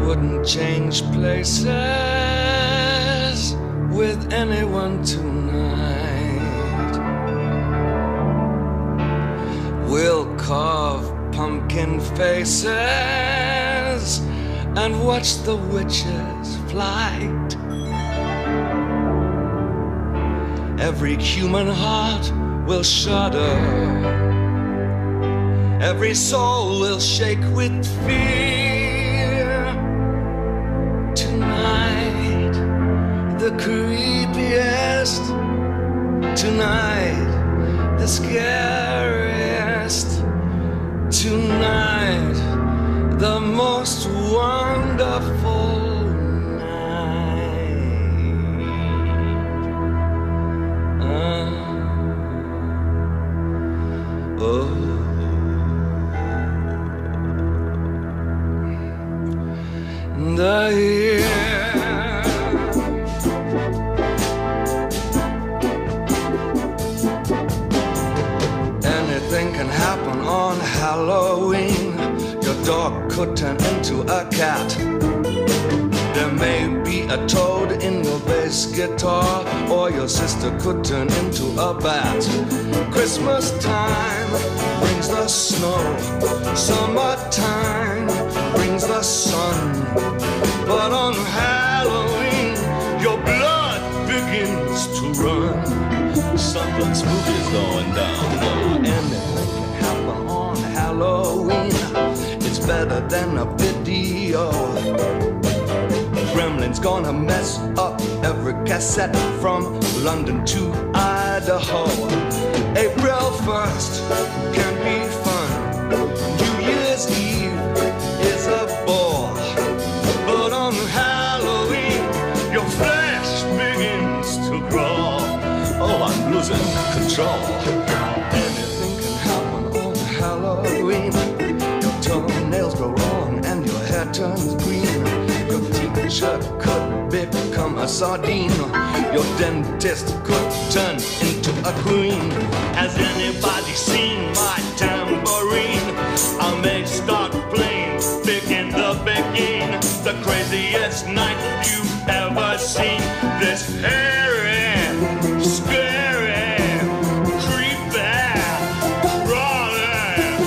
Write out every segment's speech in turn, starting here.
wouldn't change places with anyone tonight. We'll carve pumpkin faces and watch the witches' flight. Every human heart will shudder. Every soul will shake with fear. Tonight, the creepiest. Tonight, the scariest. Tonight, the most wonderful the year. Anything can happen on Halloween. Your dog could turn into a cat. There may be a toad in your bass guitar, or your sister could turn into a bat. Christmas time brings the snow. Summertime brings the sun. But on Halloween, your blood begins to run. Something spooky's going down. Anything can happen on Halloween. It's better than a video. Gremlin's gonna mess up every cassette from London to Idaho. April 1st can be fun. New Year's Eve is a bore. But on Halloween, your flesh begins to crawl. Oh, I'm losing control. Anything can happen on Halloween. Your toenails grow long and your hair turns green. Your teacher could become a sardine. Your dentist could turn into a queen. Has anybody seen my tambourine? I may start playing big in the beginning. The craziest night you've ever seen. This hairy, scary, creepy, crawling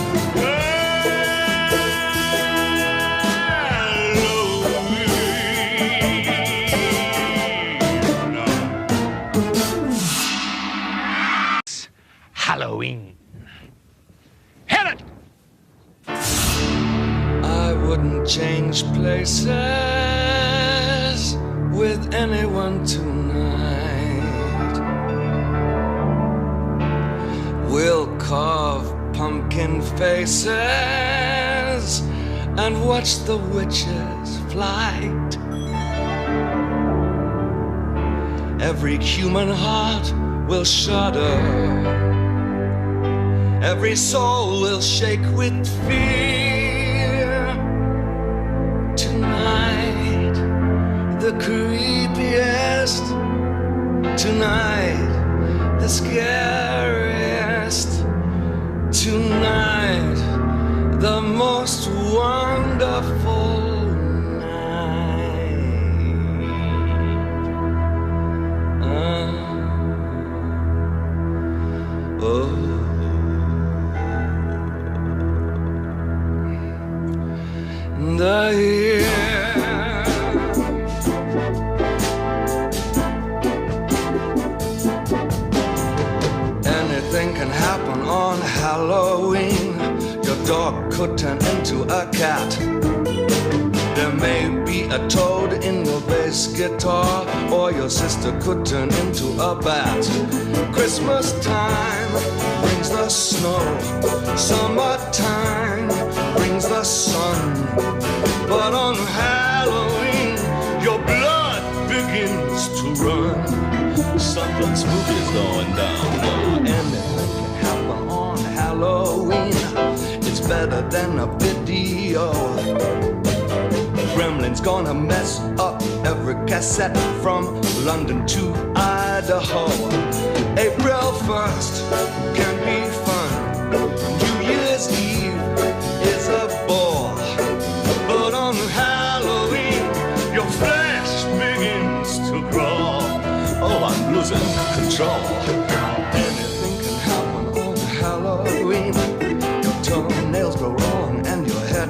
Halloween. Hit it! I wouldn't change places with anyone tonight. We'll carve pumpkin faces and watch the witches' flight. Every human heart will shudder. Every soul will shake with fear. Tonight, the creepiest. Tonight, the scariest. Tonight, the most wonderful the year. Anything can happen on Halloween. Your dog could turn into a cat. There may be a toad in your bass guitar, or your sister could turn into a bat. Christmas time brings the snow. Summertime brings the sun. But on Halloween, your blood begins to run. Something spooky's going down. Anything can happen on Halloween. It's better than a video. Gremlin's gonna mess up every cassette from London to Idaho. April 1st can be fun. New Year's Eve is a bore. But on Halloween,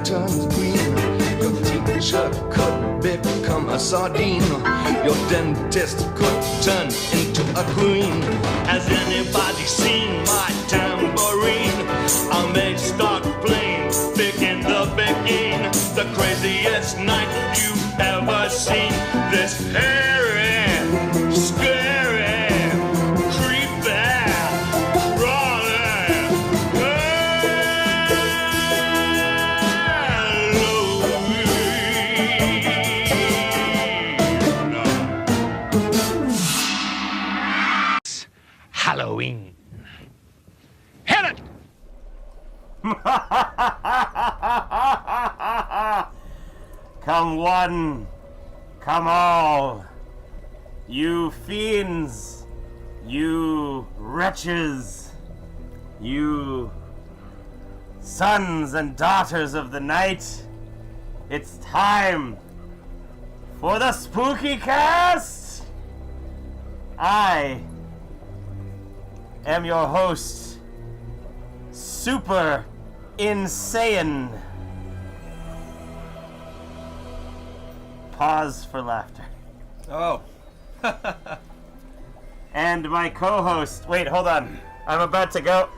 turns green. Your teacher could become a sardine. Your dentist could turn into a queen. Has anybody seen my tambourine? I may start playing big in the beginning. The craziest night you've ever seen. This hairy, scary, creepy, crawling Halloween. Hit it! Come one, come all, you fiends, you wretches, you sons and daughters of the night. It's time for the SPOOKYCAST. I am your host, Super Insane. Pause for laughter. Oh. And my co-host. Wait, hold on. I'm about to go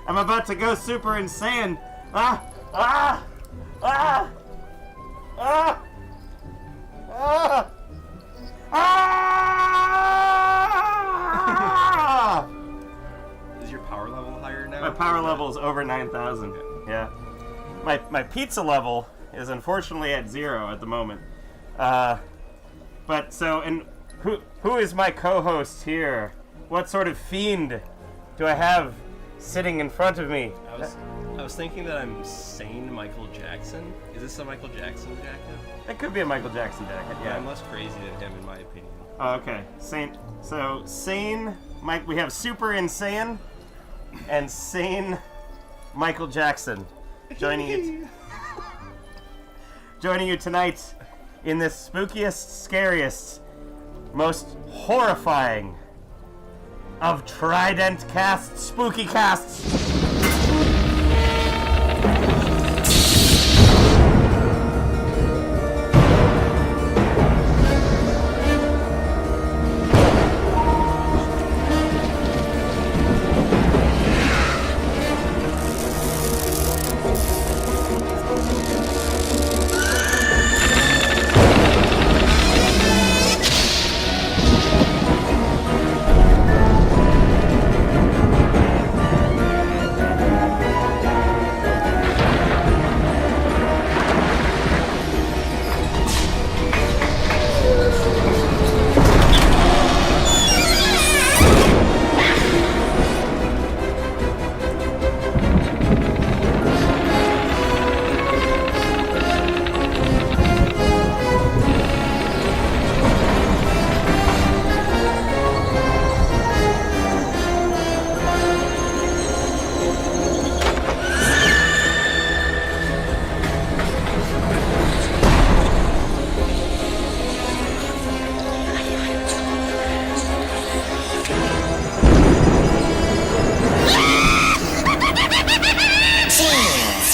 super insane. Ah! Ah! Ah! Ah! Ah! Ah! Is your power level higher now? My power level is over 9,000. Yeah. My pizza level is unfortunately at 0 at the moment. But so, and who is my co-host here? What sort of fiend do I have sitting in front of me? I was thinking that I'm sane Michael Jackson. Is this a Michael Jackson jacket? It could be a Michael Jackson jacket, yeah. I'm less crazy than him in my opinion. Oh, okay. Sane. So, sane Mike. We have super insane and sane Michael Jackson joining you tonight in this spookiest, scariest, most horrifying of TRIDENTCast SPOOKYCasts.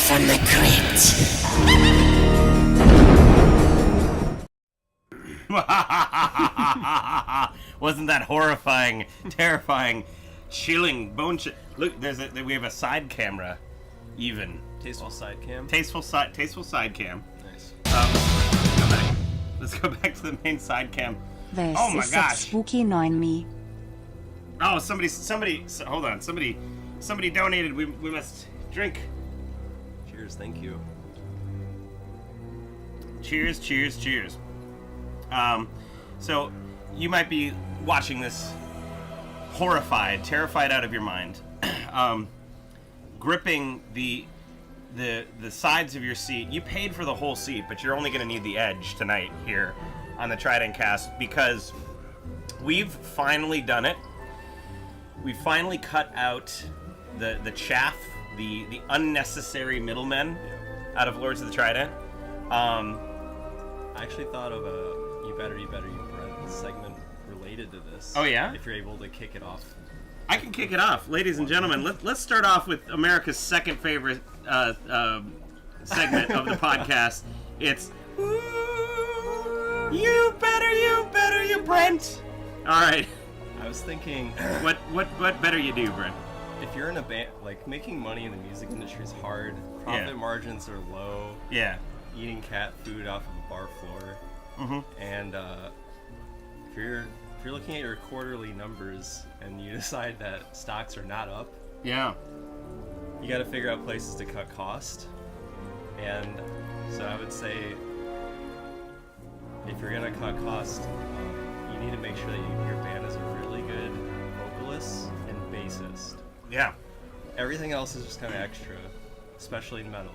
From the crypt. Wasn't that horrifying, terrifying, chilling, Look, we have a side camera, even. Tasteful side cam. Tasteful side cam. Nice. Go back. Let's go back to the main side cam. This Oh my is gosh. Spooky 9Me. Oh, hold on. Somebody donated. We must drink. Cheers, thank you. Cheers, cheers, cheers. So you might be watching this horrified, terrified out of your mind, gripping the sides of your seat. You paid for the whole seat, but you're only going to need the edge tonight here on the TRIDENTcast because we've finally done it. We finally cut out the chaff, the unnecessary middlemen out of Lords of the Trident. I actually thought of a You Better, You Bread segment related to this. Oh, yeah? If you're able to kick it off. I can kick it off. Ladies and gentlemen, let's start off with America's second favorite segment of the podcast. It's you better, you Brent. All right. I was thinking, What better you do, Brent? if you're in a band, like making money in the music industry is hard. Profit margins are low. Yeah. Eating cat food off of a bar floor. Mm-hmm. And if you're looking at your quarterly numbers and you decide that stocks are not up, Yeah. you got to figure out places to cut cost. And so I would say, if you're gonna cut cost, you need to make sure that your band is a really good vocalist and bassist. Yeah. Everything else is just kind of extra, especially in metal.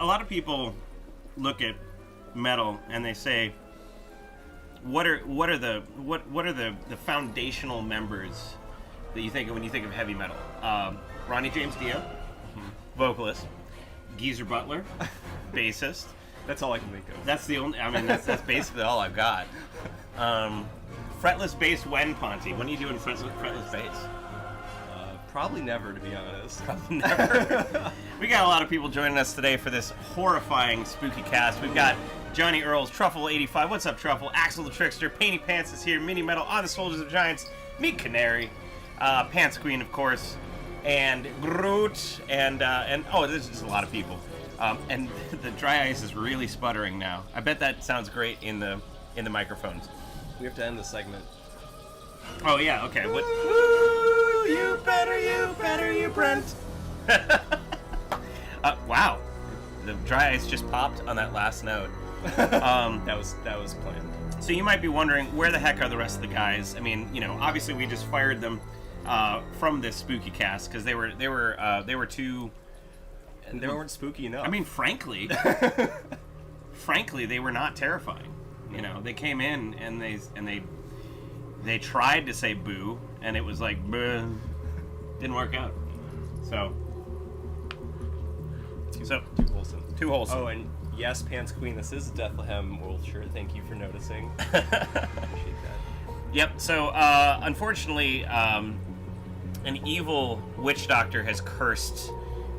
A lot of people look at metal and they say, what are the foundational members that you think of when you think of heavy metal? Ronnie James Dio, vocalist. Geezer Butler, bassist. That's all I can think of. That's the only. I mean, that's basically all I've got. Fretless bass. When Ponty? When are you doing fretless bass? Probably never, to be honest. Never. We got a lot of people joining us today for this horrifying spooky cast. We've got Johnny Earls, Truffle85. What's up, Truffle? Axel the Trickster, Painty Pants is here. Mini Metal on the Soldiers of Giants. Meat Canary, Pants Queen, of course, and Groot, and oh, there's just a lot of people. And the dry ice is really sputtering now. I bet that sounds great in the microphones. We have to end the segment. Oh yeah, okay. What? You better, you Brent. Wow, the dry ice just popped on that last note. That was planned. So you might be wondering, where the heck are the rest of the guys? I mean, obviously we just fired them from this spooky cast because they were too. And they weren't spooky enough. I mean, frankly, they were not terrifying. They came in and they tried to say boo, and it was like, boo, didn't work out. So too wholesome. Too wholesome. Oh, and yes, Pants Queen, this is Bethlehem Wiltshire. Thank you for noticing. Appreciate that. Yep. So unfortunately, an evil witch doctor has cursed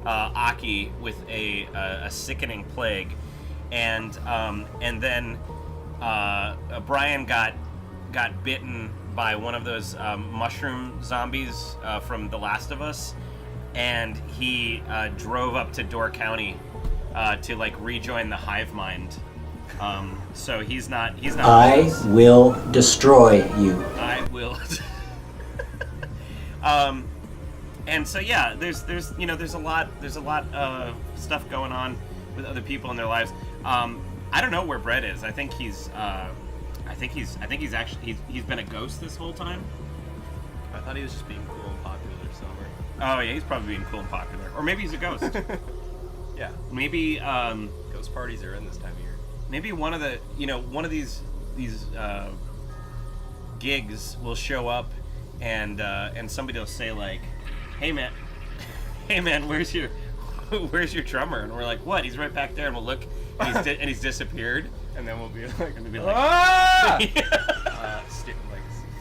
Aki with a sickening plague, and then Brian got bitten by one of those mushroom zombies from The Last of Us, and he drove up to Door County to rejoin the hive mind. So he's not. I will destroy you. I will. And so yeah, there's a lot of stuff going on with other people in their lives. I don't know where Brett is. I think he's been a ghost this whole time. I thought he was just being cool and popular somewhere. Oh yeah, he's probably being cool and popular, or maybe he's a ghost. Yeah. Maybe ghost parties are in this time of year. Maybe one of these gigs will show up, and somebody will say like, hey man, where's your drummer? And we're like, what? He's right back there. And we'll look, and he's disappeared. And then we'll be like, ah!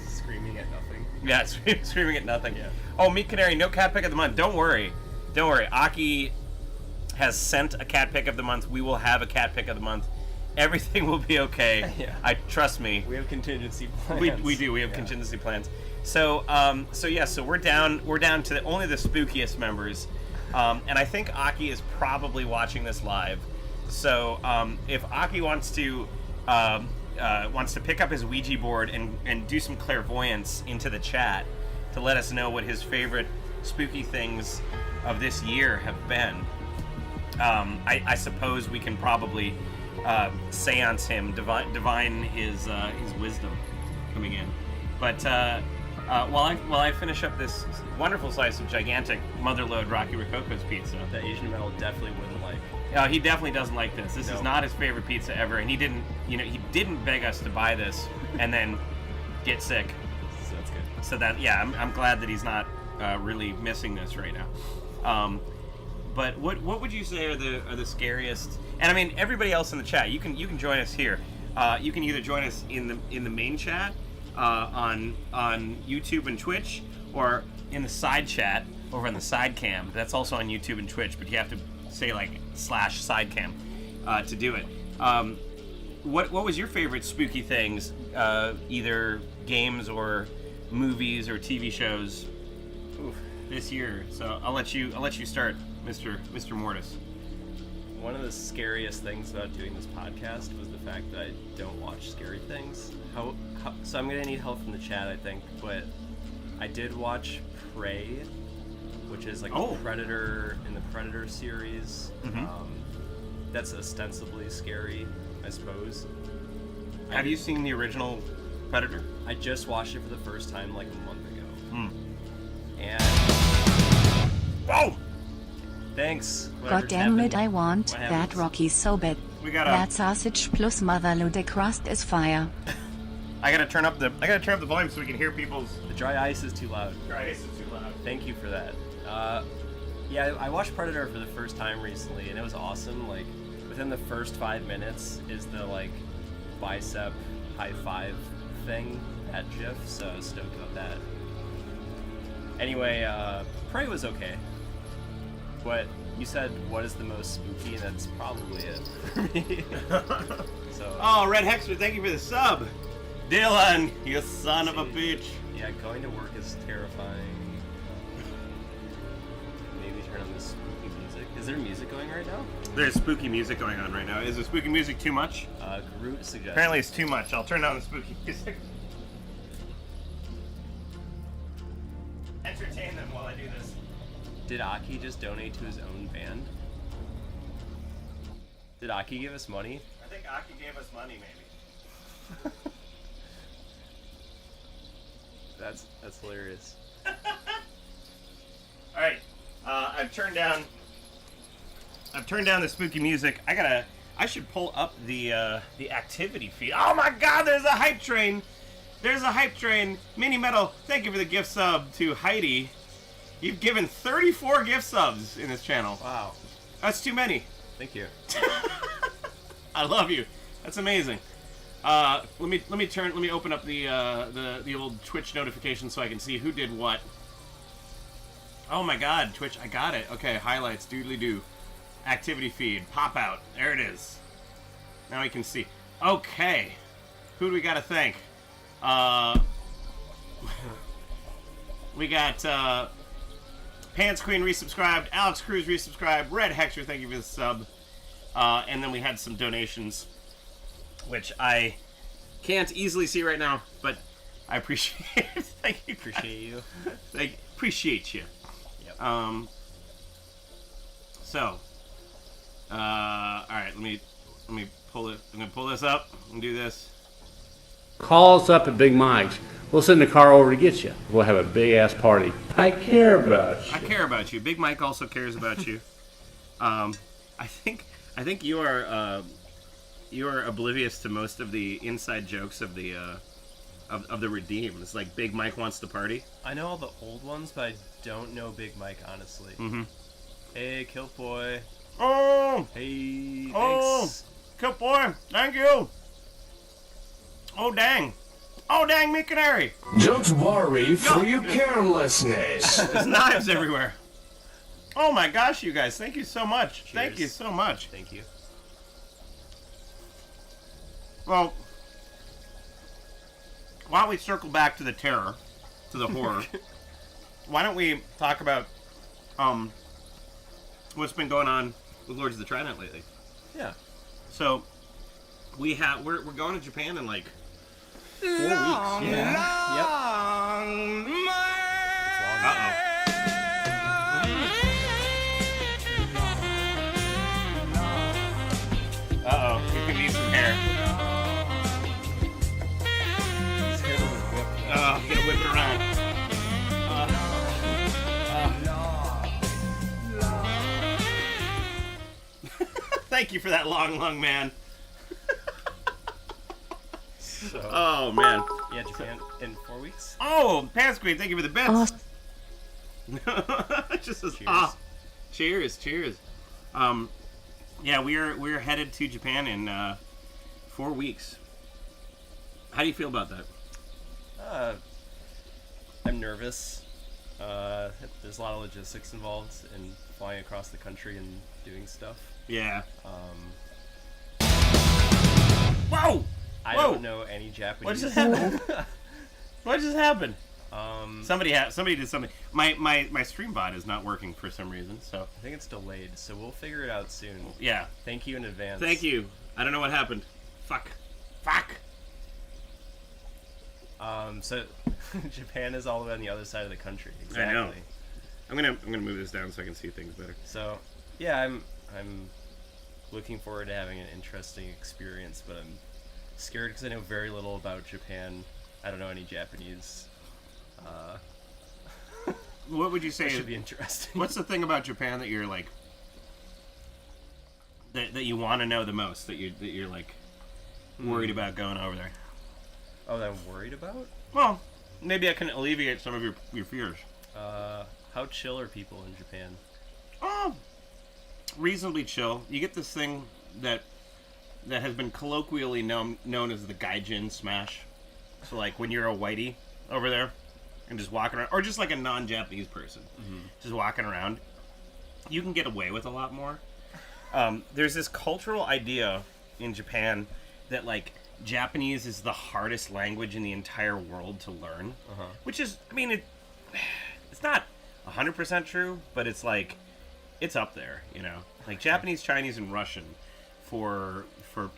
Screaming at nothing. Yeah, screaming at nothing. Yeah. Oh, Meat Canary, no cat pick of the month. Don't worry. Aki has sent a cat pick of the month. We will have a cat pick of the month. Everything will be okay. Yeah. Trust me. We have contingency plans. We do. We have contingency plans. So we're down to only the spookiest members, and I think Aki is probably watching this live. So if Aki wants to pick up his Ouija board and do some clairvoyance into the chat to let us know what his favorite spooky things of this year have been, I suppose we can probably seance him, divine his wisdom coming in. But while I finish up this wonderful slice of gigantic Motherlode Rocky Rococo's pizza, that Asian metal definitely wouldn't like. He definitely doesn't like this. This is not his favorite pizza ever, and he didn't beg us to buy this and then get sick. So that's good. So that I'm glad that he's not really missing this right now. But what would you say are the scariest? And I mean, everybody else in the chat, you can join us here. You can either join us in the main chat on YouTube and Twitch, or in the side chat over on the side cam. That's also on YouTube and Twitch, but you have to say like /sidecam to do it. What was your favorite spooky things, either games or movies or TV shows this year? So I'll let you start, Mr. Mortis. One of the scariest things about doing this podcast was the fact that I don't watch scary things. So I'm gonna need help from the chat, I think. But I did watch Prey, which is like a Predator in the Predator series. That's ostensibly scary, I suppose. Have you seen the original Predator? I just watched it for the first time like a month ago. And oh, thanks. God damn it, I want that Rocky so bad. we got That sausage plus motherload crust is fire. I gotta turn up the volume so we can hear people's. The dry ice is too loud. Dry ice is too loud. Thank you for that. Yeah, I watched Predator for the first time recently, and it was awesome. Like, within the first 5 minutes is the, like, bicep high five thing, that gif, so I was stoked about that. Anyway, Prey was okay. But you said, what is the most spooky, and that's probably it for me. So, Oh, Red Hexter, thank you for the sub. Dylan, you son of a bitch. yeah, going to work is terrifying. Maybe turn on this spooky music. Is there music going right now? There's spooky music going on right now. Is the spooky music too much? Groot suggests. Apparently it's too much. I'll turn down the spooky music. Entertain them while I do this. Did Aki just donate to his own band? Did Aki give us money? I think Aki gave us money, maybe. That's hilarious. All right, I've turned down the spooky music. I should pull up the activity feed. Oh my God, there's a hype train. There's a hype train. Mini Metal, thank you for the gift sub to Heidi. You've given 34 gift subs in this channel. Wow. That's too many. Thank you. I love you. That's amazing. Let me open up the old Twitch notification so I can see who did what. Oh my God, Twitch, I got it. Okay, highlights, doodly doo. Activity feed, pop out. There it is. Now we can see. Okay. Who do we gotta thank? We got Pants Queen resubscribed, Alex Cruz resubscribed, Red Hexter, thank you for the sub. And then we had some donations, which I can't easily see right now, but I appreciate it. Thank you. Appreciate you. Appreciate you. Yep. All right, let me pull it. I'm gonna pull this up and do this. Call us up at Big Mike's. We'll send the car over to get you. We'll have a big-ass party. I care about you. I care about you. Big Mike also cares about you. I think you are oblivious to most of the inside jokes of the Redeem. It's like Big Mike wants to party. I know all the old ones, but I don't know Big Mike, honestly. Mm-hmm. Hey, Kilt Boy. Oh, Hey, thanks. oh, good boy. Thank you. Oh dang, me canary. Don't worry for your carelessness. There's knives everywhere. Oh my gosh, you guys! Thank you so much. Cheers. Thank you so much. Thank you. Well, why don't we circle back to the terror, to the horror? Why don't we talk about what's been going on with Lords of the Trident lately? Yeah. So we're going to Japan in like 4 weeks. Yeah. Yep. Uh-oh, you can need some hair. You gotta whip it around. Thank you for that long man. So, Oh, man. yeah, Japan in 4 weeks. Oh, Pants Queen, thank you for the bits. Oh, Just says, Cheers. Cheers. Yeah, we're headed to Japan in 4 weeks. How do you feel about that? I'm nervous. There's a lot of logistics involved in flying across the country and doing stuff. Yeah. Whoa! I don't know any Japanese. What just happened? What just happened? Somebody did something. My stream bot is not working for some reason, so I think it's delayed, so we'll figure it out soon. yeah. Thank you in advance. Thank you. I don't know what happened. Fuck. So Japan is all the way on the other side of the country. Exactly. I know. I'm gonna move this down so I can see things better. So, yeah, I'm looking forward to having an interesting experience, but I'm scared because I know very little about Japan. I don't know any Japanese. What would you say? It should be interesting. What's the thing about Japan that you're like that you want to know the most? That you're like worried about going over there? Oh, that I'm worried about? Well, maybe I can alleviate some of your fears. How chill are people in Japan? Oh, reasonably chill. You get this thing that has been colloquially known as the gaijin smash. So like when you're a whitey over there and just walking around, or just like a non-Japanese person, just walking around, you can get away with a lot more. There's this cultural idea in Japan that like Japanese is the hardest language in the entire world to learn, which is, I mean, it's not 100% true, but it's like, it's up there, you know? Like Japanese, Chinese, and Russian for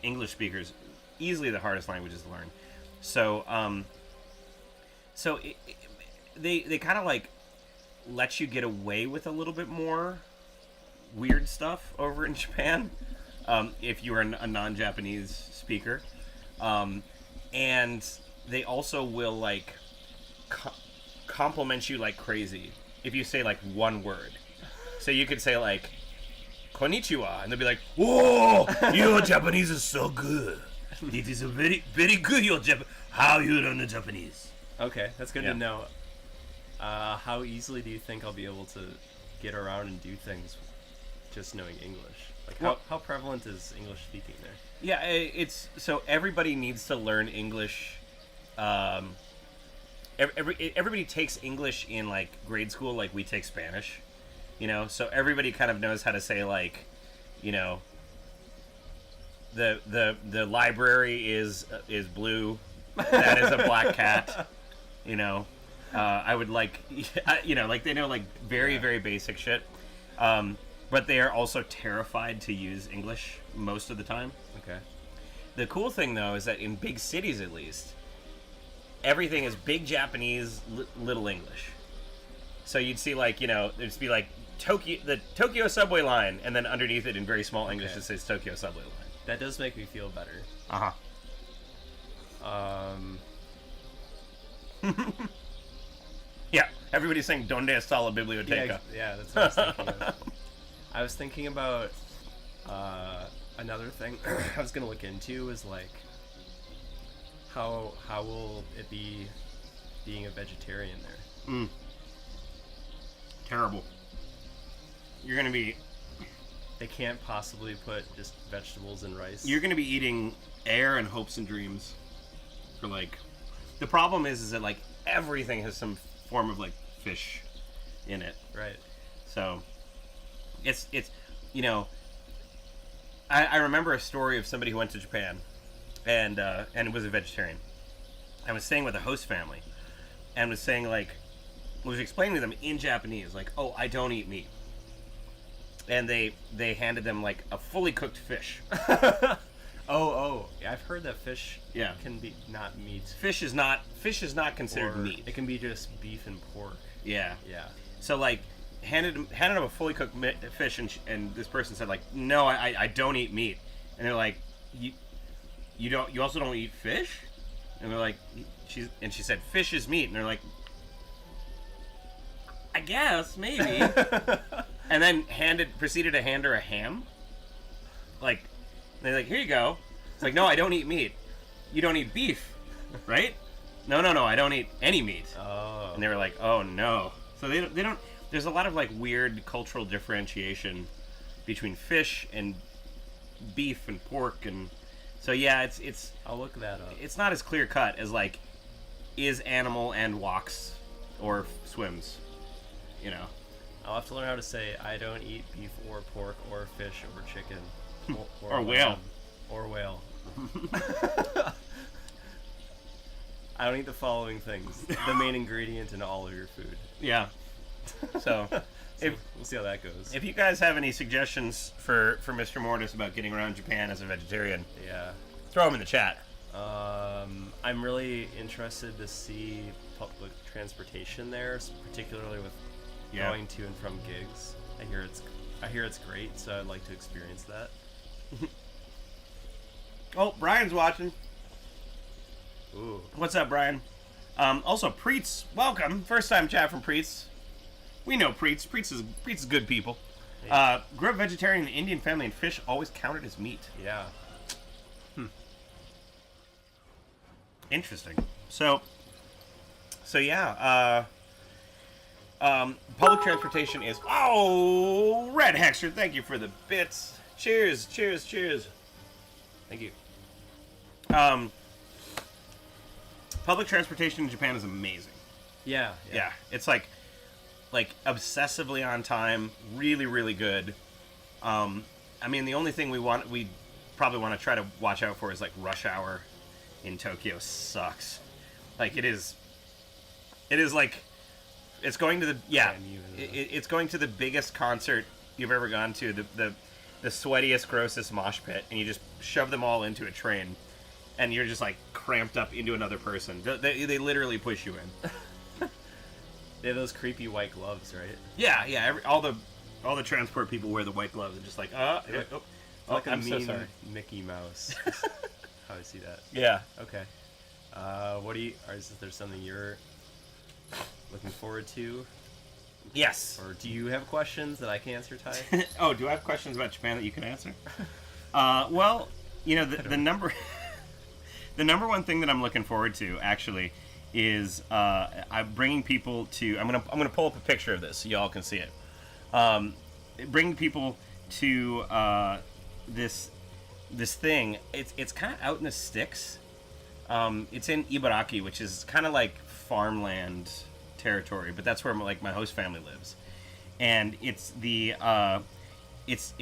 English speakers, easily the hardest languages to learn. So, they kind of like let you get away with a little bit more weird stuff over in Japan, if you are a non-Japanese speaker, and they also will like compliment you like crazy if you say like one word. So you could say like konnichiwa, and they'll be like, "Whoa, your Japanese is so good. It is a very, very good. Your how you learn the Japanese." Okay, that's good to know. How easily do you think I'll be able to get around and do things just knowing English? Like, how prevalent is English speaking there? Yeah, it's so everybody needs to learn English. Everybody takes English in like grade school, like we take Spanish, you know. So everybody kind of knows how to say like, you know, the library is blue, that is a black cat, you know. I would like, you know, like they know like very very basic shit, but they are also terrified to use English most of the time. Okay. The cool thing though is that in big cities at least, everything is big Japanese, little English. So you'd see like, you know, there'd be like the Tokyo subway line, and then underneath it in very small English it says Tokyo subway line. That does make me feel better. Yeah, everybody's saying "Donde está la biblioteca?" Yeah, that's what I was thinking of. I was thinking about another thing I was gonna look into is like how will it be being a vegetarian there? Terrible. You're gonna be. They can't possibly put just vegetables and rice. You're gonna be eating air and hopes and dreams. For like, the problem is that like everything has some form of like fish in it. Right. So it's you know, I remember a story of somebody who went to Japan and was a vegetarian. I was staying with a host family and was saying like, was explaining to them in Japanese like, oh, I don't eat meat. And they handed them like a fully cooked fish. Oh, I've heard that fish Yeah. can be not meat. Fish is not considered Or meat. It can be just beef and pork. Yeah. Yeah. So like handed him a fully cooked fish, and this person said like, no, I don't eat meat. And they're like, you also don't eat fish? And they're like, she said fish is meat, and they're like, I guess maybe. And then proceeded to hand her a ham. Like, they're like, here you go. It's like, no, I don't eat meat. You don't eat beef, right? No, I don't eat any meat. Oh. And they were like, oh no. So they don't. There's a lot of like weird cultural differentiation between fish and beef and pork, and so yeah, it's. I'll look that up. It's not as clear cut as like, is animal and walks or swims, you know. I'll have to learn how to say I don't eat beef or pork or fish or chicken Or whale. lamb or whale. I don't eat the following things. The main ingredient in all of your food. Yeah. So, We'll see how that goes. if you guys have any suggestions for Mr. Mortis about getting around Japan as a vegetarian, Yeah. throw them in the chat. I'm really interested to see public transportation there, particularly with Yeah. going to and from gigs. I hear it's great, so I'd like to experience that. Oh, Brian's watching. Ooh. What's up, Brian? Also, Preets, welcome. First time chat from Preets. We know Preets. Preets is good people. Grew up vegetarian in the Indian family, and fish always counted as meat. Yeah. Interesting. So yeah. Public transportation is. Oh, Red Hexter, thank you for the bits. Cheers, cheers, cheers. Thank you. Public transportation in Japan is amazing. Yeah. Yeah, it's like obsessively on time, really, really good. I mean, the only thing we probably want to try to watch out for is like rush hour in Tokyo sucks. Like it is like it's going to the it's going to the biggest concert you've ever gone to, the sweatiest, grossest mosh pit, and you just shove them all into a train, and you're just like cramped up into another person. They literally push you in. They have those creepy white gloves, right? Yeah. All the transport people wear the white gloves. They're just like, I'm mean so sorry. Mickey Mouse. How I see that. Yeah. Okay. Is there something you're looking forward to? Yes. Or do you have questions that I can answer, Ty? Oh, do I have questions about Japan that you can answer? Well, the number one thing that I'm looking forward to actually is I'm bringing people to. I'm gonna pull up a picture of this so y'all can see it. Bringing people to this thing. It's kind of out in the sticks. It's in Ibaraki, which is kind of like farmland territory, but that's where my host family lives. And it's the it's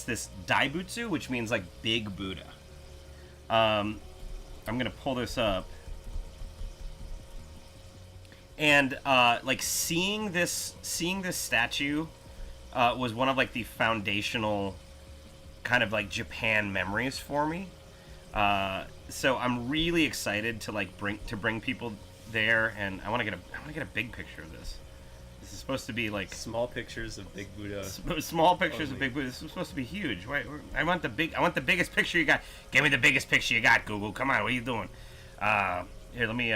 this Daibutsu, which means like big Buddha. I'm gonna pull this up. And like seeing this statue was one of like the foundational kind of like Japan memories for me. So I'm really excited to like bring people there, and I want to get a big picture of this. This is supposed to be like Small pictures of Big Buddha. small pictures of Big Buddha. This is supposed to be huge. Wait, I want the biggest picture you got. Give me the biggest picture you got, Google. Come on, what are you doing? Here, let me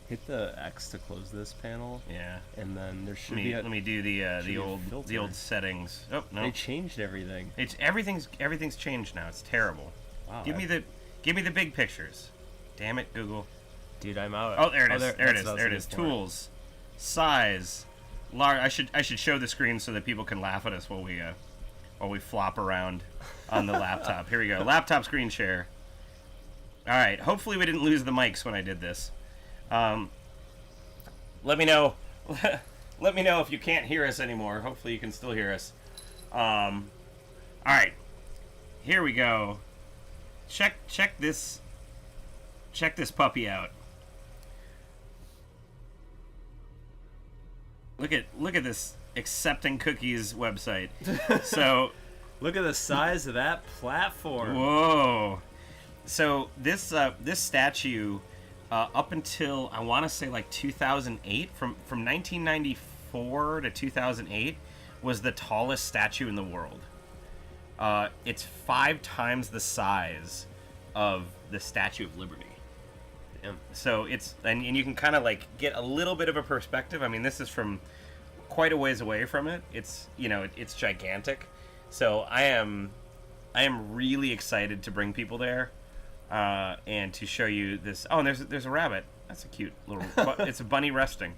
Hit the X to close this panel. yeah. And then there should Let me do the old filter. settings. Oh no, They changed everything. it's everything's changed now. It's terrible. Wow. Give me the big pictures. Damn it, Google. Dude, I'm out. Oh, there it is. There it that's is. what I was There it is. looking for. Tools, size, large. I should show the screen so that people can laugh at us while we flop around on the laptop. Here we go. Laptop screen share. All right. Hopefully we didn't lose the mics when I did this. Let me know. Let me know if you can't hear us anymore. Hopefully you can still hear us. All right. Here we go. Check this puppy out. Look at this accepting cookies website. So, Look at the size of that platform. whoa. So this statue up until I want to say like 2008, from 1994 to 2008, was the tallest statue in the world. It's 5 times the size of the Statue of Liberty. So it's and you can kind of like get a little bit of a perspective. I mean, this is from quite a ways away from it. It's it's gigantic. So I am really excited to bring people there and to show you this. Oh, and there's a rabbit. That's a cute little. It's a bunny resting.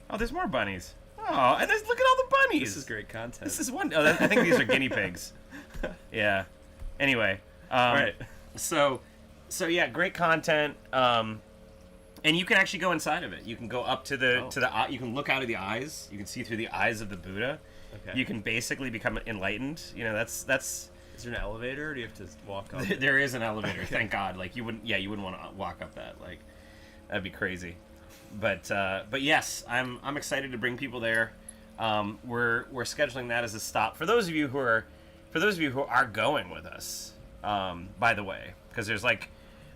Oh, there's more bunnies. Oh, and look at all the bunnies. This is great content. This is one. Oh, I think these are guinea pigs. Yeah. Anyway. Right. So yeah, great content. And you can actually go inside of it. You can go up to the you can look out of the eyes. You can see through the eyes of the Buddha. Okay. You can basically become enlightened. You know, that's. Is there an elevator, or do you have to walk up? There is an elevator. Thank God. Like you wouldn't want to walk up that. Like that'd be crazy. But yes, I'm excited to bring people there. We're scheduling that as a stop for those of you who are going with us. By the way, because there's like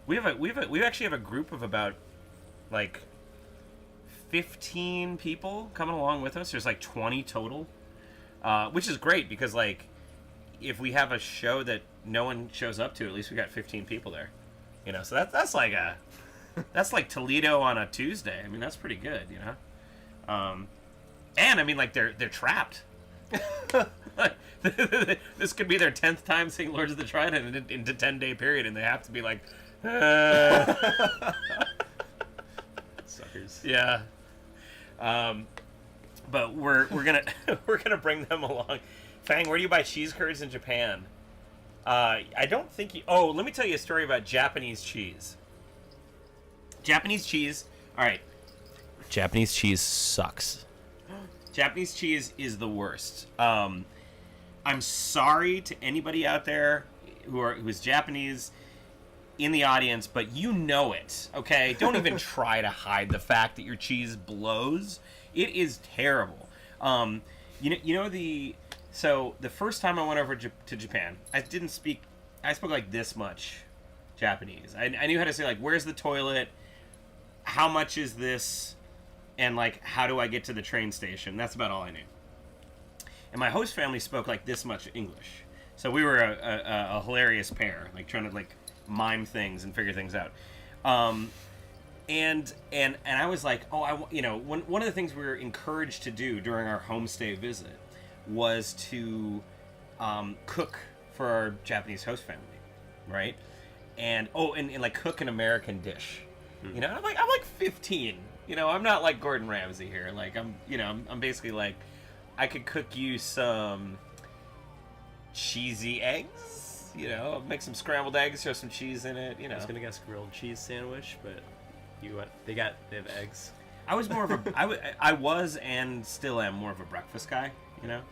we actually have a group of about like 15 people coming along with us. There's like 20 total, which is great because like if we have a show that no one shows up to, at least we got 15 people there. You know, so that's like that's like Toledo on a Tuesday. I mean, that's pretty good, you know. And I mean, like they're trapped. This could be their 10th time seeing Lords of the Trident in a 10-day period, and they have to be like, suckers. Yeah. But we're gonna bring them along. Fang, where do you buy cheese curds in Japan? I don't think you. Oh, let me tell you a story about Japanese cheese. Japanese cheese. All right. Japanese cheese sucks. Japanese cheese is the worst. I'm sorry to anybody out there who's Japanese in the audience, but you know it, okay? Don't even try to hide the fact that your cheese blows. It is terrible. So the first time I went over to Japan, I spoke like this much Japanese. I knew how to say like, where's the toilet? How much is this? And like, how do I get to the train station? That's about all I knew. And my host family spoke like this much English. So we were a hilarious pair, like trying to like mime things and figure things out. And I was like, one of the things we were encouraged to do during our homestay visit was to cook for our Japanese host family, right? And like cook an American dish. You know, I'm like 15. You know, I'm not like Gordon Ramsay here. Like I'm basically like, I could cook you some cheesy eggs. You know, make some scrambled eggs, throw some cheese in it. You know, I was gonna guess grilled cheese sandwich, but they have eggs. I was more of a I was and still am more of a breakfast guy. You know,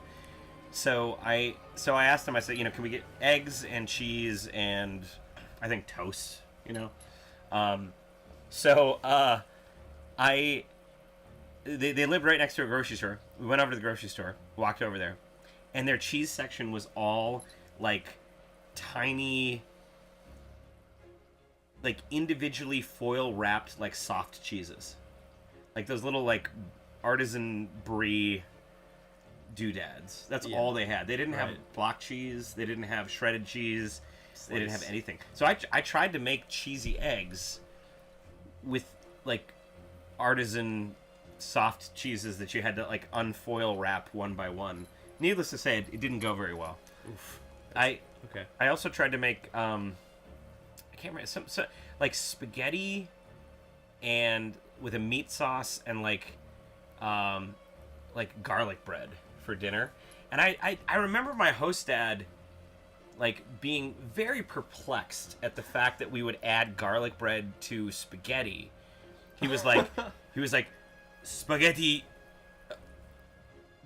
so I asked him. I said, can we get eggs and cheese and I think toast. You know, they lived right next to a grocery store. We went over to the grocery store, walked over there, and their cheese section was all like tiny, like individually foil wrapped like soft cheeses, like those little like artisan brie doodads. That's all they had. They didn't have block cheese. They didn't have shredded cheese. They didn't have anything. So I tried to make cheesy eggs with like artisan soft cheeses that you had to like unfoil wrap one by one. Needless to say, it didn't go very well. Oof. I also tried to make I can't remember some like spaghetti and with a meat sauce and like garlic bread for dinner. And I remember my host dad like being very perplexed at the fact that we would add garlic bread to spaghetti. He was like spaghetti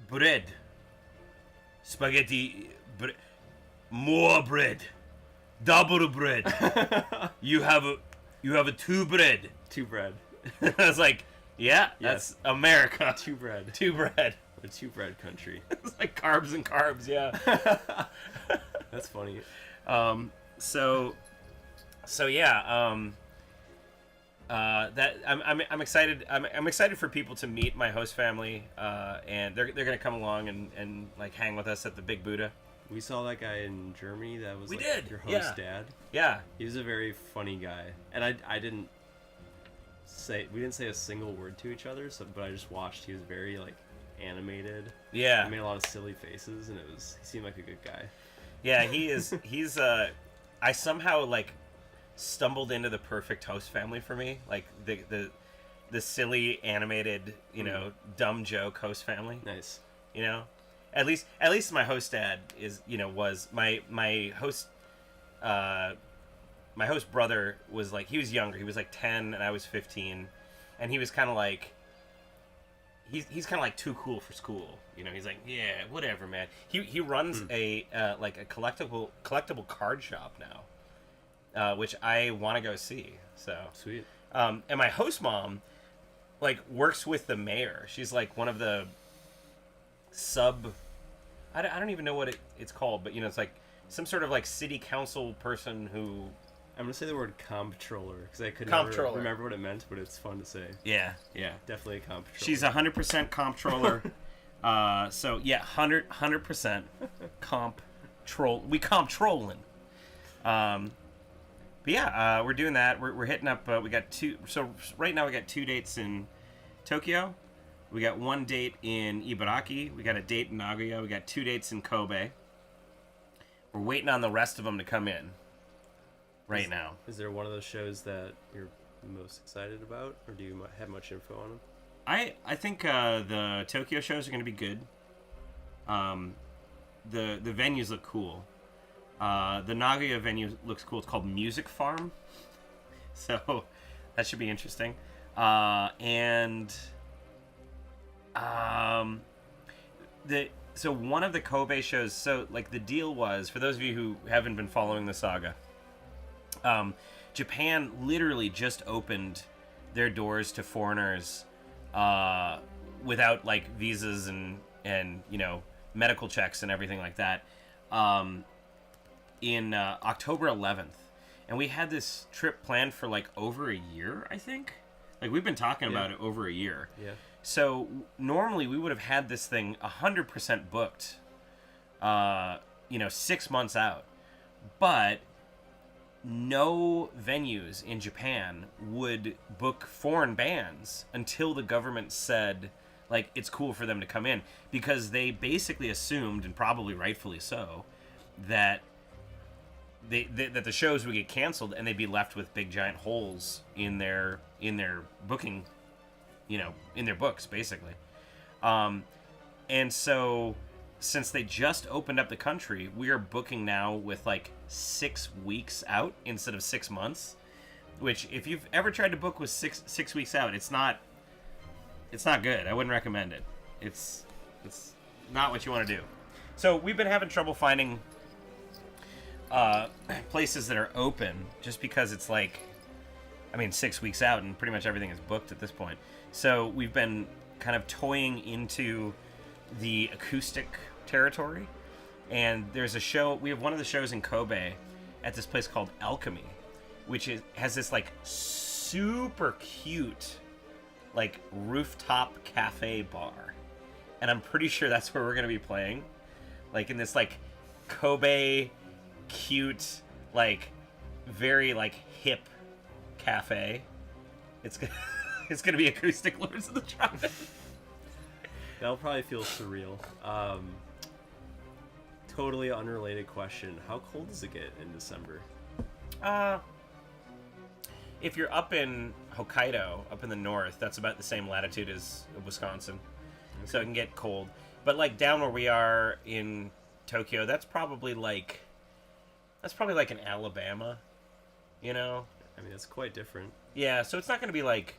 bread. Spaghetti bread. More bread. Double bread. You have a two bread. Two bread. I was like, yeah, that's America. Two bread. Two bread. A two bread country. It's like carbs and carbs, yeah. That's funny. So yeah. That I'm excited. I'm excited for people to meet my host family, and they're gonna come along and like hang with us at the Big Buddha. We saw that guy in Germany. That was we like did. Your host dad. Yeah. He was a very funny guy, and I didn't say a single word to each other. But I just watched. He was very like animated. Yeah. He made a lot of silly faces, and he seemed like a good guy. Yeah, he's I somehow like stumbled into the perfect host family for me, like the silly animated, dumb joke host family. Nice. At least my host dad was my host brother was like, he was younger, he was like 10 and I was 15, and he was kind of like, he's kind of like too cool for school. You know, he's like, yeah, whatever, man. He runs a like a collectible card shop now, which I want to go see. So Sweet. And my host mom, like, works with the mayor. She's like one of the I don't even know what it's called, but you know, it's like some sort of like city council person who. I'm gonna say the word comptroller because I could Comptroller. never remember what it meant, but it's fun to say. Yeah. Definitely a comptroller. She's 100% comptroller. So yeah, 100% comptroll. We comptrolling. But yeah, we're doing that. We're hitting up. We got two. So right now we got 2 dates in Tokyo. We got 1 date in Ibaraki. We got a date in Nagoya. We got 2 dates in Kobe. We're waiting on the rest of them to come in. Right now. Is there one of those shows that you're most excited about, or do you have much info on them? I think the Tokyo shows are going to be good. The venues look cool. The Nagoya venue looks cool. It's called Music Farm, so that should be interesting. So one of the Kobe shows. So like the deal was, for those of you who haven't been following the saga. Japan literally just opened their doors to foreigners without like visas and you know, medical checks and everything like that in October 11th, and we had this trip planned for like over a year. I think like we've been talking about it over a year. Yeah. So normally we would have had this thing 100% booked, you know, 6 months out, but no venues in Japan would book foreign bands until the government said, like, it's cool for them to come in, because they basically assumed, and probably rightfully so, that that the shows would get canceled and they'd be left with big giant holes in their booking, you know, in their books, basically. And so, since they just opened up the country, we are booking now with like 6 weeks out instead of 6 months. Which, if you've ever tried to book with six weeks out, it's not good. I wouldn't recommend it. It's not what you want to do. So we've been having trouble finding places that are open, just because it's like, I mean, 6 weeks out and pretty much everything is booked at this point. So we've been kind of toying into the acoustic territory, and there's a show. We have one of the shows in Kobe at this place called Alchemy, which has this like super cute like rooftop cafe bar, and I'm pretty sure that's where we're gonna be playing, like in this like Kobe cute, like very like hip cafe. It's gonna be acoustic Lords of the Drive. That'll probably feel surreal. Totally unrelated question. How cold does it get in December? If you're up in Hokkaido, up in the north, that's about the same latitude as Wisconsin. Okay. So it can get cold. But like down where we are in Tokyo, that's probably like an Alabama, you know? I mean, it's quite different. Yeah, so it's not going to be like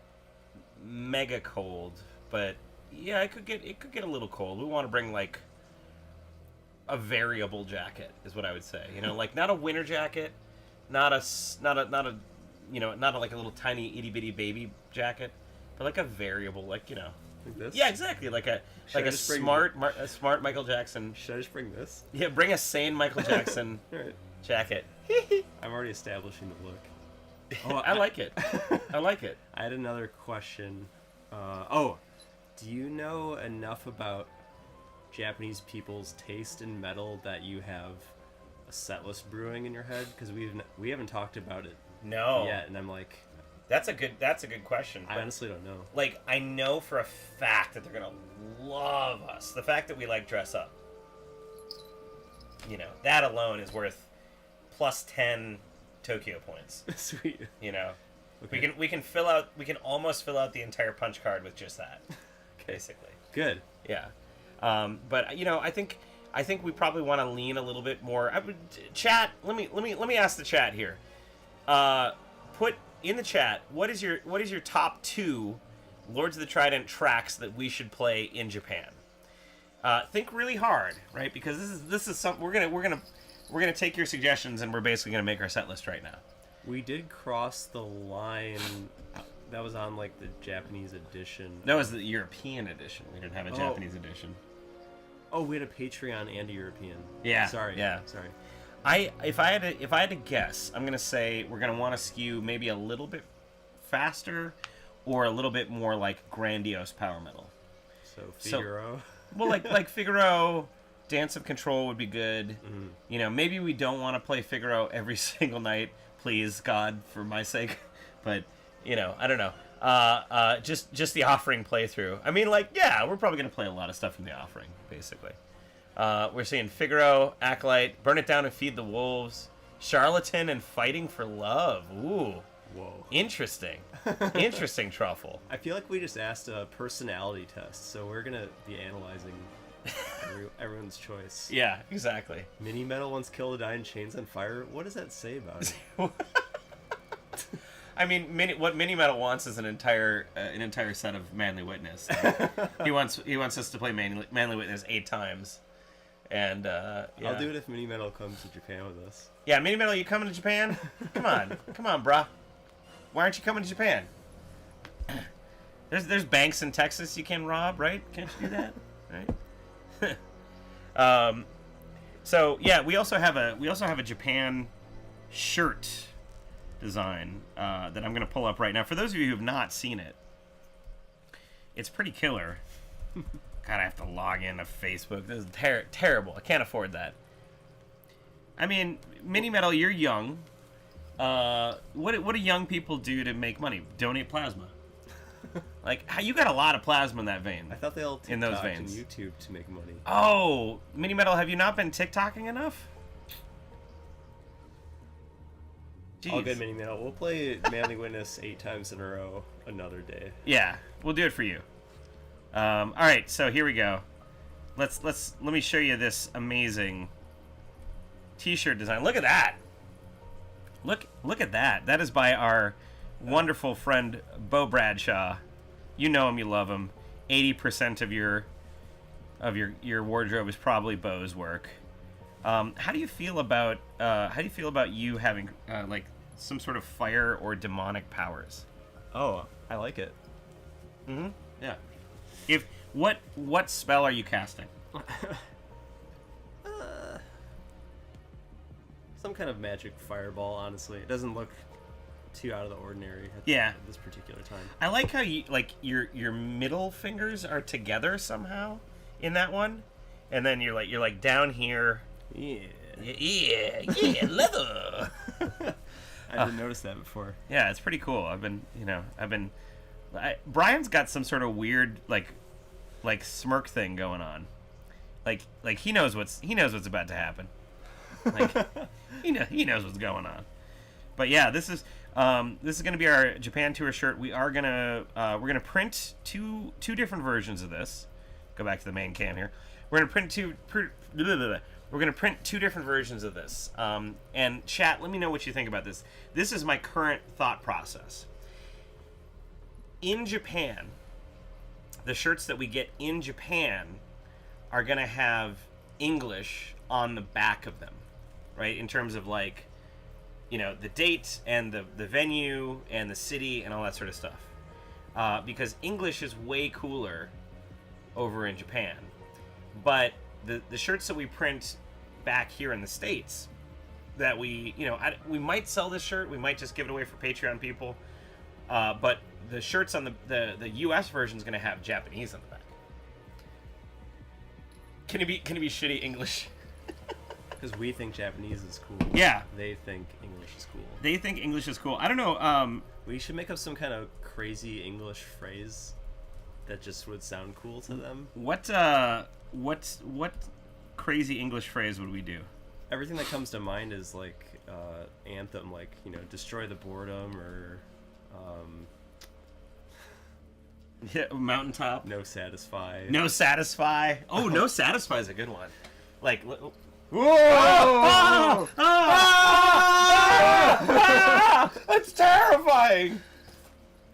mega cold, but yeah, it could get a little cold. We want to bring like a variable jacket, is what I would say. You know, like not a winter jacket, not a you know, not like a little tiny itty bitty baby jacket, but like a variable, like, you know. Like this? Yeah, exactly. Like a smart Michael Jackson. Should I just bring this? Yeah, bring a sane Michael Jackson Right. jacket. I'm already establishing the look. Oh, I like it. I like it. I had another question. Do you know enough about Japanese people's taste in metal that you have a set list brewing in your head? Because we haven't talked about it yet, and I'm like, that's a good question. I honestly don't know. Like, I know for a fact that they're gonna love us. The fact that we like dress up, you know, that alone is worth plus 10 Tokyo points. Sweet. You know, okay. we can almost fill out the entire punch card with just that. Okay. Basically. Good. Yeah. But you know, I think we probably want to lean a little bit more. Chat. Let me ask the chat here. Put in the chat, what is your top 2 Lords of the Trident tracks that we should play in Japan. Think really hard, right? Because this is something we're gonna take your suggestions and we're basically gonna make our set list right now. We did cross the line. That was on like the Japanese edition. That was the European edition. We didn't have a Japanese edition. Oh, we had a Patreon and a European. Yeah. Sorry. Yeah. Sorry. If I had to guess, I'm gonna say we're gonna want to skew maybe a little bit faster, or a little bit more like grandiose power metal. So Figaro. Well, like Figaro, Dance of Control would be good. Mm-hmm. You know, maybe we don't want to play Figaro every single night. Please, God, for my sake. But you know, I don't know. Just the Offering playthrough. I mean, like, yeah, we're probably gonna play a lot of stuff from the Offering, basically. We're seeing Figaro, Acolyte, Burn It Down and Feed the Wolves, Charlatan, and Fighting for Love. Ooh. Whoa. Interesting. Interesting truffle. I feel like we just asked a personality test, so we're gonna be analyzing everyone's choice. Yeah, exactly. Mini Metal once killed a die in Chains on Fire. What does that say about it? I mean, what Mini Metal wants is an entire set of Manly Witness. he wants us to play Manly Witness 8 times, and yeah. I'll do it if Mini Metal comes to Japan with us. Yeah, Mini Metal, you coming to Japan? Come on, brah. Why aren't you coming to Japan? There's banks in Texas you can rob, right? Can't you do that? Right. So yeah, we also have a Japan shirt design that I'm gonna pull up right now. For those of you who have not seen it, it's pretty killer. God, I have to log into Facebook. This is terrible. I can't afford that. I mean, Mini Metal, you're young. What do young people do to make money? Donate plasma. Like, you got a lot of plasma in that vein. I thought they all TikToked in those veins. and YouTube to make money. Oh, Mini Metal, have you not been TikToking enough? Jeez. All good, Mini Metal. We'll play Manly Witness 8 times in a row another day. Yeah, we'll do it for you. All right, so here we go. Let me show you this amazing T-shirt design. Look at that. Look at that. That is by our wonderful friend Bo Bradshaw. You know him, you love him. 80% of your wardrobe is probably Bo's work. How do you feel about you having like some sort of fire or demonic powers? Oh, I like it. Mm-hmm. Yeah. What spell are you casting? Some kind of magic fireball, honestly. It doesn't look too out of the ordinary at this particular time. I like how your middle fingers are together somehow in that one, and then you're like down here. Yeah, leather. I didn't notice that before. Yeah, it's pretty cool. Brian's got some sort of weird like smirk thing going on. Like he knows what's about to happen. Like he knows what's going on. But yeah, this is going to be our Japan tour shirt. We're gonna print two different versions of this. Go back to the main cam here. We're gonna print two different versions of this. And chat, let me know what you think about this. This is my current thought process. In Japan, the shirts that we get in Japan are gonna have English on the back of them, right? In terms of like, the date and the venue and the city and all that sort of stuff. Because English is way cooler over in Japan. But the shirts that we print back here in the States, that we might sell this shirt, we might just give it away for Patreon people. But the shirts on the US version is going to have Japanese on the back. Can it be shitty English? Because we think Japanese is cool. Yeah. They think English is cool. They think English is cool. I don't know. We should make up some kind of crazy English phrase that just would sound cool to them. What crazy English phrase would we do? Everything that comes to mind is like anthem, like destroy the boredom or yeah, mountaintop. No satisfy. No satisfy. Oh, no satisfy is a good one. Like. Whoa! That's terrifying.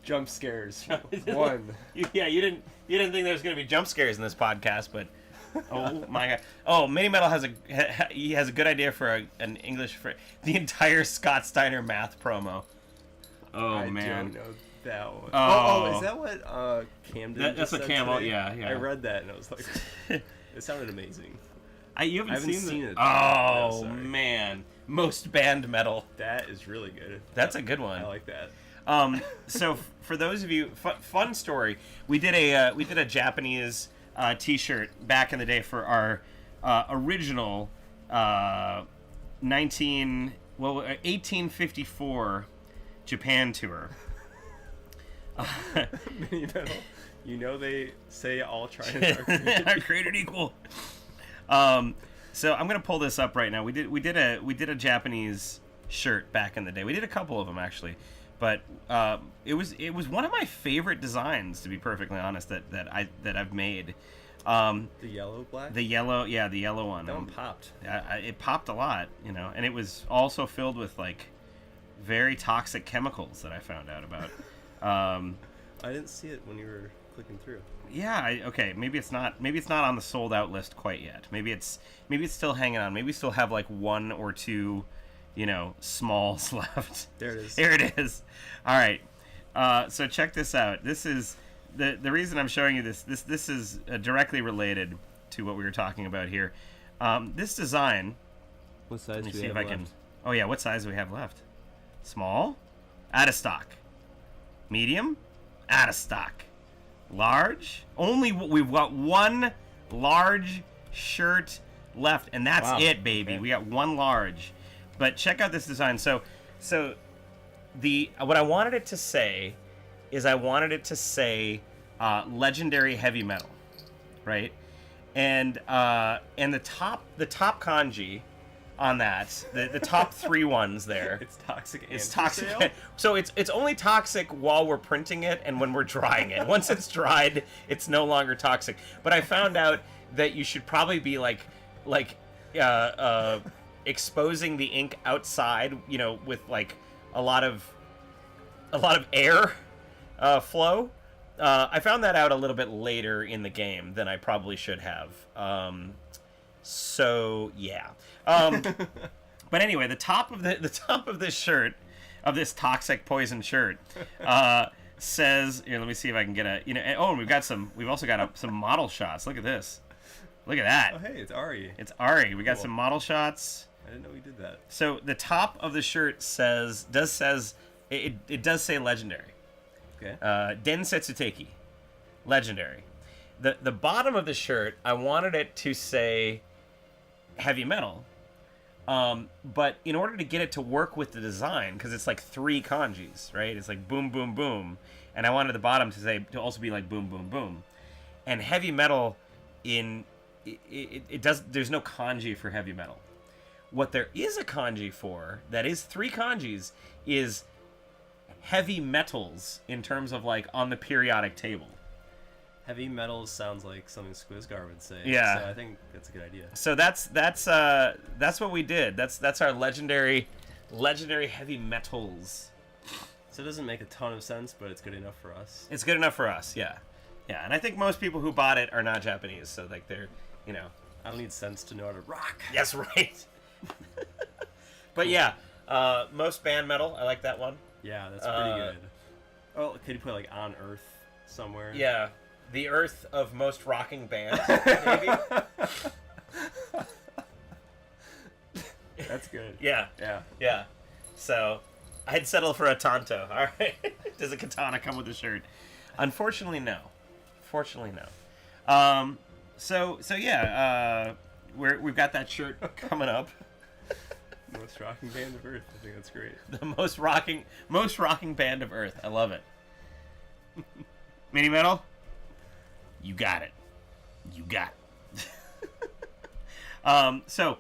Jump scares. One. You didn't think there was going to be jump scares in this podcast, but oh my god! Oh, Mini Metal has a good idea for an English for the entire Scott Steiner math promo. Oh I man! don't know that one. Oh. Is that what Camden? That's just what said Cam. today? Yeah. I read that and I was like, it sounded amazing. You haven't seen it. Oh No, sorry. man! Most band metal. That is really good. That's a good one. I like that. So for those of you, fun story. We did a Japanese T-shirt back in the day for our original 1854 Japan tour. Mini Metal. You know they say all tridents are created equal. So I'm gonna pull this up right now. We did a Japanese shirt back in the day. We did a couple of them actually, but it was one of my favorite designs, to be perfectly honest, that I've made. The yellow black. The yellow one. That one popped. It popped a lot, and it was also filled with like very toxic chemicals that I found out about. I didn't see it when you were clicking through. Yeah, okay. Maybe it's not on the sold out list quite yet. Maybe it's still hanging on. Maybe we still have like one or two, smalls left. There it is. Here it is. All right. So check this out. This is the reason I'm showing you this. This is directly related to what we were talking about here. This design. What size Let me do see we if have I can. left? Oh yeah, what size do we have left? Small, out of stock. Medium, out of stock. Large, we've got one large shirt left, and that's it, baby. Okay. We got one large. But check out this design. So what I wanted it to say is legendary heavy metal, right? And the top kanji on that, the top three ones there. It's toxic. It's and for toxic. sale? So it's only toxic while we're printing it and when we're drying it. Once it's dried, it's no longer toxic. But I found out that you should probably be exposing the ink outside, with like a lot of air flow. I found that out a little bit later in the game than I probably should have. So yeah. But anyway, the top of this shirt, of this toxic poison shirt, says, here, let me see if I can get and we've also got some model shots. Look at this. Look at that. Oh hey, it's Ari. It's Ari. We got Cool. some model shots. I didn't know we did that. So the top of the shirt does say legendary. Okay. Densetsuteki. Legendary. The bottom of the shirt, I wanted it to say heavy metal. But in order to get it to work with the design, because it's like three kanjis, right? It's like boom, boom, boom. And I wanted the bottom to also be like boom, boom, boom. And heavy metal there's no kanji for heavy metal. What there is a kanji for, that is three kanjis, is heavy metals in terms of like on the periodic table. Heavy metals sounds like something Squizgar would say. Yeah. So I think that's a good idea. So that's what we did. That's our legendary heavy metals. So it doesn't make a ton of sense, but it's good enough for us. It's good enough for us, yeah. Yeah, and I think most people who bought it are not Japanese, so like they're, I don't need sense to know how to rock. That's right. But yeah, most band metal. I like that one. Yeah, that's pretty good. Oh, could you put like on Earth somewhere? Yeah, the Earth of most rocking bands, maybe. That's good. Yeah. Yeah. Yeah. So, I'd settle for a Tonto. All right. Does a katana come with a shirt? Unfortunately, no. Fortunately, no. So yeah. We've got that shirt coming up. Most rocking band of Earth. I think that's great. The most rocking band of Earth. I love it. Mini Metal, you got it. You got it. So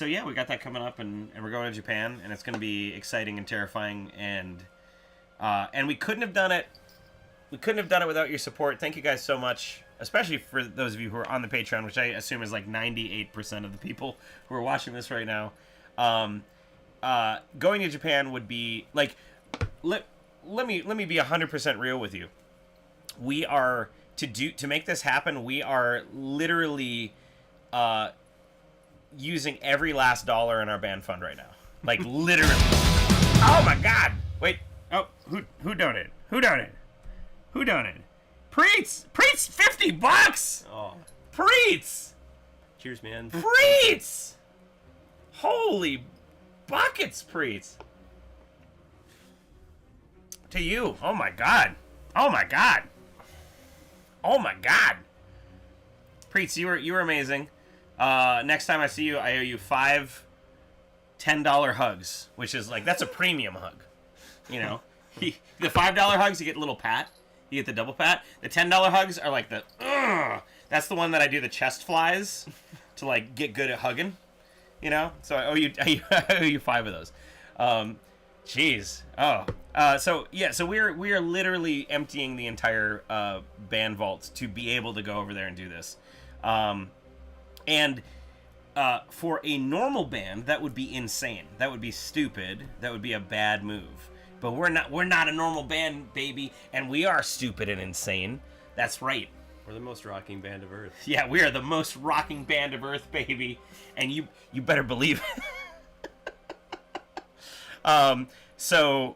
yeah, we got that coming up, and we're going to Japan, and it's going to be exciting and terrifying, and we couldn't have done it. We couldn't have done it without your support. Thank you guys so much, especially for those of you who are on the Patreon, which I assume is like 98% of the people who are watching this right now. Going to Japan would be like, let me be 100% real with you. We are to make this happen. We are literally using every last dollar in our band fund right now. Like literally. Oh my God! Wait. Oh, who donated? Who donated? Preets, $50. Oh, Preets. cheers, man. Preets. Holy buckets, Preets. To you. Oh my God. Preets, you were amazing. Next time I see you, I owe you 5 $10 hugs, which is like, that's a premium hug. You know, the $5 hugs, you get a little pat. You get the double pat. The $10 hugs are like the, that's the one that I do the chest flies to like get good at hugging. You know, so I owe you 5 of those. Jeez. So we are literally emptying the entire band vaults to be able to go over there and do this. And for a normal band, that would be insane. That would be stupid. That would be a bad move. But we're not a normal band, baby, and we are stupid and insane. That's right. We're the most rocking band of Earth. Yeah, we are the most rocking band of Earth, baby, and you better believe it. So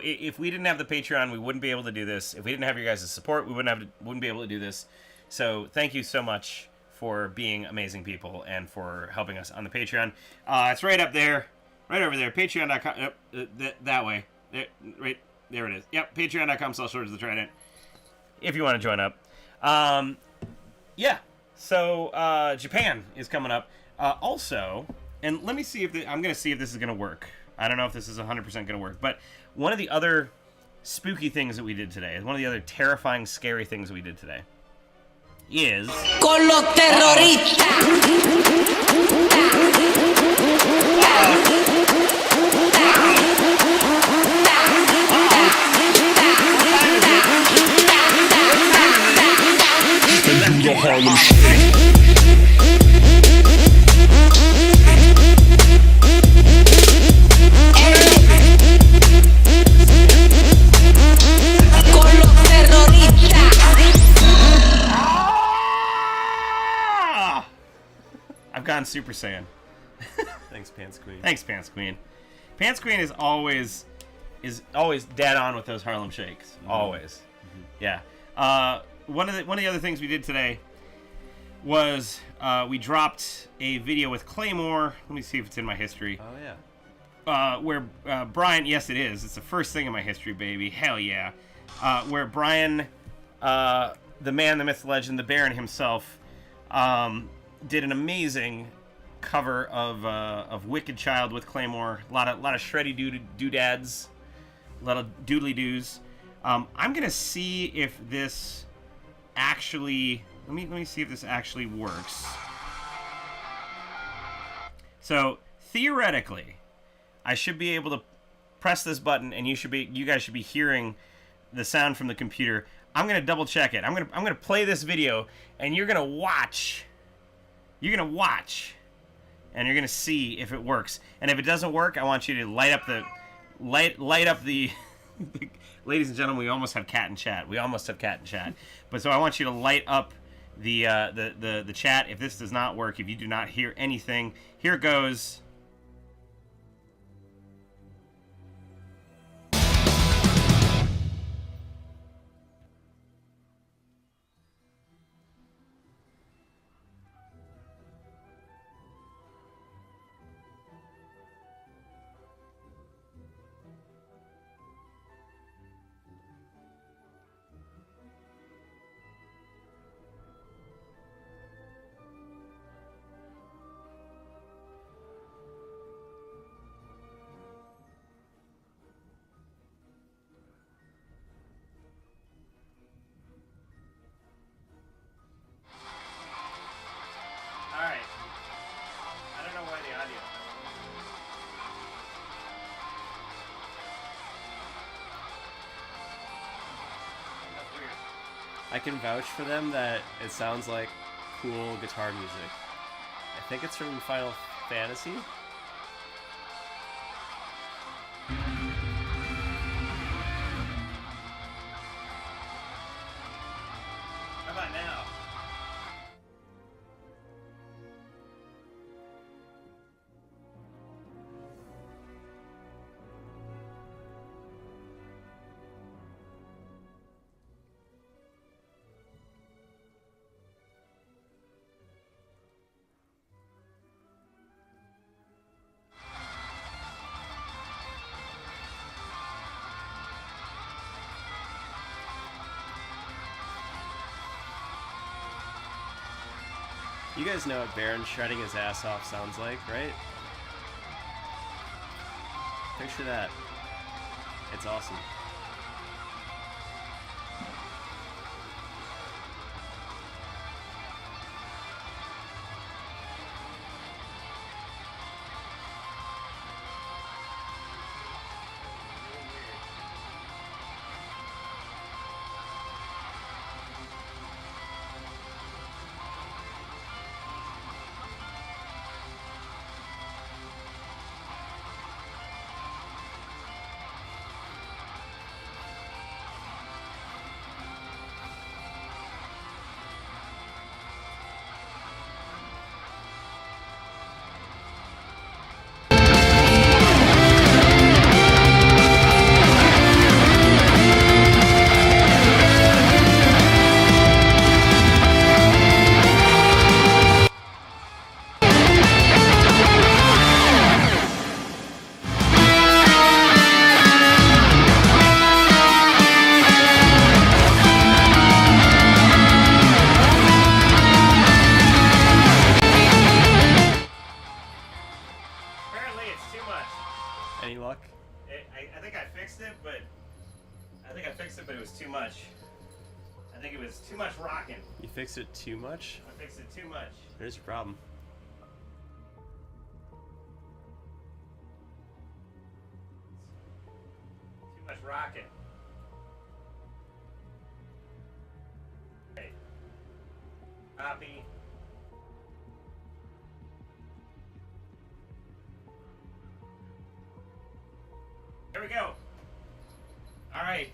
if we didn't have the Patreon, we wouldn't be able to do this. If we didn't have your guys' support, we wouldn't be able to do this. So thank you so much for being amazing people and for helping us on the Patreon. It's right up there. Right over there, patreon.com, that way. Right there it is. Yep, patreon.com/SwordsOfTheTrident. If you want to join up. Yeah, so Japan is coming up. Also, and let me see if I'm going to see if this is going to work. I don't know if this is 100% going to work, but one of the other spooky things that we did today, one of the other terrifying, scary things that we did today, is... Con los terroristas! The Harlem Shake. Con los terroristas. I've gone Super Saiyan. Thanks, Pants Queen. Thanks, Pants Queen. Pants Queen is always dead on with those Harlem Shakes. Mm-hmm. Always. Mm-hmm. Yeah. One of the other things we did today was we dropped a video with Claymore. Let me see if it's in my history. Oh yeah. Where Brian, yes it is. It's the first thing in my history, baby. Hell yeah. Where Brian, the man, the myth, the legend, the Baron himself, did an amazing cover of Wicked Child with Claymore. A lot of shreddy doodads, a lot of doodly doos. I'm gonna see if this actually. Let me see if this actually works. So theoretically, I should be able to press this button, and you guys should be hearing the sound from the computer. I'm gonna double check it. I'm gonna play this video, and you're gonna watch. You're gonna watch, and you're gonna see if it works. And if it doesn't work, I want you to light up the. Ladies and gentlemen, we almost have cat and chat. But so I want you to light up the chat. If this does not work, if you do not hear anything, here it goes. I can vouch for them that it sounds like cool guitar music. I think it's from Final Fantasy. You guys know what Baron shredding his ass off sounds like, right? Picture that. It's awesome. Any luck? I think I fixed it, but it was too much. I think it was too much rocking. You fixed it too much? I fixed it too much. There's your problem. Too much rocking. Okay. Copy. There we go. All right.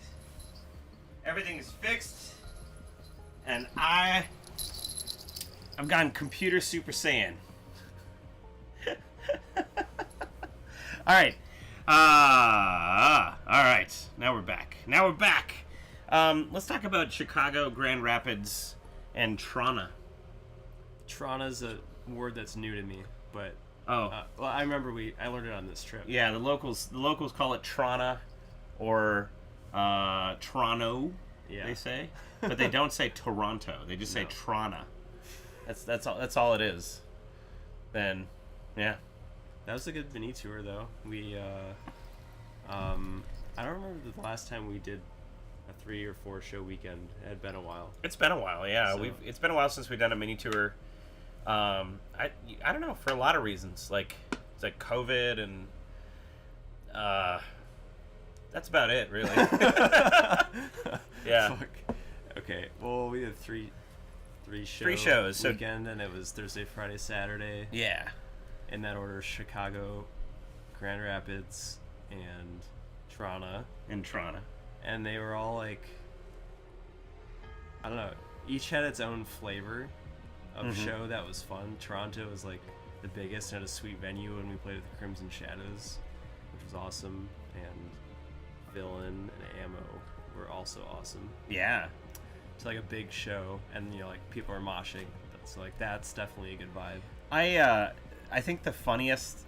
Everything's fixed. And I've gone computer Super Saiyan. All right. All right. Now we're back. Let's talk about Chicago, Grand Rapids, and Toronto. Toronto's a word that's new to me, but well, I remember I learned it on this trip. Yeah, the locals call it Toronto or Toronto. Yeah. They say, but they don't say Toronto. They just say Toronto. That's all it is. Then, yeah. That was a good mini tour, though. We, I don't remember the last time we did a 3 or 4 show weekend. It had been a while. It's been a while, yeah. So, It's been a while since we've done a mini tour. I don't know, for a lot of reasons. It's like COVID and that's about it, really. Yeah. Fuck. Okay. Well, we did three shows weekend, and it was Thursday, Friday, Saturday. Yeah. In that order: Chicago, Grand Rapids, and Toronto. And they were all like, I don't know. Each had its own flavor of show that was fun. Toronto was like the biggest and had a sweet venue, and we played at the Crimson Shadows, which was awesome. And Villain and Ammo were also awesome. Yeah. It's like a big show, and like people are moshing. So like that's definitely a good vibe. I think the funniest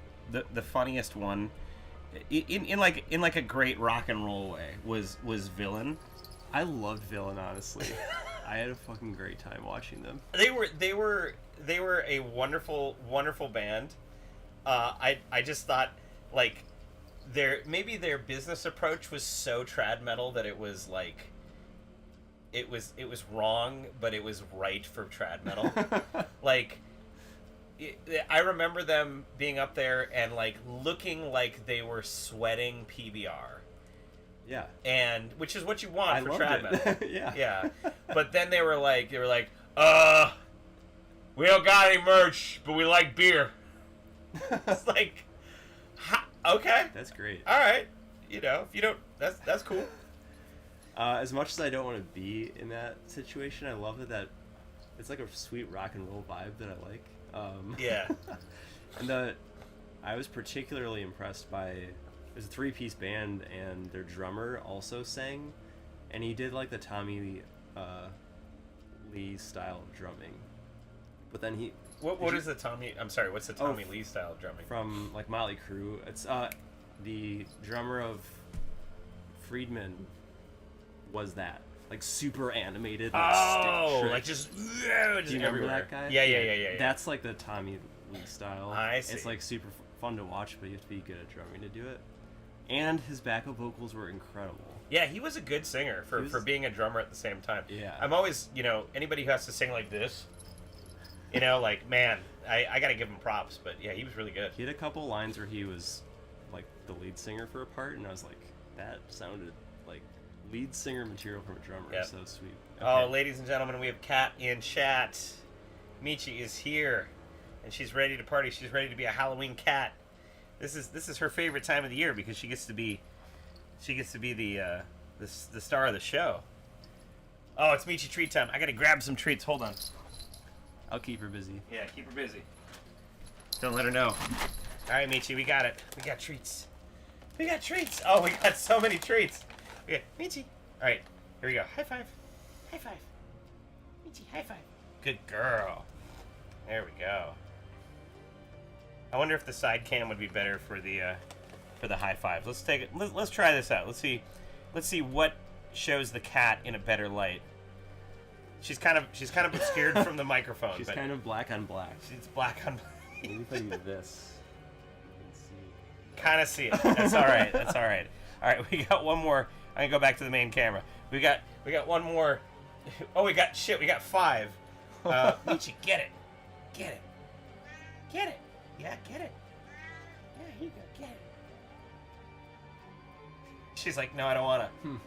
one, in like a great rock and roll way, was Villain. I loved Villain, honestly. I had a fucking great time watching them. They were a wonderful band. I just thought like their business approach was so trad metal that it was like it was wrong, but it was right for trad metal. I remember them being up there and like looking like they were sweating PBR. Yeah. And which is what you want for trad metal. Yeah. Yeah. But then they were like, we don't got any merch, but we like beer. It's like, okay. That's great. All right. If you don't, that's cool. As much as I don't want to be in that situation, I love that it's like a sweet rock and roll vibe that I like. Yeah. And I was particularly impressed by, it was a 3-piece band, and their drummer also sang, and he did like the Tommy Lee style of drumming. But then what's the Tommy Lee style of drumming? From like Motley Crue. It's the drummer of Friedman was that. like super animated. Oh, stick like tricks. just Do you remember everywhere. that guy? Yeah. That's like the Tommy Lee style. I see. It's like super fun to watch, but you have to be good at drumming to do it. And his backup vocals were incredible. Yeah, he was a good singer for being a drummer at the same time. Yeah. I'm always, anybody who has to sing like this, like, man, I gotta give him props. But yeah, he was really good. He had a couple lines where he was like the lead singer for a part, and I was like, that sounded like lead singer material from a drummer. Yep. So sweet. Oh, Okay. ladies and gentlemen, we have Kat in chat. Michi is here, and she's ready to party. She's ready to be a Halloween cat. This is her favorite time of the year because she gets to be the star of the show. Oh, it's Michi treat time. I gotta grab some treats. Hold on. I'll keep her busy. Yeah, keep her busy. Don't let her know. All right, Michi, we got it. We got treats. We got treats. Oh, we got so many treats. Okay, Michi. All right, here we go. High five. High five. Michi, high five. Good girl. There we go. I wonder if the side cam would be better for the high fives. Let's take it. Let's try this out. Let's see what shows the cat in a better light. She's kind of obscured from the microphone. She's but kind of black on black. She's black on black. Maybe if I do this, you can see. Kind of see it. That's all right. That's all right. All right, we got one more. I'm gonna go back to the main camera. We got one more. Oh, we got 5. Michi, get it. Get it. Get it. Yeah, get it. Yeah, here you go. Get it. She's like, no, I don't wanna. Michi.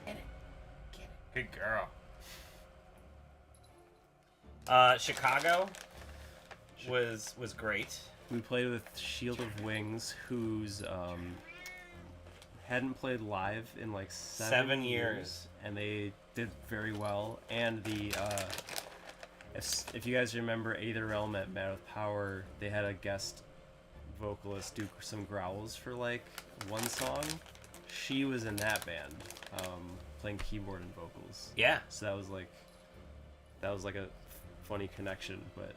Get it. Get it. Good girl. Chicago was great. We played with Shield of Wings, who's hadn't played live in like 7 years, and they did very well. And the if you guys remember Aether Realm at Mad with Power, they had a guest vocalist do some growls for like one song. She was in that band, playing keyboard and vocals. Yeah. So that was like a funny connection, but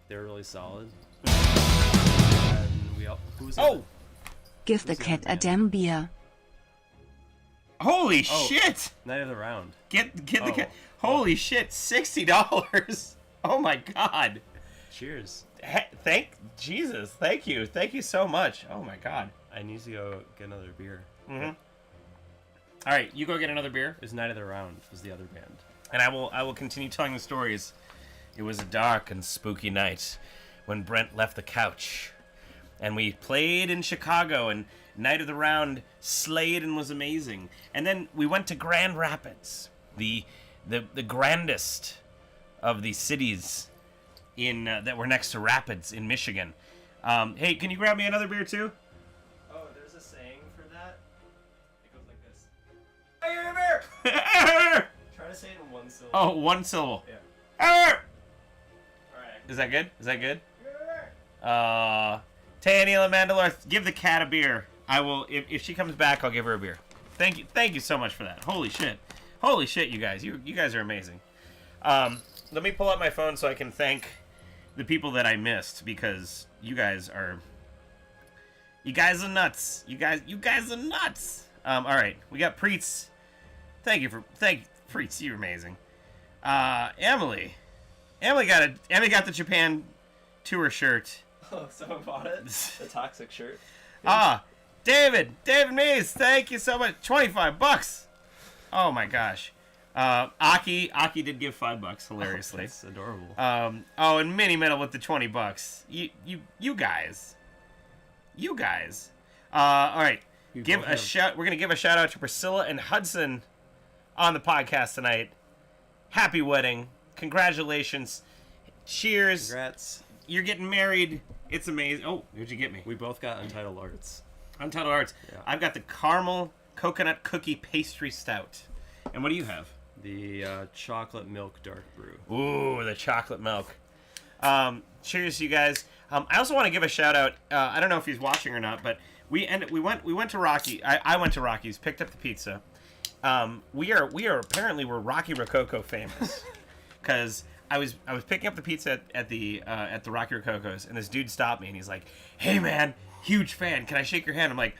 they were really solid. And who was Oh! Give the cat a damn beer. Holy Oh. shit! Night of the Round. Get the Oh. cat. Holy shit! $60. Oh my god! Cheers. Thank Jesus! Thank you so much. Oh my god! I need to go get another beer. Mm-hmm. All right, you go get another beer, It was Night of the Round was the other band. and I will continue telling the stories. It was a dark and spooky night when Brent left the couch, and we played in Chicago, and Night of the Round slayed and was amazing. And then we went to Grand Rapids, the grandest of the cities in that were next to Rapids in Michigan. Hey, can you grab me another beer too? Oh, there's a saying for that. It goes like this. I hear a beer. Try to say it in one syllable. Oh, one syllable. Yeah. Arr! Alright. Is that good? Is that good? Tanya and Mandalore, give the cat a beer. I will, if she comes back, I'll give her a beer. Thank you so much for that. Holy shit, you guys. You guys are amazing. Let me pull up my phone so I can thank the people that I missed, because you guys are nuts. You guys are nuts. All right, we got Preets. Thank you, Preets. You're amazing. Emily got the Japan tour shirt. Oh, someone bought it? The toxic shirt. David Mees, thank you so much. $25. Oh my gosh. Aki did give $5 hilariously. That's adorable. And Mini Metal with the $20. You guys. All right. We're gonna give a shout out to Priscilla and Hudson on the podcast tonight. Happy wedding. Congratulations. Cheers. Congrats. You're getting married. It's amazing. Oh, where'd you get me? We both got Untitled Arts. Untitled Arts. Yeah. I've got the caramel coconut cookie pastry stout. And what do you have? The chocolate milk dark brew. Ooh, the chocolate milk. Cheers, you guys. I also want to give a shout out. I don't know if he's watching or not, but we went to Rocky. I went to Rocky's, picked up the pizza. We are apparently we're Rocky Rococo famous, because I was picking up the pizza at the Rocky Rococo's, and this dude stopped me and he's like, "Hey man, huge fan. Can I shake your hand?" I'm like,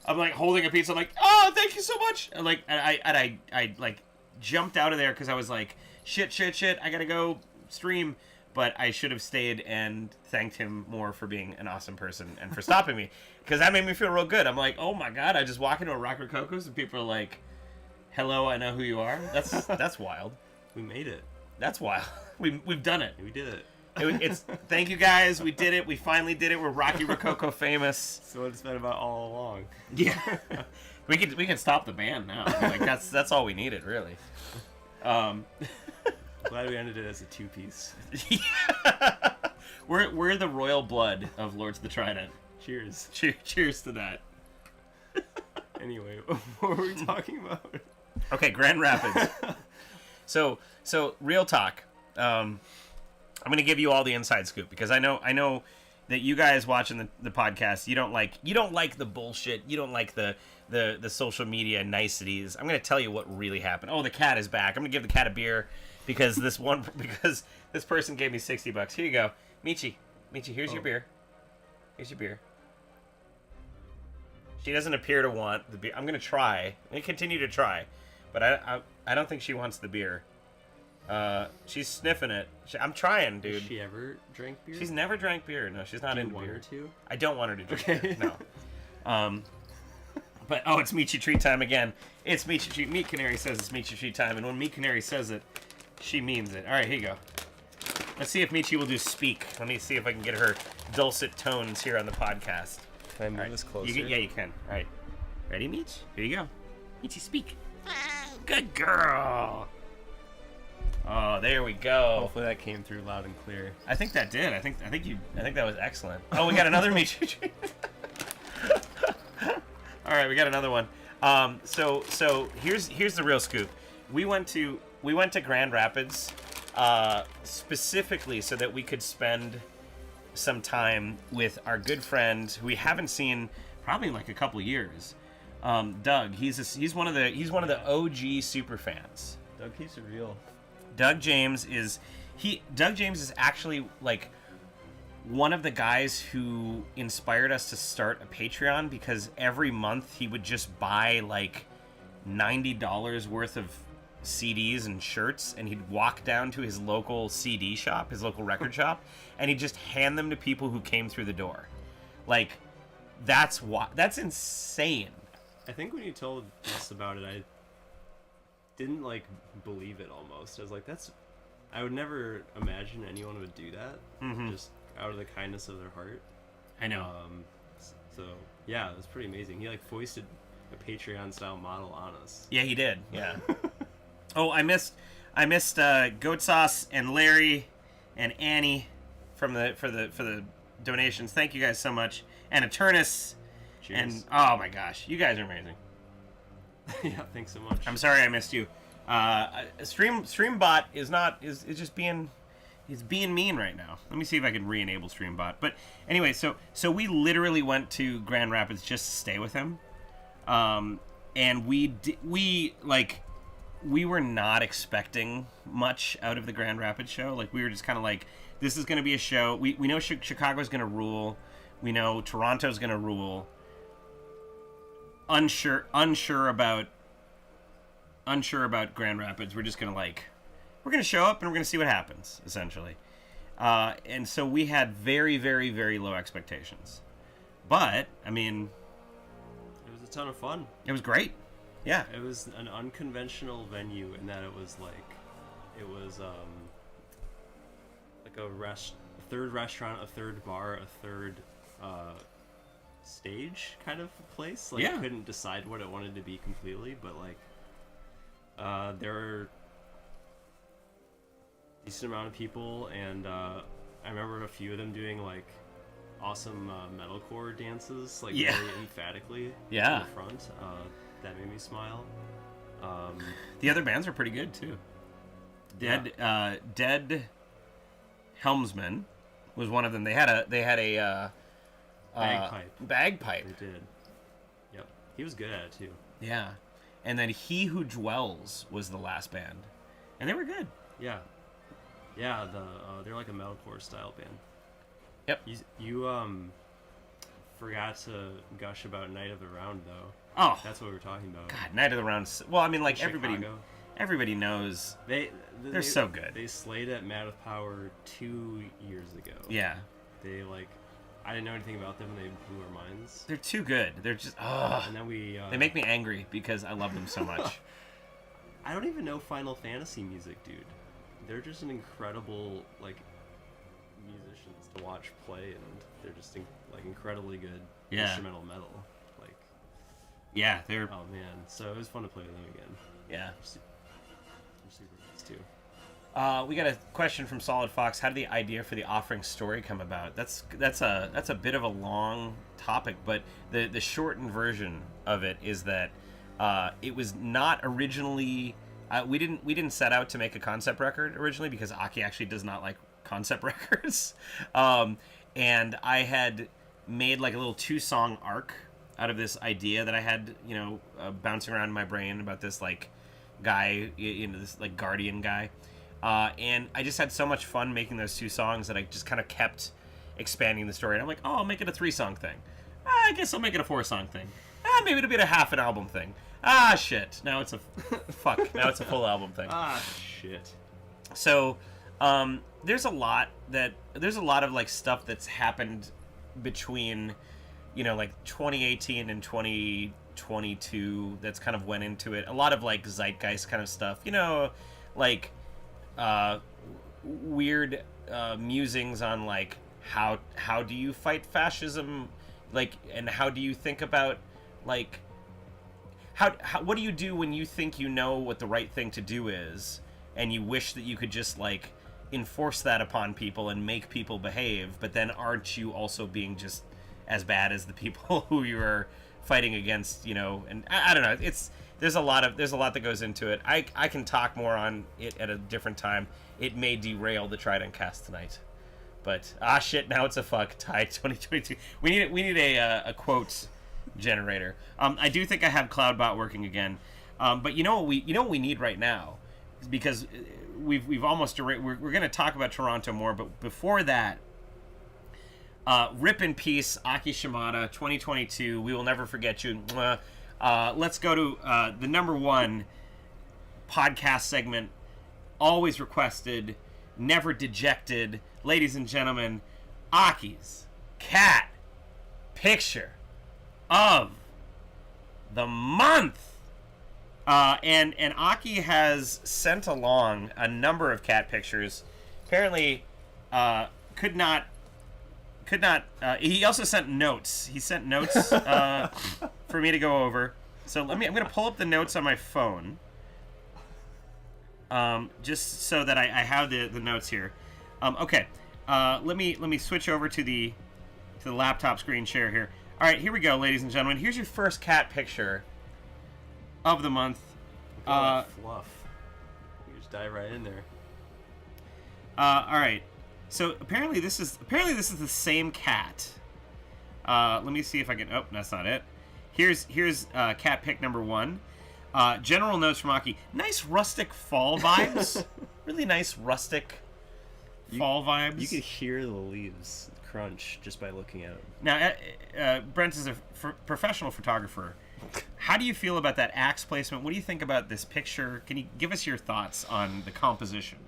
I'm like holding a pizza. I'm like, oh, thank you so much. And like, I like jumped out of there because I was like, shit. I gotta go stream. But I should have stayed and thanked him more for being an awesome person and for stopping me, because that made me feel real good. I'm like, oh my god, I just walk into a Rocker Coco's and people are like, hello, I know who you are. That's wild. We made it. That's wild. We've done it. We did it. It's thank you guys. We did it. We finally did it. We're Rocky Rococo famous. That's what it's been about all along. Yeah, we can stop the band now. Like that's all we needed, really. Glad we ended it as a two-piece. Yeah. We're the royal blood of Lords of the Trident. Cheers. Cheers to that. Anyway, what were we talking about? Okay, Grand Rapids. So real talk. I'm gonna give you all the inside scoop because I know that you guys watching the podcast, you don't like the bullshit. You don't like the social media niceties. I'm gonna tell you what really happened. Oh, the cat is back. I'm gonna give the cat a beer because this person gave me $60. Here you go, Michi, here's your beer. Here's your beer. She doesn't appear to want the beer. I'm gonna try. I'm gonna continue to try, but I don't think she wants the beer. She's sniffing it. I'm trying, dude. Has she ever drank beer? She's never drank beer. No, she's not into beer. Do you want her to? I don't want her to drink beer. No. But it's Meat Your Treat time again. It's Meat Your Treat. Meat Canary says it's Meat Your Treat time, and when Meat Canary says it, she means it. All right, here you go. Let's see if Michi will do speak. Let me see if I can get her dulcet tones here on the podcast. Can I move this closer? Yeah, you can. All right. Ready, Meech? Here you go. Meechy, speak. Good girl. Oh, there we go. Hopefully that came through loud and clear. I think that did. I think that was excellent. Oh, we got another Meechy treat. All right, we got another one. So here's the real scoop. We went to Grand Rapids specifically so that we could spend some time with our good friend who we haven't seen probably in like a couple years. Doug. He's one of the OG super fans. Doug keeps it real. Doug James is actually like one of the guys who inspired us to start a Patreon, because every month he would just buy like $90 worth of CDs and shirts, and he'd walk down to his local CD shop, his local record shop, and he'd just hand them to people who came through the door. Like, that's insane. I think when you told us about it, I didn't like believe it almost. I was like, I would never imagine anyone would do that, just out of the kindness of their heart. I know. So yeah, it was pretty amazing. He like foisted a Patreon style model on us. Yeah, he did. Yeah. Oh, I missed Goat Sauce and Larry and Annie for the donations. Thank you guys so much. And Eternus. Cheers. And oh my gosh, you guys are amazing. Yeah, thanks so much. I'm sorry I missed you. Streambot is just being mean right now. Let me see if I can re-enable Streambot. But anyway, so we literally went to Grand Rapids just to stay with him, and we were not expecting much out of the Grand Rapids show. Like, we were just kind of like, this is going to be a show. We know Chicago's going to rule. We know Toronto's going to rule. Unsure about Grand Rapids. We're just gonna we're gonna show up and we're gonna see what happens, essentially. And so we had very, very, very low expectations. But I mean, it was a ton of fun. It was great. Yeah. It was an unconventional venue in that it was like a third restaurant, a third bar, a third stage kind of place. Like, yeah. I couldn't decide what it wanted to be completely, but like there were a decent amount of people, and I remember a few of them doing like awesome metalcore dances, like very emphatically in the front. That made me smile. The other bands were pretty good too. Dead Helmsman was one of them. They had a bagpipe. They did. Yep. He was good at it too. Yeah. And then He Who Dwells was the last band, and they were good. Yeah. Yeah. They're like a metalcore style band. Yep. You forgot to gush about Night of the Round, though. Oh, That's what we were talking about. God, Night of the Round. Well, I mean, like Chicago. everybody knows they're so good. They slayed at Mad with Power 2 years ago. Yeah, They I didn't know anything about them, and they blew our minds. they're too good. They're just And then they make me angry because I love them so much. I don't even know Final Fantasy music, dude. They're just an incredible musicians to watch play, and they're just incredibly good instrumental metal. Yeah, they're Oh man, so it was fun to play with them again. yeah. They're super nice too. We got a question from Solid Fox. How did the idea for the offering story come about? That's a bit of a long topic, but the shortened version of it is that it was not originally. We didn't set out to make a concept record originally because Aki actually does not like concept records, and I had made like a little 2-song arc out of this idea that I had, bouncing around in my brain about this like guy, this like guardian guy. And I just had so much fun making those 2 songs that I just kind of kept expanding the story. And I'm like, oh, I'll make it a 3-song thing. I guess I'll make it a 4-song thing. Maybe it'll be a half an album thing. Shit. Now it's a fuck. Now it's a full album thing. Shit. So, there's a lot of like stuff that's happened between, like 2018 and 2022 that's kind of went into it. A lot of like zeitgeist kind of stuff, like weird musings on like how do you fight fascism, like, and how do you think about like how what do you do when you think you know what the right thing to do is and you wish that you could just like enforce that upon people and make people behave, but then aren't you also being just as bad as the people who you're fighting against, and I don't know, there's a lot that goes into it. I can talk more on it at a different time. It may derail the TRIDENTcast tonight, but shit, now it's a fuck tie 2022. We need a quotes generator. I do think I have Cloudbot working again, but you know what we need right now, because we've almost we're going to talk about Toronto more, but before that, rip in peace, Aki Shimada, 2022. We will never forget you. Let's go to the number 1 podcast segment, always requested, never dejected. Ladies and gentlemen, Aki's cat picture of the month. And Aki has sent along a number of cat pictures. Apparently, could not. He also sent notes. He sent notes for me to go over. So I'm going to pull up the notes on my phone, just so that I have the notes here. Okay. Let me switch over to the laptop screen share here. All right, here we go, ladies and gentlemen. Here's your first cat picture of the month. Fluff. You just dive right in there. All right. So apparently this is the same cat. Let me see if I can. Oh, that's not it. Here's cat pic number 1. General notes from Aki. Nice rustic fall vibes. Really nice rustic fall vibes. You could hear the leaves crunch just by looking at them. Now, Brent is a professional photographer. How do you feel about that axe placement? What do you think about this picture? Can you give us your thoughts on the composition?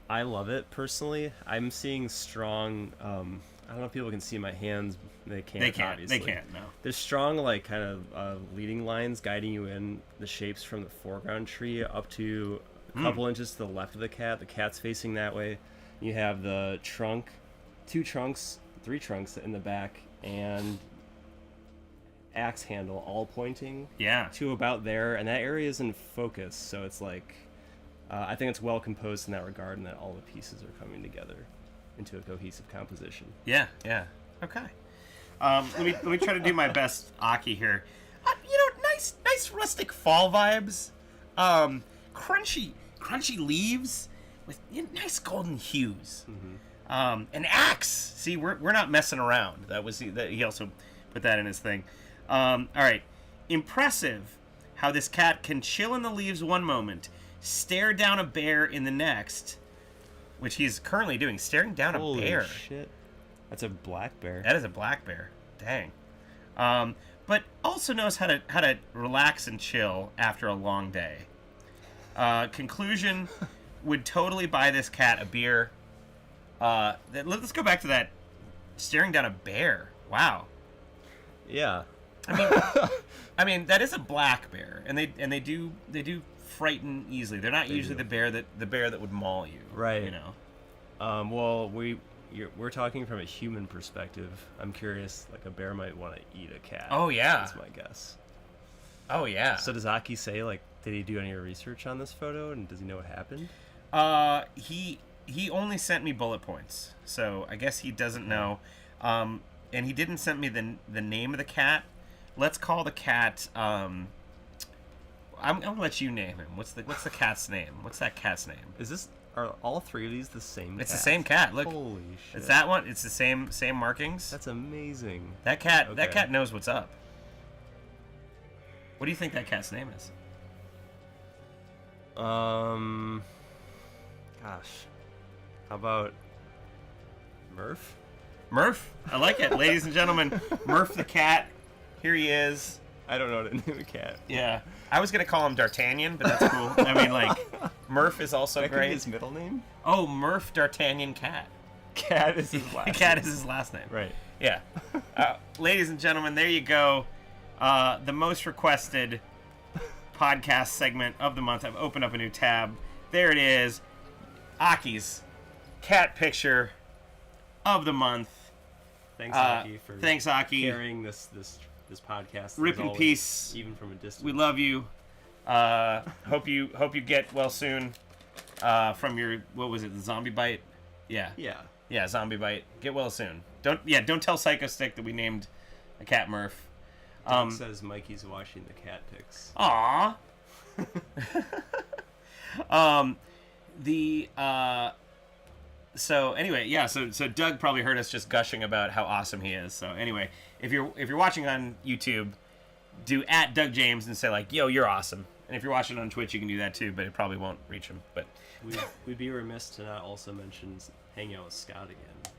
I love it personally. I'm seeing strong. I don't know if people can see my hands. They can't. Obviously. They can't. No. There's strong, like, kind of leading lines guiding you in the shapes from the foreground tree up to a couple inches to the left of the cat. The cat's facing that way. You have the trunk, 2 trunks, 3 trunks in the back, and axe handle all pointing to about there, and that area is in focus. So it's like. I think it's well composed in that regard, and that all the pieces are coming together into a cohesive composition. Yeah. Okay. Let me try to do my best, Aki here. Nice rustic fall vibes. Crunchy leaves with nice golden hues. Mm-hmm. An axe. See, we're not messing around. He also put that in his thing. All right. Impressive how this cat can chill in the leaves one moment, stare down a bear in the next, which he's currently doing, staring down Holy a bear. Shit. That's a black bear. That is a black bear. Dang. but also knows how to relax and chill after a long day. Conclusion: would totally buy this cat a beer. Let's go back to that staring down a bear. Wow. Yeah. I mean that is a black bear, and they do frighten easily. They're not usually the bear that would maul you. Right. You know. Well, we're talking from a human perspective. I'm curious, like a bear might want to eat a cat. Oh yeah. That's my guess. Oh yeah. So does Aki say, like, did he do any research on this photo, and does he know what happened? He only sent me bullet points, so I guess he doesn't know. And he didn't send me the name of the cat. Let's call the cat. I'm gonna let you name him. What's the cat's name? What's that cat's name? Are all three of these the same? It's the same cat. Look, holy shit! It's that one. It's the same markings. That's amazing. That cat knows what's up. What do you think that cat's name is? Gosh, how about Murph? Murph, I like it, ladies and gentlemen. Murph the cat. Here he is. I don't know how to name a cat. Yeah, I was gonna call him D'Artagnan, but that's cool. I mean, like, Murph is also that great. Could be his middle name? Oh, Murph D'Artagnan Cat. Cat is his last. Cat is his last name. Right. Yeah. Ladies and gentlemen, there you go. The most requested podcast segment of the month. I've opened up a new tab. There it is. Aki's cat picture of the month. Thanks, Aki, for Aki. carrying this podcast. Rip in peace. Even from a distance. We love you. Hope you get well soon. From your, what was it, the zombie bite? Yeah. Yeah, zombie bite. Get well soon. Don't tell Psycho Stick that we named a cat Murph. Says Mikey's watching the cat pics. Aww. So anyway, yeah. So Doug probably heard us just gushing about how awesome he is. So anyway, if you're watching on YouTube, do @DougJames and say like, "Yo, you're awesome." And if you're watching on Twitch, you can do that too, but it probably won't reach him. But we'd be remiss to not also mention hanging out with Scott again.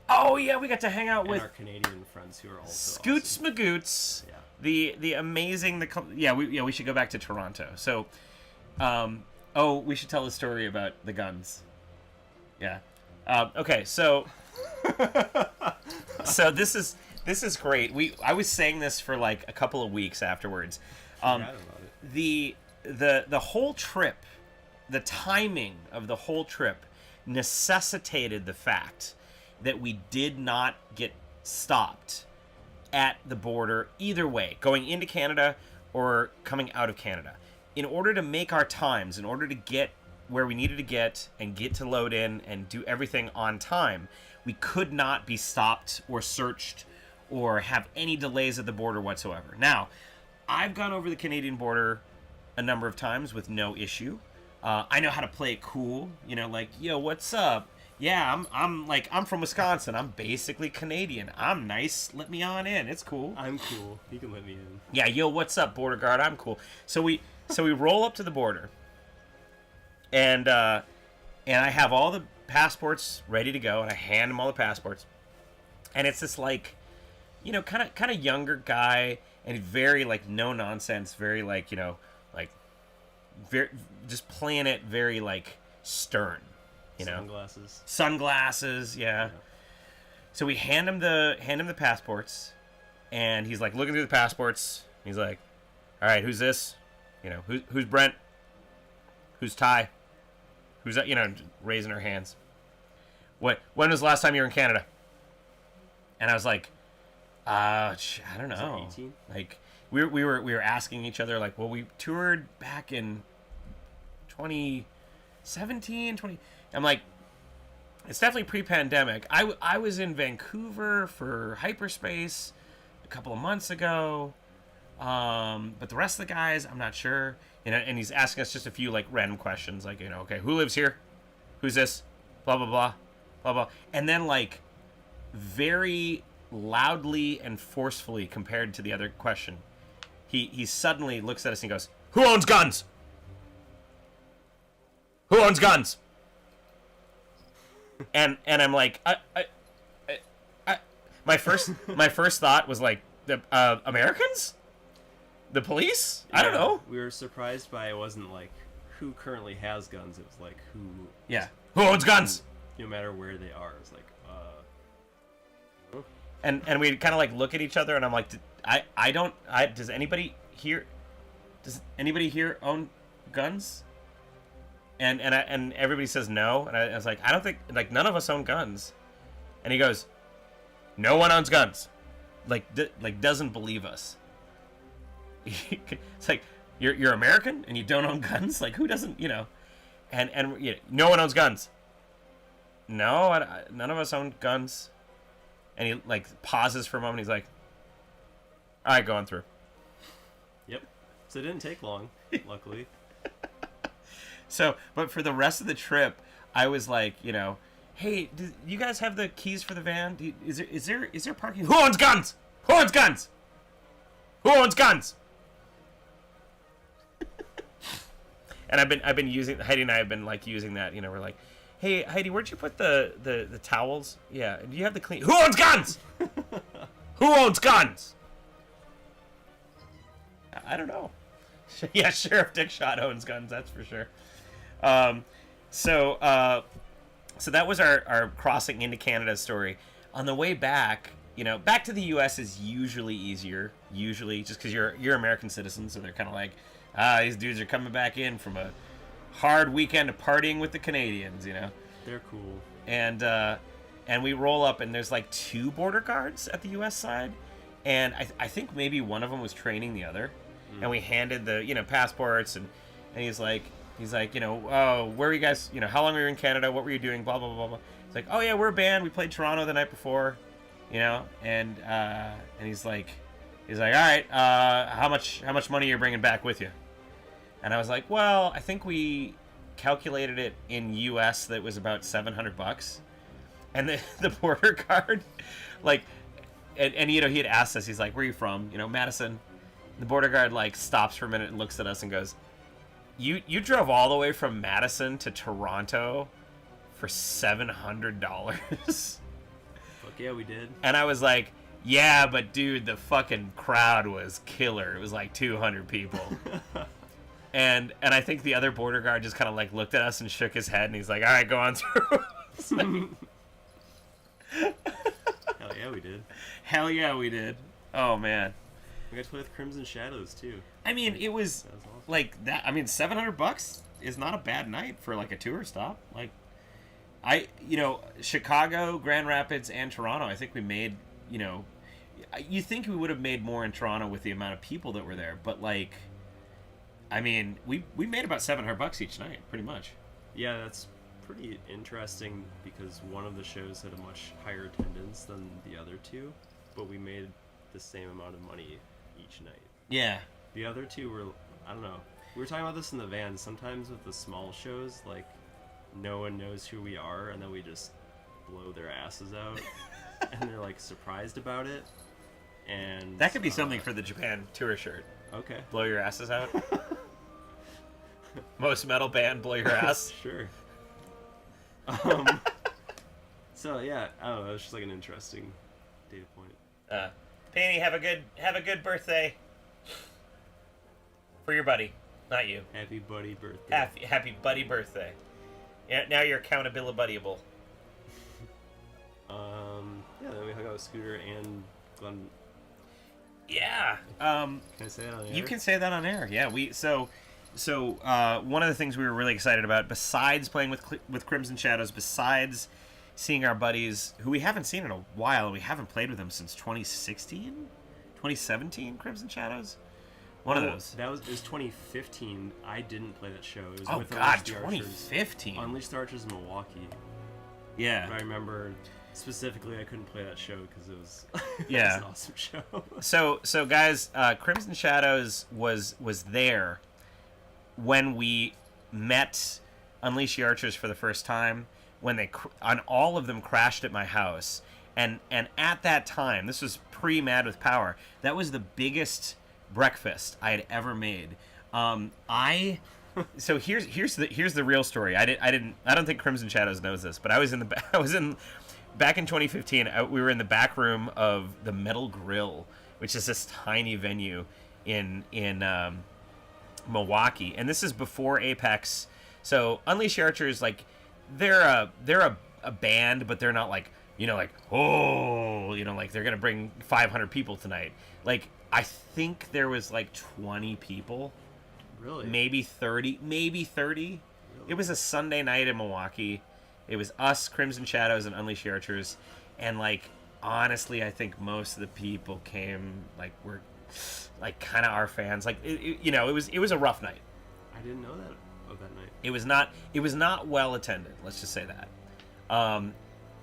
Oh yeah, we got to hang out with our Canadian friends who are also Scoots awesome. Magoots. Yeah. The amazing we should go back to Toronto. So, we should tell the story about the guns. Yeah. Okay, so this is great. I was saying this for like a couple of weeks afterwards. The whole trip, the timing of the whole trip necessitated the fact that we did not get stopped at the border either way, going into Canada or coming out of Canada. In order to make our times, in order to get where we needed to get and get to load in and do everything on time, we could not be stopped or searched or have any delays at the border whatsoever. Now, I've gone over the Canadian border a number of times with no issue. I know how to play it cool, like, yo, what's up? Yeah, I'm from Wisconsin. I'm basically Canadian. I'm nice. Let me on in. It's cool. I'm cool. You can let me in. Yeah, yo, what's up, border guard? I'm cool. So we roll up to the border, and I have all the passports ready to go, and I hand him all the passports, and it's this like, kind of younger guy, and very like no nonsense, very like very just playing it very like stern. Sunglasses, yeah. So we hand him the passports, and he's like looking through the passports. He's like, "All right, who's this? Who's Brent? Who's Ty? Who's that?" Raising her hands. When was the last time you were in Canada? And I was like, I don't know. 18? Like we were asking each other like, well, we toured back in 2017, 20. I'm like, it's definitely pre-pandemic. I was in Vancouver for Hyperspace a couple of months ago, but the rest of the guys, I'm not sure. And he's asking us just a few like random questions, like okay, who lives here? Who's this? Blah blah blah, blah blah. And then like, very loudly and forcefully compared to the other question, he suddenly looks at us and he goes, "Who owns guns? Who owns guns?" And I'm like, my first thought was like, The Americans? The police? I don't know. We were surprised by it wasn't like who currently has guns. It was like who. Yeah. Who owns guns? No matter where they are, it's like And we kind of like look at each other, and I'm like, does anybody here own guns? And everybody says no, and I was like, I don't think, like, none of us own guns. And he goes, no one owns guns. Like doesn't believe us. It's like, you're American and you don't own guns? Like, who doesn't, and no one owns guns. No, none of us own guns. And he like pauses for a moment. He's like, all right, going through. Yep. So it didn't take long, luckily. So, but for the rest of the trip, I was like, hey, do you guys have the keys for the van? Is there parking? Who owns guns? Who owns guns? Who owns guns? And I've been using, Heidi and I have been like using that. We're like, hey Heidi, where'd you put the towels? Yeah, do you have the clean? Who owns guns? Who owns guns? I don't know. Yeah, Sheriff Dick Shot owns guns, that's for sure. So that was our crossing into Canada story. On the way back, back to the U.S. is usually easier. Usually, just because you're American citizens, so they're kind of like, these dudes are coming back in from a hard weekend of partying with the Canadians. They're cool. And we roll up, and there's like 2 border guards at the U.S. side, and I think maybe one of them was training the other. And we handed the passports, and he's like, oh, where are you guys? How long were you in Canada? What were you doing? Blah blah blah blah. It's like, oh yeah, we're a band. We played Toronto the night before, and he's like, all right, how much money you're bringing back with you? And I was like, well, I think we calculated it in U.S. that was about $700. And the border guard, like, and he had asked us, he's like, where are you from? Madison. The border guard like stops for a minute and looks at us and goes, "You drove all the way from Madison to Toronto for $700?" Fuck yeah, we did. And I was like, "Yeah, but dude, the fucking crowd was killer. It was like 200 people." and I think the other border guard just kind of like looked at us and shook his head, and he's like, "All right, go on through." Hell yeah, we did. Hell yeah, we did. Oh man. We got to play with Crimson Shadows too. I mean, it was awesome. like that. I mean, $700 is not a bad night for like a tour stop. Like, Chicago, Grand Rapids, and Toronto. I think we made. You think we would have made more in Toronto with the amount of people that were there, but like, I mean, we made about $700 each night, pretty much. Yeah, that's pretty interesting because one of the shows had a much higher attendance than the other two, but we made the same amount of money each night. Yeah. The other two were, I don't know. We were talking about this in the van. Sometimes with the small shows, like, no one knows who we are, and then we just blow their asses out, and they're, like, surprised about it. And that could be something for the Japan tour shirt. Okay. Blow your asses out. Most metal band, blow your ass. Sure. So, yeah, I don't know. It's just, like, an interesting data point. Penny, have a good birthday for your buddy, not you. Happy buddy birthday. Happy buddy birthday. Yeah, now you're accountability-buddyable. Yeah, then we hung out with Scooter and Glenn. Yeah. Can I say that on air? You can say that on air. Yeah. So one of the things we were really excited about, besides playing with Crimson Shadows, besides seeing our buddies who we haven't seen in a while, we haven't played with them since 2016, 2017. Crimson Shadows. One of those. It was 2015. I didn't play that show. It was Oh with God, Unleash the 2015. Archers. Unleash the Archers in Milwaukee. Yeah. But I remember specifically I couldn't play that show because it was Yeah. it was an awesome show. So guys, Crimson Shadows was there when we met Unleash the Archers for the first time, when they on all of them crashed at my house, and at that time, this was pre-Mad with Power, that was the biggest breakfast I had ever made. So here's the real story. I don't think Crimson Shadows knows this, but I was back in 2015. We were in the back room of the Metal Grill which is this tiny venue in Milwaukee, and this is before Apex. So Unleash the Archers, like they're a band, but they're not like, you know, like, oh, you know, like they're gonna bring 500 people tonight. Like I think there was like 20 people, Really? maybe 30. Really? It was a Sunday night in Milwaukee. It was us, Crimson Shadows, and Unleash the Archers, and like honestly, I think most of the people came like were like kind of our fans. Like you know, it was a rough night. I didn't know that of that night. It was not well attended. Let's just say that.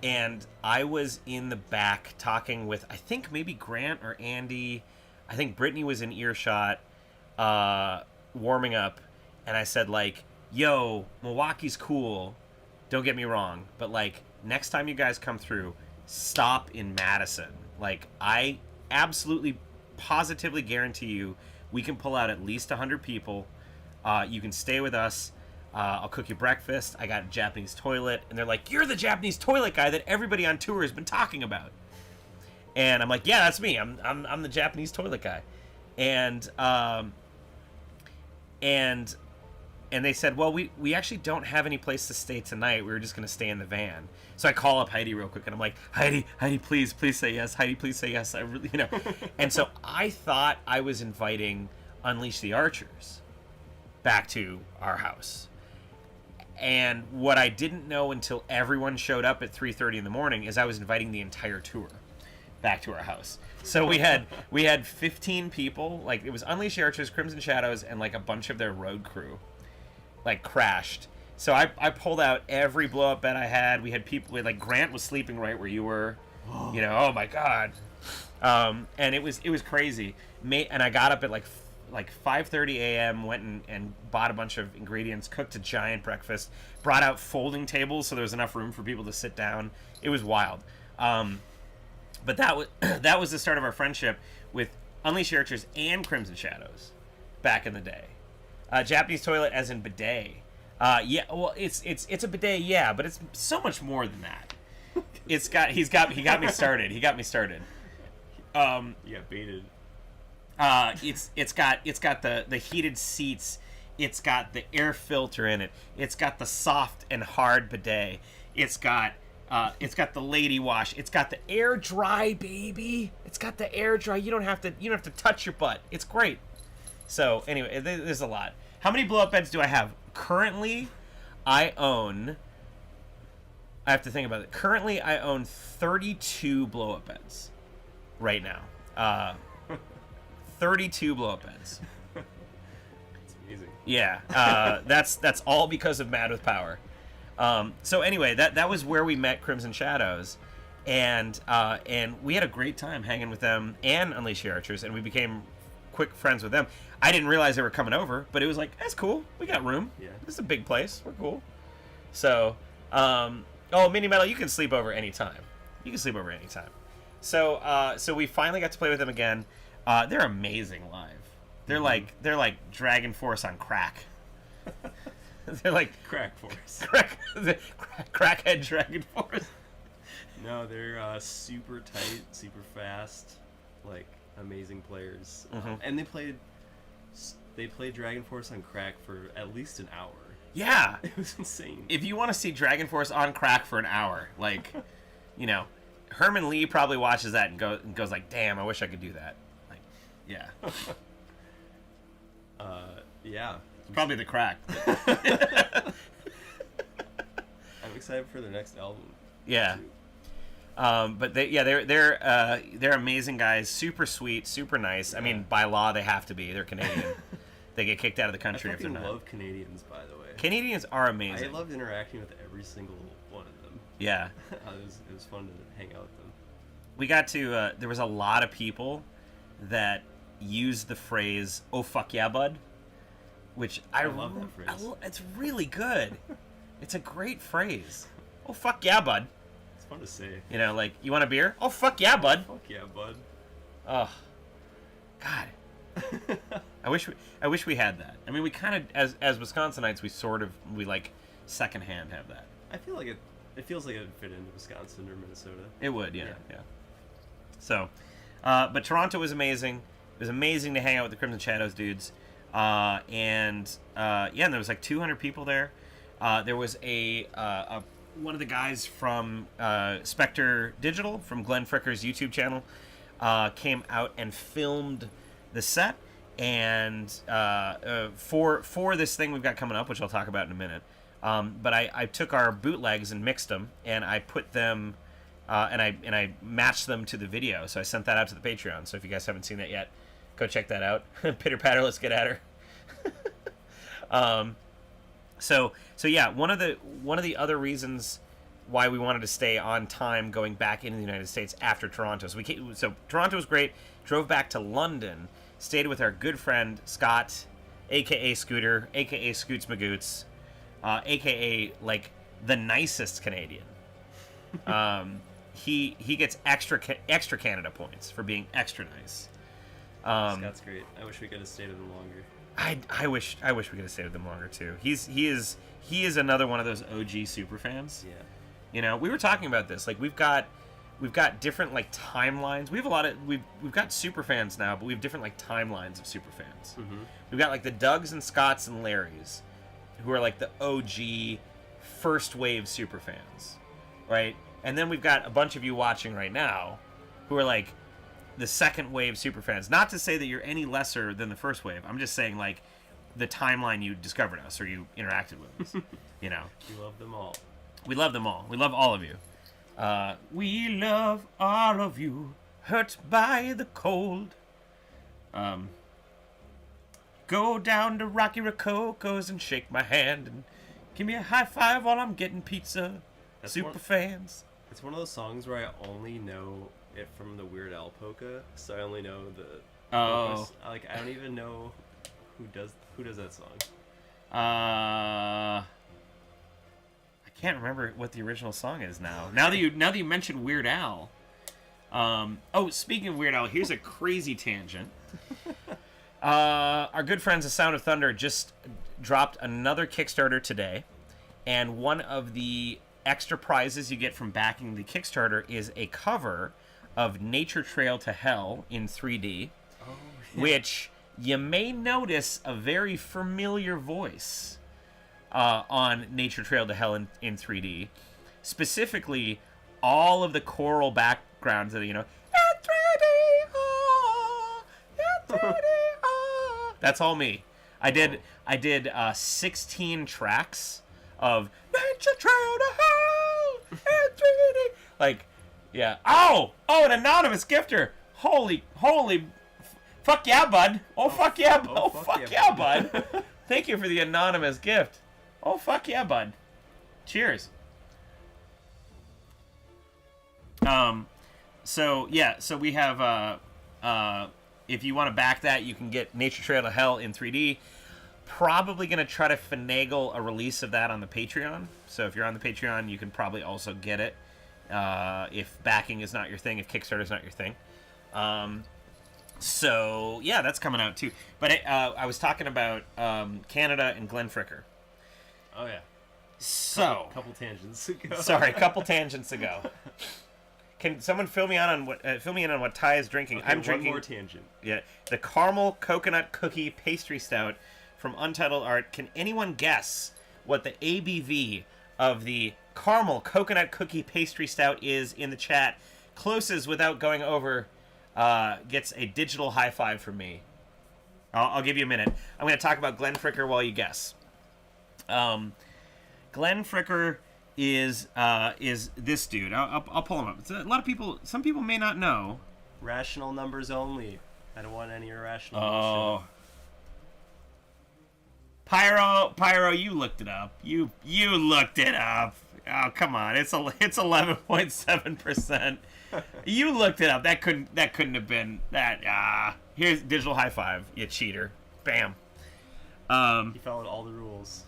And I was in the back talking with, I think maybe Grant or Andy. I think Brittany was in earshot, warming up, and I said like, "Yo, Milwaukee's cool. Don't get me wrong, but like next time you guys come through, stop in Madison. Like I absolutely, positively guarantee you, we can pull out at least 100 people. You can stay with us. I'll cook you breakfast. I got a Japanese toilet." And they're like, "You're the Japanese toilet guy that everybody on tour has been talking about." And I'm like, "Yeah, that's me. I'm the Japanese toilet guy." And they said, "Well, we actually don't have any place to stay tonight. We were just gonna stay in the van." So I call up Heidi real quick, and I'm like, Heidi, please say yes. Heidi, please say yes. I really, you know. And so I thought I was inviting Unleash the Archers back to our house. And what I didn't know until everyone showed up at 3:30 in the morning is I was inviting the entire tour back to our house. So we had 15 people. Like it was Unleash the Archers, Crimson Shadows, and like a bunch of their road crew, like crashed. So I pulled out every blow up bed I had. We had people like Grant was sleeping right where you were. You know, oh my god. And it was crazy. And I got up at like 5:30 a.m. went and bought a bunch of ingredients, cooked a giant breakfast, brought out folding tables so there was enough room for people to sit down. It was wild. But that was the start of our friendship with Unleash the Archers and Crimson Shadows back in the day. Japanese toilet as in bidet. Yeah, well it's a bidet, yeah, but it's so much more than that. He got me started. He got me started. You got baited. It's got the heated seats. It's got the air filter in it. It's got the soft and hard bidet. It's got the lady wash. It's got the air dry, baby. It's got the air dry. You don't have to touch your butt. It's great. So anyway, there's a lot. How many blow up beds do I have? Currently, I have to think about it. Currently, I own 32 blow up beds right now. 32 blow-up beds. That's amazing. Yeah, that's all because of Mad with Power. So anyway, that was where we met Crimson Shadows, and we had a great time hanging with them and Unleash the Archers, and we became quick friends with them. I didn't realize they were coming over, but it was like, that's cool. We got room. Yeah. This is a big place. We're cool. So, Mini Metal, you can sleep over anytime. So we finally got to play with them again. They're amazing live. They're like Dragon Force on crack. They're like Crack Force. Crackhead Dragon Force. No, they're super tight, super fast, like amazing players. And they played Dragon Force on crack for at least an hour. Yeah, It was insane. if you want to see Dragon Force on crack for an hour, like, you know, Herman Lee probably watches that and goes like, "Damn, I wish I could do that." Like, yeah. Yeah. It's probably the crack. I'm excited for their next album. Yeah. But they're amazing guys, super sweet, super nice. I mean, by law they have to be. They're Canadian. They get kicked out of the country if they're not. I love Canadians, by the way. Canadians are amazing. I loved interacting with every single one of them. Yeah. It was fun to hang out with them. We got to there was a lot of people that used the phrase "Oh fuck yeah, bud," which I love that phrase. It's really good. It's a great phrase. "Oh fuck yeah, bud." It's fun to say. You know, like, you want a beer? "Oh fuck yeah, bud." Fuck yeah, bud. Oh, God. I wish we had that. I mean, we kind of, as Wisconsinites, we like secondhand have that. I feel like it feels like it would fit into Wisconsin or Minnesota. It would, yeah. So, But Toronto was amazing. It was amazing to hang out with the Crimson Shadows dudes. And there was like 200 people there. There was one of the guys from Spectre Digital, from Glenn Fricker's YouTube channel, came out and filmed the set. And for this thing we've got coming up, which I'll talk about in a minute, but I took our bootlegs and mixed them, and I put them, and I matched them to the video. So I sent that out to the Patreon. So if you guys haven't seen that yet, go check that out. Pitter patter, let's get at her. So yeah, one of the other reasons why we wanted to stay on time going back into the United States after Toronto. So Toronto was great. Drove back to London, stayed with our good friend Scott, aka Scooter, aka Scoots Magoots, aka like the nicest Canadian. He gets extra Canada points for being extra nice. Scott's great. I wish we could have stayed with him longer. I wish we could have stayed with him longer too. He is another one of those OG super fans. Yeah. You know, we were talking about this. Like we've got different like timelines. We've got super fans now, but we have different like timelines of super fans. Mm-hmm. We've got like the Dougs and Scotts and Larrys, who are like the OG first wave super fans, right? And then we've got a bunch of you watching right now, who are like the second wave super fans. Not to say that you're any lesser than the first wave. I'm just saying like the timeline you discovered us or you interacted with us. You know, We love them all. we love them all. We love all of you. We love all of you, hurt by the cold. Go down to Rocky Rococo's and shake my hand and give me a high five while I'm getting pizza. Super fans. It's one of those songs where I only know it from the Weird Al polka, so I only know the. Oh. I don't even know who does that song. I can't remember what the original song is now. Now that you mentioned Weird Al. Speaking of Weird Al, here's a crazy tangent. Our good friends, The Sound of Thunder, just dropped another Kickstarter today, and one of the extra prizes you get from backing the Kickstarter is a cover of Nature Trail to Hell in 3D, which you may notice a very familiar voice on Nature Trail to Hell in 3D. Specifically, all of the choral backgrounds that, you know, in 3D, oh, in 3D, oh. That's all me. I did 16 tracks of Nature Trail to Hell in 3D. Like, yeah. Oh, an anonymous gifter. Holy, fuck yeah, bud. Oh, fuck yeah, fuck yeah, bud. Thank you for the anonymous gift. Oh, fuck yeah, bud. Cheers. So we have, if you want to back that, you can get Nature Trail to Hell in 3D. Probably going to try to finagle a release of that on the Patreon. So if you're on the Patreon, you can probably also get it. If backing is not your thing, if Kickstarter is not your thing. So yeah, that's coming out too. But I was talking about Canada and Glenn Fricker. Oh yeah. So couple tangents ago. Sorry, couple tangents ago. Can someone fill me in on what Ty is drinking? Okay, I'm drinking one more tangent. Yeah, the caramel coconut cookie pastry stout from Untitled Art. Can anyone guess what the ABV of the caramel coconut cookie pastry stout is in the chat? Closest without going over gets a digital high five from me. I'll give you a minute. I'm going to talk about Glenn Fricker while you guess. Glenn Fricker is this dude. I'll pull him up. It's a lot of people. Some people may not know. Rational numbers only. I don't want any irrational. Oh. Pyro, you looked it up. You looked it up. Oh, come on. It's 11.7%. You looked it up. That couldn't have been that. Here's digital high five, you cheater. Bam. He followed all the rules.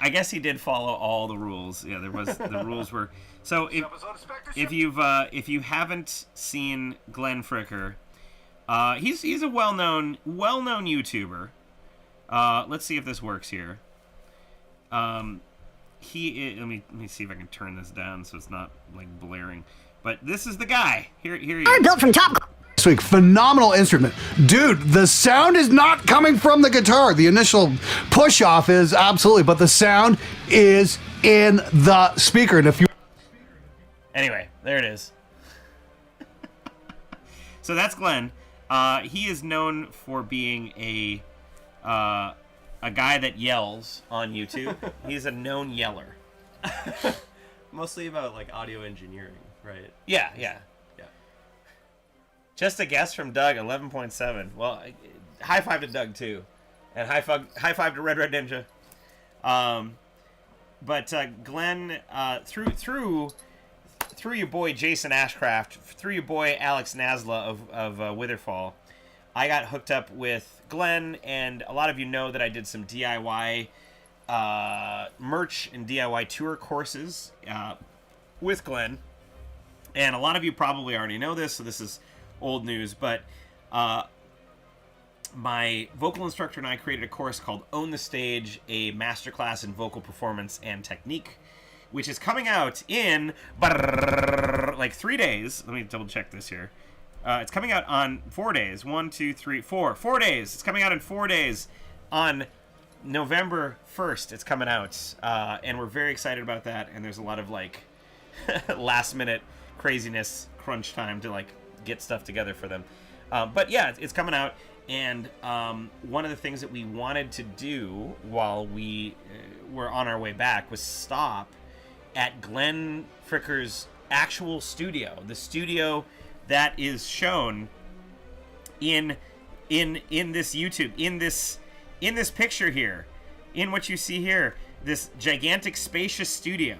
I guess he did follow all the rules. Yeah, there was the rules were. So if you haven't seen Glenn Fricker, he's a well-known YouTuber. Let's see if this works here. Let me see if I can turn this down so it's not like blaring. But this is the guy. Here he is. Built from top This week, phenomenal instrument. Dude, the sound is not coming from the guitar. The initial push off is absolutely, but the sound is in the speaker. And if you Anyway, there it is. So that's Glenn. He is known for being a guy that yells on YouTube. He's a known yeller. Mostly about like audio engineering, right? Yeah. Yeah. Just a guess from Doug, 11.7. Well, high five to Doug too, and high five to Red Ninja. But Glenn, through your boy Jason Ashcraft, through your boy Alex Nasla of Witherfall, I got hooked up with Glenn, and a lot of you know that I did some DIY merch and DIY tour courses with Glenn, and a lot of you probably already know this, so this is old news, but my vocal instructor and I created a course called Own the Stage, a masterclass in vocal performance and technique, which is coming out in like 3 days. Let me double check this here. It's coming out on 4 days. 1, 2, 3, 4. 4 days. It's coming out in 4 days on November 1st. It's coming out. And we're very excited about that. And there's a lot of like last minute craziness, crunch time to like get stuff together for them. But yeah, it's coming out. And one of the things that we wanted to do while we were on our way back was stop at Glenn Fricker's actual studio, the studio that is shown in this YouTube, in this picture here, in what you see here, this gigantic spacious studio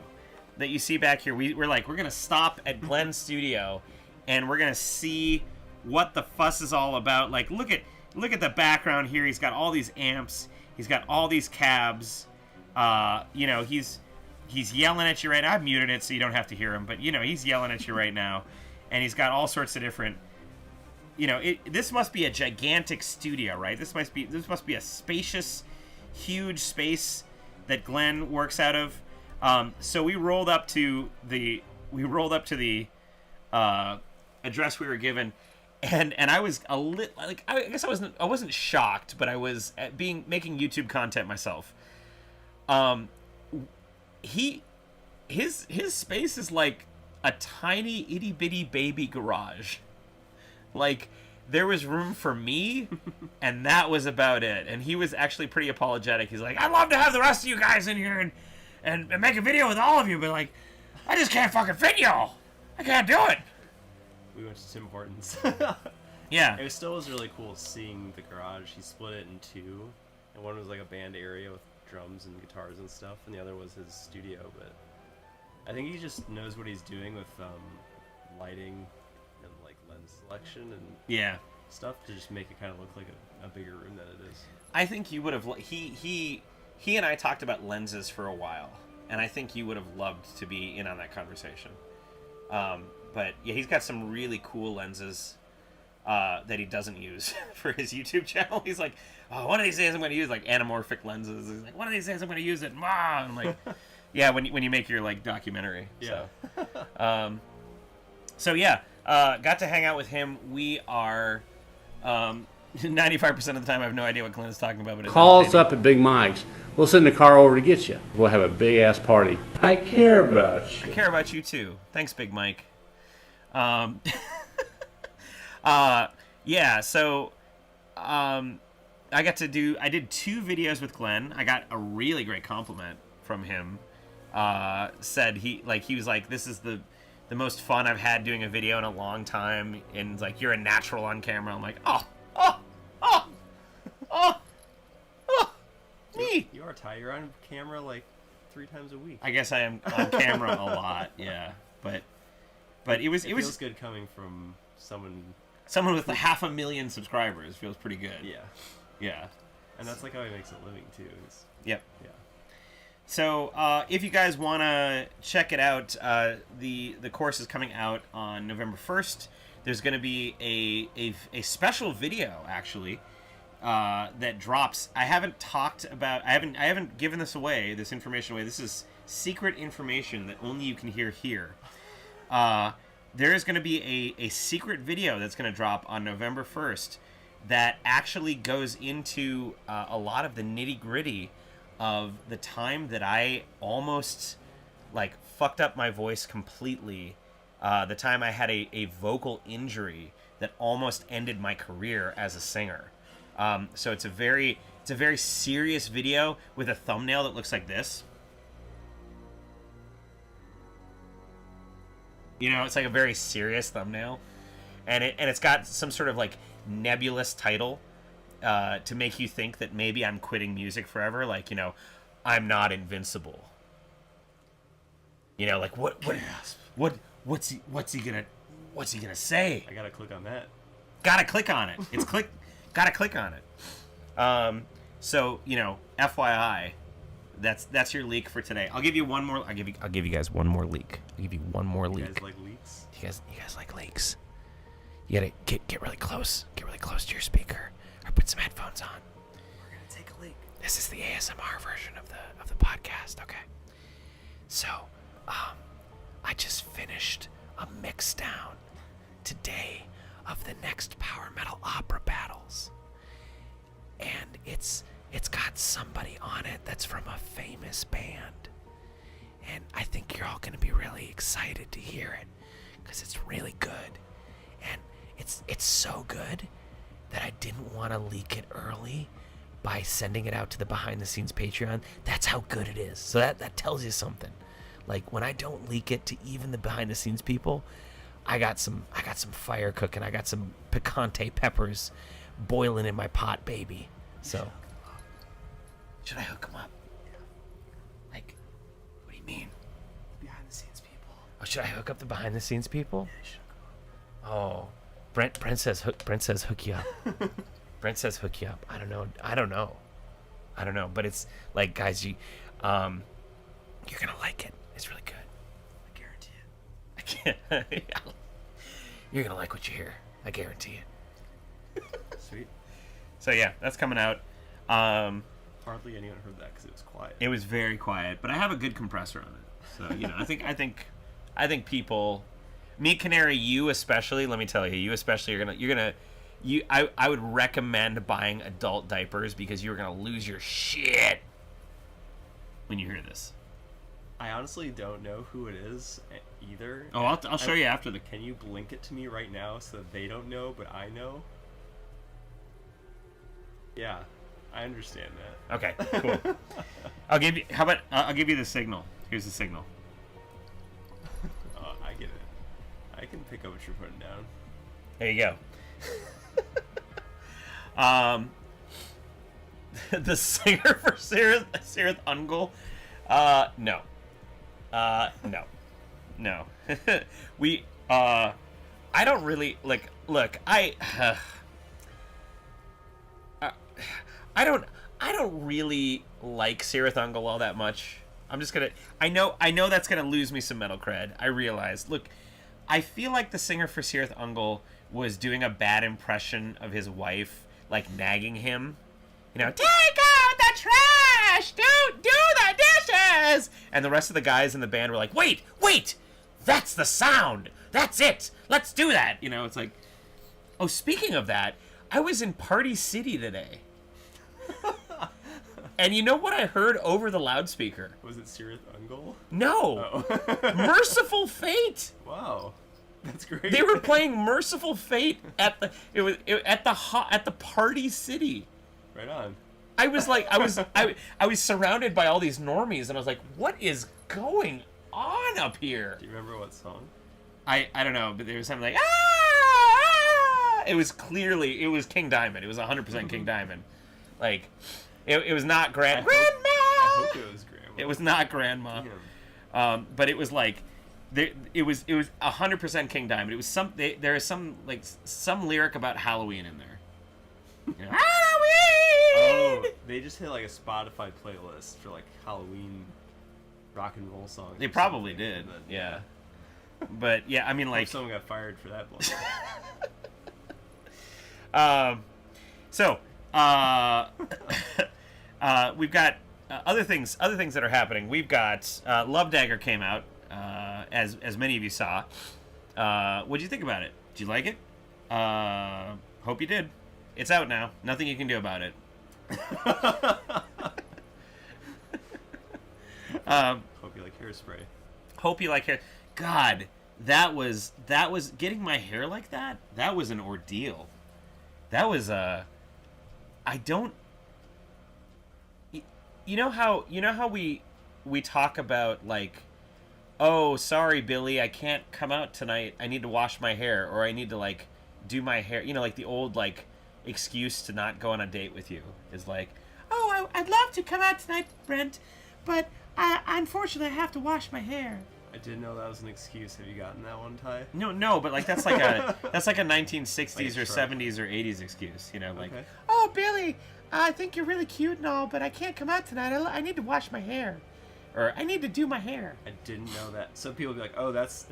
that you see back here. We're gonna stop at Glenn's studio and we're gonna see what the fuss is all about. Like, look at the background here. He's got all these amps. He's got all these cabs. He's yelling at you right now. I've muted it so you don't have to hear him, but he's yelling at you right now, and he's got all sorts of different. This must be a gigantic studio, right? This must be a spacious, huge space that Glenn works out of. So we rolled up to the address we were given. And I was a little like, I guess I wasn't shocked, but I was making YouTube content myself. His space is like a tiny itty bitty baby garage. Like, there was room for me, and that was about it. And he was actually pretty apologetic. He's like, I'd love to have the rest of you guys in here and make a video with all of you, but like, I just can't fucking fit y'all. I can't do it. We went to Tim Hortons. Yeah. It still was really cool seeing the garage. He split it in two, and one was like a band area with drums and guitars and stuff, and the other was his studio. But I think he just knows what he's doing with lighting and like lens selection and stuff to just make it kind of look like a bigger room than it is. I think you would have. He and I talked about lenses for a while, and I think you would have loved to be in on that conversation. But yeah, he's got some really cool lenses that he doesn't use for his YouTube channel. He's like, oh, one of these days I'm going to use like anamorphic lenses. He's like, one of these days I'm going to use it. I'm like, yeah, when you make your like documentary. Yeah. So yeah, got to hang out with him. We are 95% of the time I have no idea what Glenn is talking about. But Call us up at Big Mike's. We'll send the car over to get you. We'll have a big ass party. I care about you. I care about you too. Thanks, Big Mike. Yeah, so I did 2 videos with Glenn. I got a really great compliment from him. Said he was like, this is the most fun I've had doing a video in a long time, and like, you're a natural on camera. I'm like, me. You are, Ty. You're on camera like 3 times a week. I guess I am on camera a lot, yeah. But it feels good coming from someone with 500,000 subscribers. Feels pretty good. Yeah. And that's like how he makes a living too. Yep. Yeah. So if you guys want to check it out, the course is coming out on November 1st. There's going to be a special video actually that drops. I haven't given this information away. This is secret information that only you can hear here. there is going to be a secret video that's going to drop on November 1st that actually goes into a lot of the nitty-gritty of the time that I almost like fucked up my voice completely. The time I had a vocal injury that almost ended my career as a singer. So it's a very serious video with a thumbnail that looks like this. You know, it's like a very serious thumbnail, and it's got some sort of like nebulous title to make you think that maybe I'm quitting music forever. Like, you know, I'm not invincible. You know, like what's he gonna say? I gotta click on that. Gotta click on it. Gotta click on it. So, you know, FYI, that's your leak for today. I'll give you one more. I'll give you guys one more leak. I'll give you one more leak. You guys like leaks? You guys like leaks? You gotta get really close. Get really close to your speaker, or put some headphones on. We're gonna take a leak. This is the ASMR version of the podcast. Okay. So, I just finished a mix down today of the next power metal opera battles, and it's got somebody on it that's from a famous band, and I think you're all going to be really excited to hear it because it's really good, and it's so good that I didn't want to leak it early by sending it out to the behind the scenes Patreon. That's how good it is. So that tells you something. Like, when I don't leak it to even the behind the scenes people, I got some fire cooking. I got some picante peppers boiling in my pot, baby. So, should I hook them up? Like, what do you mean? Behind the scenes people. Oh, should I hook up the behind the scenes people? Yeah, you should hook 'em Oh, Brent says hook you up. Brent says hook you up. I don't know. But it's like, guys, you're gonna like it. It's really good. I guarantee it. You're gonna like what you hear. I guarantee it. Sweet. So yeah, that's coming out. Hardly anyone heard that because it was quiet. It was very quiet, but I have a good compressor on it. So, you know, I think people, me, Canary, you especially. Let me tell you, you especially I would recommend buying adult diapers because you're gonna lose your shit when you hear this. I honestly don't know who it is either. Oh, I'll show you after the. Can you blink it to me right now so that they don't know, but I know? Yeah, I understand that. Okay, cool. I'll give you. How about I'll give you the signal. Here's the signal. I get it. I can pick up what you're putting down. There you go. The singer for Sirith Ungol. No. No. We. I don't really like. Look, I don't really like Sirith Ungol all that much. I'm just gonna. I know that's gonna lose me some metal cred. I realize. Look, I feel like the singer for Sirith Ungol was doing a bad impression of his wife, like nagging him. You know, take out the trash, do the dishes, and the rest of the guys in the band were like, wait, that's the sound, that's it, let's do that. You know, it's like, oh, speaking of that, I was in Party City today. And you know what I heard over the loudspeaker? Was it Sirith Ungol? No. Oh. Merciful Fate. Wow, that's great. They were playing Merciful Fate at the Party City. Right on. I was like, I was surrounded by all these normies, and I was like, what is going on up here? Do you remember what song? I don't know, but there was something like, ah! It was King Diamond. It was 100% King Diamond. Like, it was not Grandma. I hope it was Grandma. It was not Grandma. But it was like, it was 100% King Diamond. It was there is some lyric about Halloween in there. You know, Halloween! Oh, they just hit like a Spotify playlist for like Halloween rock and roll songs. They probably did. Yeah. But yeah, I mean, like, someone got fired for that bullshit. We've got other things that are happening. We've got Love Dagger came out, as many of you saw. What'd you think about it? Did you like it? Hope you did. It's out now. Nothing you can do about it. Hope you like hairspray. Hope you like hair. God, that was getting my hair like that. That was an ordeal. That was I don't. You know how we talk about like, oh, sorry, Billy, I can't come out tonight. I need to wash my hair, or I need to like do my hair. You know, like the old like excuse to not go on a date with you is like, oh, I'd love to come out tonight, Brent, but I unfortunately have to wash my hair. I didn't know that was an excuse. Have you gotten that one, Ty? No, but like that's like a 1960s or 70s or 80s excuse, you know, like, okay. Oh, Billy, I think you're really cute and all, but I can't come out tonight. I need to wash my hair, or I need to do my hair. I didn't know that. Some people be like, oh, that's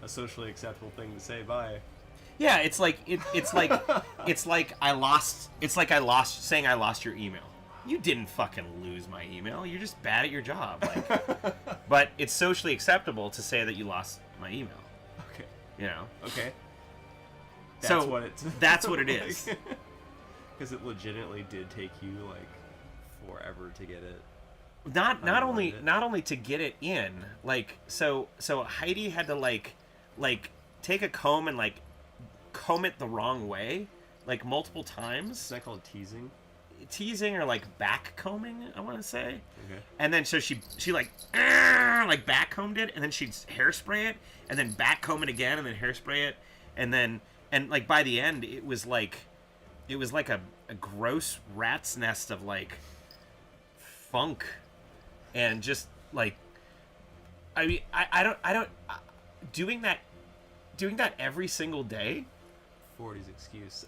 a socially acceptable thing to say. Bye. Yeah, it's like I lost saying I lost your email. You didn't fucking lose my email. You're just bad at your job. Like, but it's socially acceptable to say that you lost my email. Okay. You know. Okay. That's what it is. Because it legitimately did take you like forever to get it. Not only to get it in, like so Heidi had to like take a comb and like comb it the wrong way, like multiple times. Is that called teasing or like back combing, I want to say. Okay. And then so she like back combed it, and then she'd hairspray it, and then back comb it again, and then hairspray it, and like by the end it was like a gross rat's nest of like funk, and just like I mean I don't doing that every single day. 40's excuse.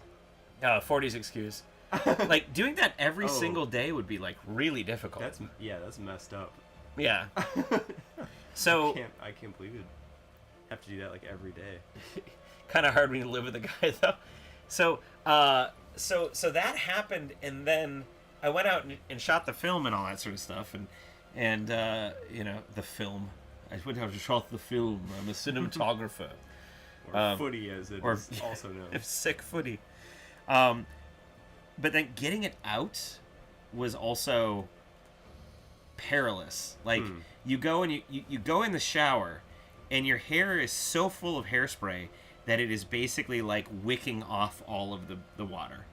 40's excuse. Like doing that every single day would be like really difficult. That's messed up. Yeah. So I can't believe you'd have to do that like every day. Kind of hard when you live with a guy though. So so that happened, and then I went out and shot the film and all that sort of stuff, and you know, the film. I went out to shot the film. I'm a cinematographer. Or footy, as it is also known. Sick footy. But then getting it out was also perilous. Like you go and you go in the shower, and your hair is so full of hairspray that it is basically like wicking off all of the water.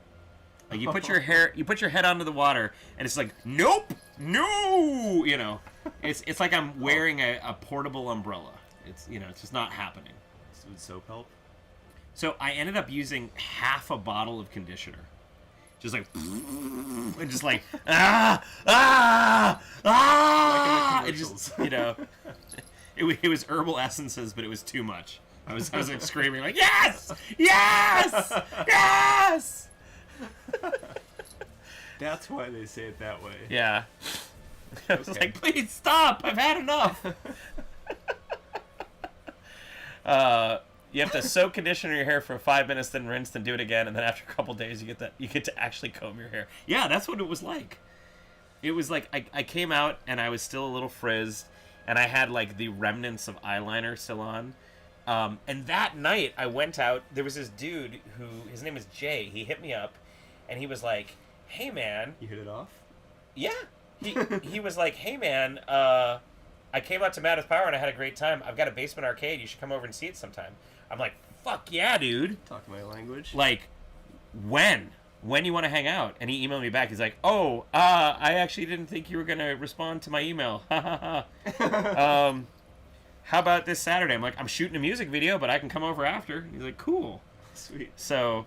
Like you put your head onto the water, and it's like, nope, no, you know, it's like I'm wearing a portable umbrella. It's, you know, it's just not happening. Would soap help? So I ended up using half a bottle of conditioner. Just like, and just like, like it just, you know, it was herbal essences, but it was too much. I was like screaming like, yes, yes, yes. That's why they say it that way. Yeah. I was like, please stop. I've had enough. You have to soak conditioner your hair for 5 minutes, then rinse, then do it again, and then after a couple days you get to actually comb your hair. Yeah, that's what it was like. It was like I came out and I was still a little frizzed, and I had like the remnants of eyeliner still on. And that night I went out. There was this dude who, his name is Jay. He hit me up, and he was like, "Hey man," you hit it off? Yeah. He was like, "Hey man, I came out to Madness Power and I had a great time. I've got a basement arcade. You should come over and see it sometime." I'm like, fuck yeah, dude. Talk my language. Like, when you want to hang out? And he emailed me back. He's like, oh, I actually didn't think you were going to respond to my email. How about this Saturday? I'm like, I'm shooting a music video, but I can come over after. He's like, cool. Sweet. So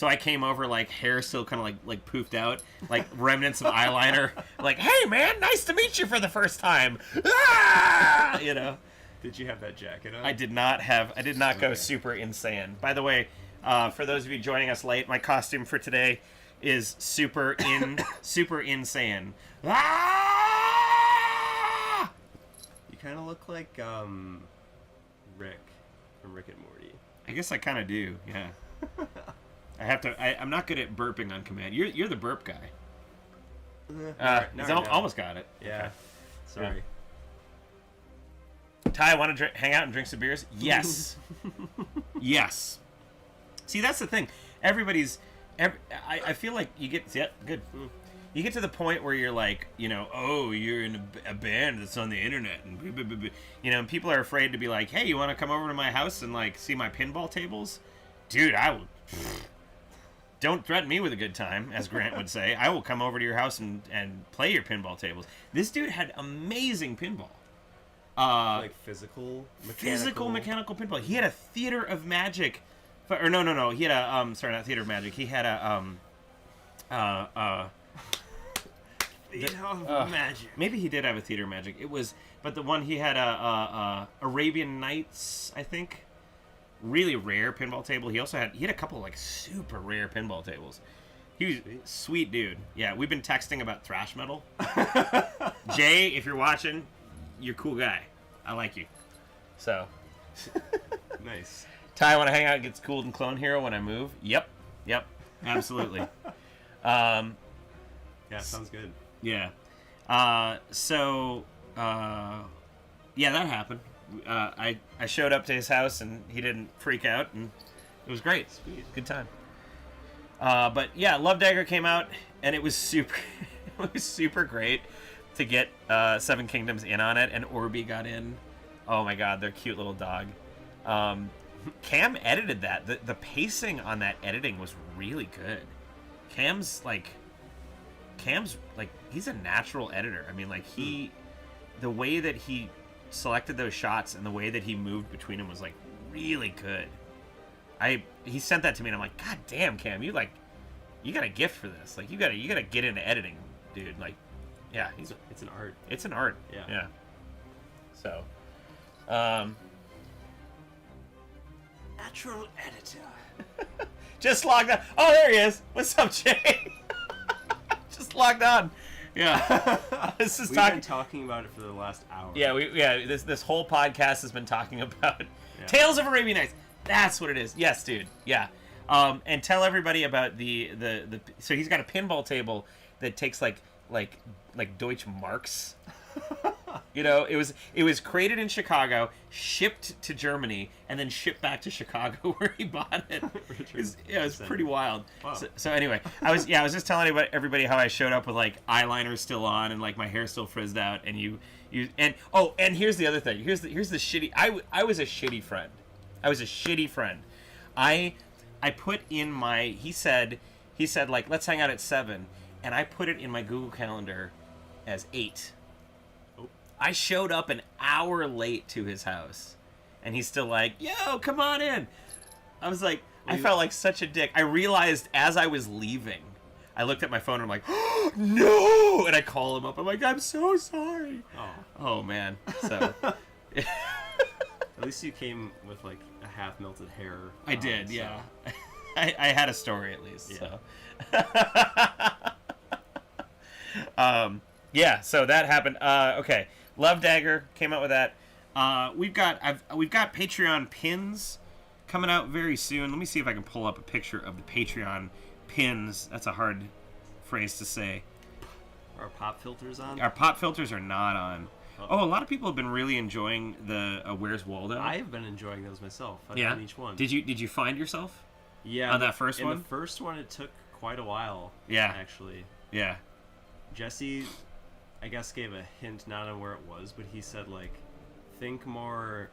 I came over, like, hair still kind of like poofed out, like remnants of eyeliner. Like, hey man, nice to meet you for the first time. Ah! You know. Did you have that jacket on? I did not go super insane. By the way, for those of you joining us late, my costume for today is super insane. Ah! You kind of look like Rick from Rick and Morty. I guess I kind of do. Yeah. I'm not good at burping on command. You're the burp guy. Almost got it. Yeah. Okay. Sorry. Yeah. Ty, want to hang out and drink some beers? Yes. Yes. See, that's the thing. I feel like you get... Yeah, good. You get to the point where you're like, oh, you're in a band that's on the internet. And, and people are afraid to be like, hey, you want to come over to my house and, like, see my pinball tables? Dude, I will... Don't threaten me with a good time, as Grant would say. I will come over to your house and play your pinball tables. This dude had amazing pinball. Like physical mechanical pinball. He had a Theater of Magic, or no. He had a sorry, not Theater of Magic. He had a Theater of Magic. Maybe he did have a Theater of Magic. It was, but the one he had a Arabian Nights, I think. Really rare pinball table. He had a couple like super rare pinball tables. He was a sweet dude. Yeah, we've been texting about thrash metal. Jay, if you're watching, you're a cool guy. I like you. So nice. Ty, want to hang out and get cooled in Clone Hero when I move? Yep, absolutely. Yeah, sounds good. Yeah. Yeah, that happened. I showed up to his house and he didn't freak out, and it was great. Sweet. Good time. But yeah, Love Dagger came out, and it was super great to get Seven Kingdoms in on it, and Orby got in. Oh my god, their cute little dog. Cam edited that. The pacing on that editing was really good. Cam's like he's a natural editor. I mean, like the way that he selected those shots and the way that he moved between them was like really good. He sent that to me and I'm like, God damn, Cam, you got a gift for this. Like you gotta get into editing, dude. Like, yeah, it's an art. It's an art. Yeah. So, natural editor. Just logged on. Oh, there he is. What's up, Jay? Just logged on. Yeah. We've been talking about it for the last hour. Yeah, this whole podcast has been talking about Tales of Arabian Nights. That's what it is. Yes, dude. Yeah. And tell everybody about the so he's got a pinball table that takes like Deutsche Marks. It was created in Chicago, shipped to Germany, and then shipped back to Chicago where he bought it. It was pretty wild. Wow. So anyway, I was just telling everybody how I showed up with like eyeliner still on and like my hair still frizzed out, and and here's the other thing. Here's the shitty. I was a shitty friend. I put in my he said like, let's hang out at 7, and I put it in my Google Calendar as 8. I showed up an hour late to his house, and he's still like, yo, come on in. I was like, I felt like such a dick. I realized as I was leaving, I looked at my phone and I'm like, oh, no! And I call him up. I'm like, I'm so sorry. Oh man. So. At least you came with like a half melted hair. I did, yeah. I had a story at least, so. Yeah, so that happened. Okay. Love Dagger came out with that. We've got Patreon pins coming out very soon. Let me see if I can pull up a picture of the Patreon pins. That's a hard phrase to say. Are our pop filters on? Our pop filters are not on. Oh, a lot of people have been really enjoying the Where's Waldo. I have been enjoying those myself. I've done each one. Did you find yourself? Yeah. On that first one? In the first one, it took quite a while. Yeah. Actually. Yeah. Jesse, I guess, gave a hint, not on where it was, but he said, like, think more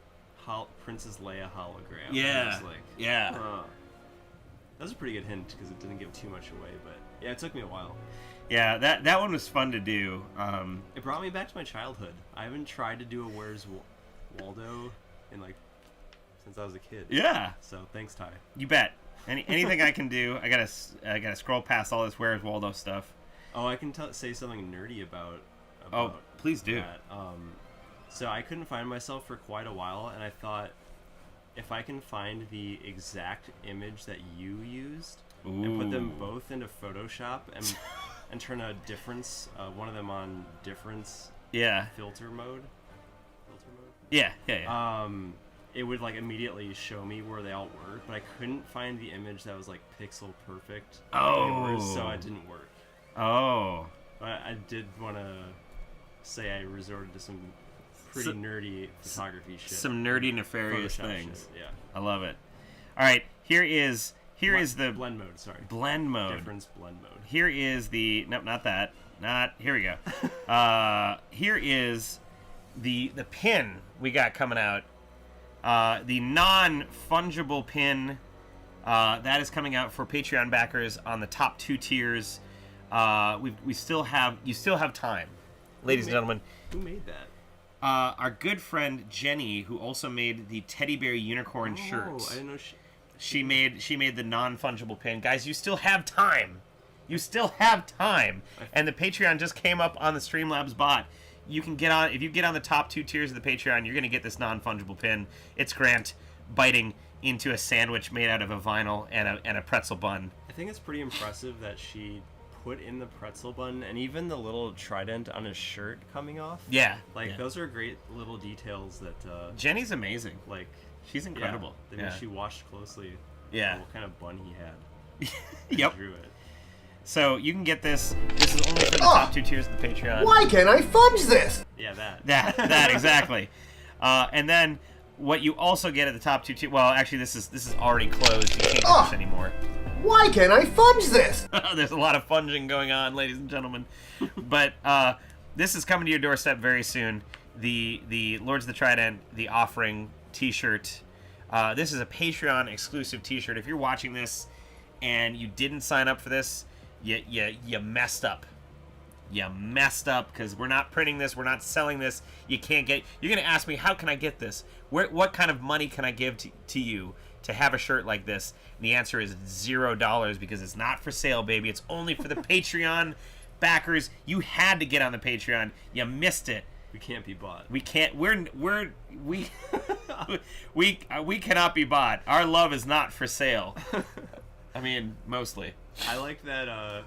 Princess Leia hologram. Yeah. I was like, yeah. That was a pretty good hint because it didn't give too much away, but yeah, it took me a while. Yeah, that one was fun to do. It brought me back to my childhood. I haven't tried to do a Where's Waldo in since I was a kid. Yeah. So thanks, Ty. You bet. Anything I can do. I gotta scroll past all this Where's Waldo stuff. Oh, I can say something nerdy about oh, please do. That. So I couldn't find myself for quite a while, and I thought if I can find the exact image that you used and put them both into Photoshop and turn a difference, one of them on difference filter mode. Yeah. It would like immediately show me where they all were, but I couldn't find the image that was like pixel perfect. So it didn't work. Oh. But I did want to say I resorted to some pretty nerdy photography shit. Some nerdy, nefarious Photoshop things. shit, yeah. I love it. All right, here is the blend mode. Sorry, blend mode. Difference blend mode. Here is the nope, not that. Not here we go. Here is the pin we got coming out. The non-fungible pin that is coming out for Patreon backers on the top 2 tiers. You still have time, ladies and gentlemen. Who made that? Our good friend Jenny, who also made the teddy bear unicorn shirt. Oh, I didn't know she made the non-fungible pin. Guys, you still have time. You still have time. And the Patreon just came up on the Streamlabs bot. You can get on, if you get on the top 2 tiers of the Patreon, you're going to get this non-fungible pin. It's Grant biting into a sandwich made out of a vinyl and a pretzel bun. I think it's pretty impressive that she put in the pretzel bun and even the little trident on his shirt coming off. Yeah. Those are great little details that... Jenny's amazing. She's incredible. Yeah. She watched closely what kind of bun he had. Yep. Drew it. So you can get this. This is only for the top 2 tiers of the Patreon. Why can't I fudge this? Yeah, that exactly. And then what you also get at the top 2 tiers. Well, actually, this is already closed. You can't get this anymore. Why can't I fudge this? There's a lot of funging going on, ladies and gentlemen. But this is coming to your doorstep very soon. The Lords of the Trident, the Offering T-shirt. This is a Patreon exclusive T-shirt. If you're watching this and you didn't sign up for this, you messed up. You messed up because we're not printing this. We're not selling this. You can't get. You're gonna ask me, how can I get this? What kind of money can I give to you to have a shirt like this? And the answer is $0 because it's not for sale, baby. It's only for the Patreon backers. You had to get on the Patreon. You missed it. We can't be bought. We can't. We cannot be bought. Our love is not for sale. I mean, mostly. I like that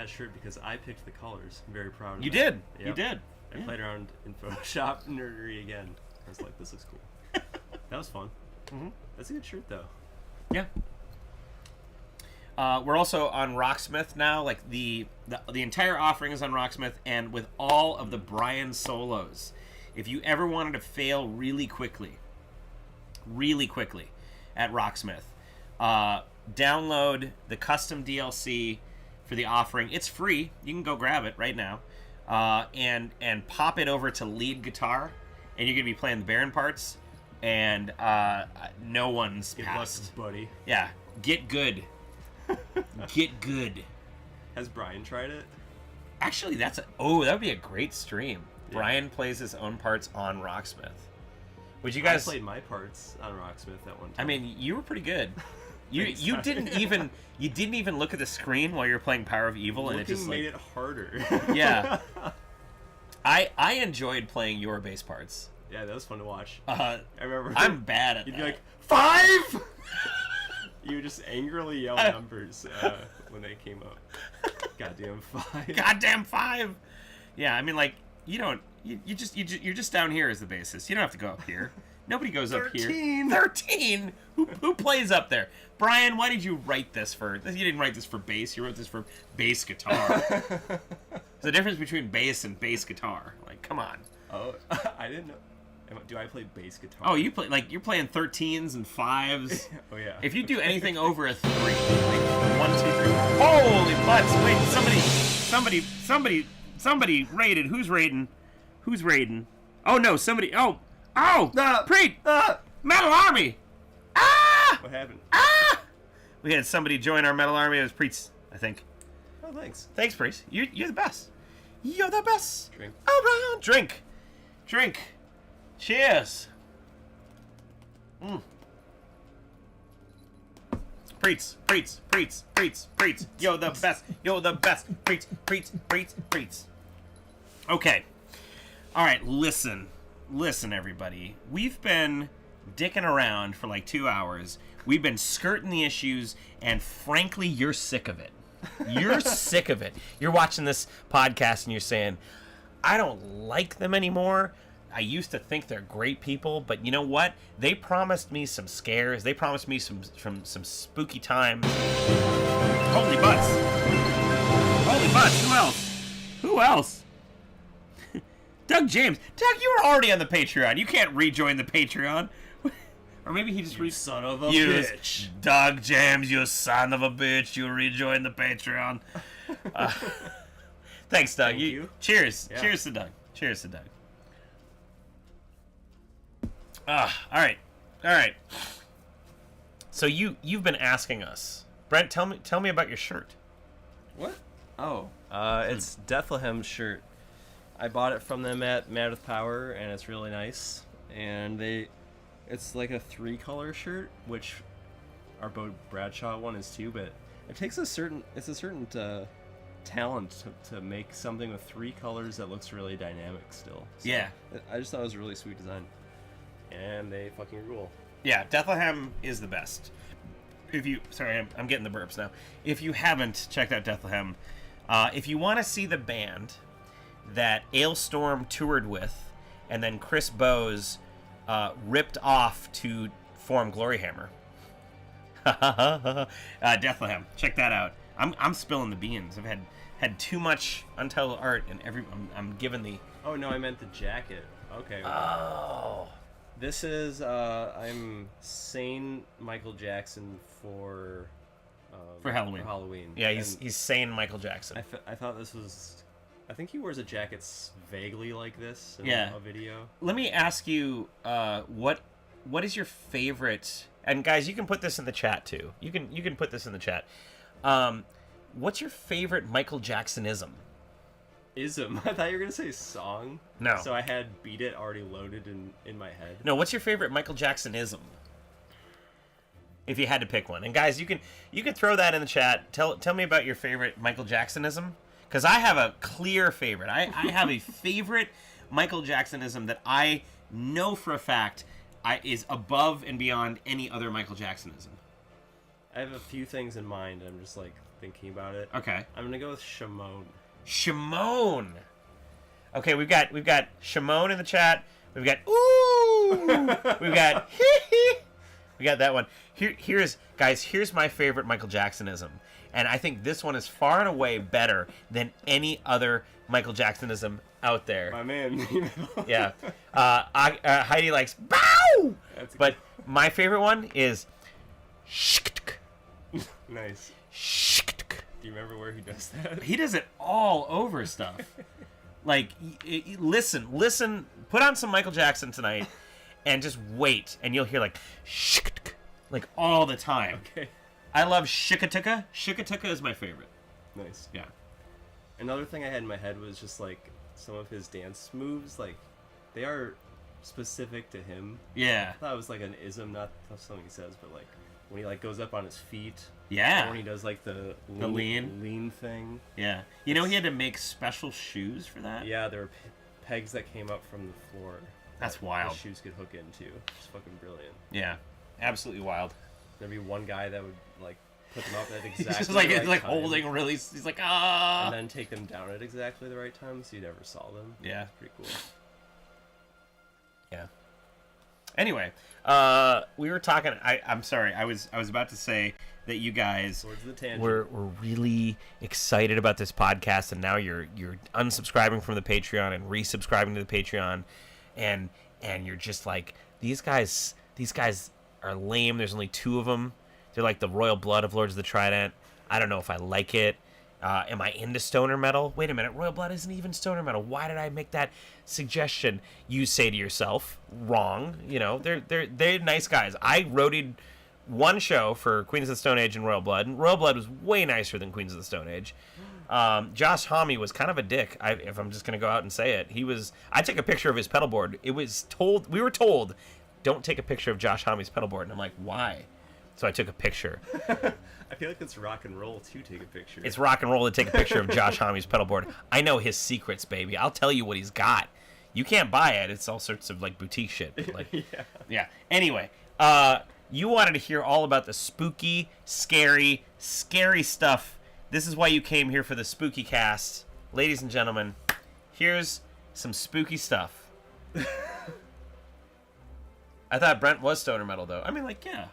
shirt because I picked the colors. I'm very proud of you that. Did. Yep. You did. I played around in Photoshop nerdery again. I was like, this looks cool. That was fun. Mm-hmm. That's a good shirt, though. Yeah. We're also on Rocksmith now. Like the entire offering is on Rocksmith, and with all of the Brian solos. If you ever wanted to fail really quickly at Rocksmith, download the custom DLC for the offering. It's free. You can go grab it right now, and pop it over to lead guitar, and you're gonna be playing the Baron parts, and no one's passed. Good luck, buddy. Yeah, get good. Get good. Has Brian tried it? Actually, that would be a great stream. Yeah. Brian plays his own parts on Rocksmith. Would you guys? I played my parts on Rocksmith at one time. I mean, you were pretty good. You didn't even look at the screen while you were playing Power of Evil, and it just made it harder. Yeah. I enjoyed playing your bass parts. Yeah, that was fun to watch. I remember. I'm bad at You'd that. be like 5. You would just angrily yell numbers when they came up. Goddamn 5. Goddamn 5. Yeah, I mean, like, you're just down here as the bassist. You don't have to go up here. Nobody goes up here. 13. Who plays up there? Brian, why did you write this for? You didn't write this for bass. You wrote this for bass guitar. There's a difference between bass and bass guitar. Like, come on. Oh, I didn't know. Do I play bass guitar? Oh, you're playing 13s and 5s. Oh yeah. If you do anything over a 3, like 1, 2, 3. Holy butts! Wait, somebody raided. Who's raiding? Oh no, somebody. Oh, Preet! Metal Army! Ah! What happened? Ah! We had somebody join our Metal Army. It was Preet's, I think. Oh, thanks. Thanks, Preet. You're the best. You're the best. Drink. Around. Drink. Cheers. Preets. You're the best. Preets. Okay. All right, listen, everybody. We've been dicking around for like 2 hours. We've been skirting the issues, and frankly, you're sick of it. You're sick of it. You're watching this podcast, and you're saying, I don't like them anymore. I used to think they're great people, but you know what? They promised me some scares. They promised me some spooky times. Holy butts. Who else? Doug James. Doug, you were already on the Patreon. You can't rejoin the Patreon. Or maybe he just son of a bitch. Doug James, you son of a bitch. You rejoined the Patreon. Thanks, Doug. Thank you. Cheers. Yeah. Cheers to Doug. Cheers to Doug. All right. So you've been asking us, Brent. Tell me about your shirt. What? Oh, it's Bethlehem's shirt. I bought it from them at Mad with Power, and it's really nice. And it's like a 3-color shirt, which our Bo Bradshaw one is too. But it takes a certain talent to make something with 3 colors that looks really dynamic still. So Yeah. I just thought it was a really sweet design, and they fucking rule. Yeah, Bethlehem is the best. I'm getting the burps now. If you haven't checked out Bethlehem, if you want to see the band that Ailstorm toured with, and then Chris Bowes ripped off to form Gloryhammer, Bethlehem, check that out. I'm spilling the beans. I've had too much Untitled art, and I'm giving the. Oh no, I meant the jacket. Okay. Oh. This is I'm sane Michael Jackson for Halloween. Yeah, he's saying Michael Jackson. I thought this was. I think he wears a jacket vaguely like this in Yeah. a video. Let me ask you, what is your favorite? And guys, you can put this in the chat too. You can put this in the chat. What's your favorite Michael Jacksonism? Ism. I thought you were gonna say song. No. So I had "Beat It" already loaded in my head. No, what's your favorite Michael Jacksonism? If you had to pick one, and guys, you can throw that in the chat. Tell me about your favorite Michael Jacksonism, because I have a clear favorite. I have a favorite Michael Jacksonism that I know for a fact is above and beyond any other Michael Jacksonism. I have a few things in mind. I'm just like thinking about it. Okay. I'm gonna go with Shimon. Shimon. Okay, we've got Shimon in the chat. We've got ooh. We've got we got that one. Here's my favorite Michael Jacksonism, and I think this one is far and away better than any other Michael Jacksonism out there. My man. Yeah. Heidi likes bow. But my favorite one is Nice. Do you remember where he does that? He does it all over stuff. Like, listen, put on some Michael Jackson tonight, and just wait, and you'll hear like all the time. Okay. I love Shikatuka. Shikatuka is my favorite. Nice. Yeah. Another thing I had in my head was just like some of his dance moves, like they are specific to him. Yeah. I thought it was like an ism, not something he says, but like when he like goes up on his feet. Yeah. Or when he does like the lean thing. Yeah. You know he had to make special shoes for that? Yeah, there were pegs that came up from the floor. That's wild. The shoes could hook into. It's fucking brilliant. Yeah. Absolutely wild. There'd be one guy that would like put them up at He's exactly just like the right time, holding really. He's like and then take them down at exactly the right time, so you never saw them. Yeah. It's pretty cool. Yeah. Anyway, we were talking. I'm sorry. I was about to say that you guys Towards the tangent. were really excited about this podcast, and now you're unsubscribing from the Patreon and resubscribing to the Patreon, and you're just like these guys are lame. There's only 2 of them. They're like the royal blood of Lords of the Trident. I don't know if I like it. Am I into stoner metal? Wait a minute, Royal Blood isn't even stoner metal. Why did I make that suggestion? You say to yourself, wrong. You know, they're nice guys. I roadied one show for Queens of the Stone Age and Royal Blood, and Royal Blood was way nicer than Queens of the Stone Age. Josh Homme was kind of a dick, if I'm just going to go out and say it. I took a picture of his pedal board. We were told, don't take a picture of Josh Homme's pedal board. And I'm like, why? So I took a picture. I feel like it's rock and roll to take a picture. It's rock and roll to take a picture of Josh Homme's pedal board. I know his secrets, baby. I'll tell you what he's got. You can't buy it. It's all sorts of like boutique shit. Like, yeah. Anyway, you wanted to hear all about the spooky, scary stuff. This is why you came here for the Spooky Cast. Ladies and gentlemen, here's some spooky stuff. I thought Brent was stoner metal, though. I mean, like, yeah.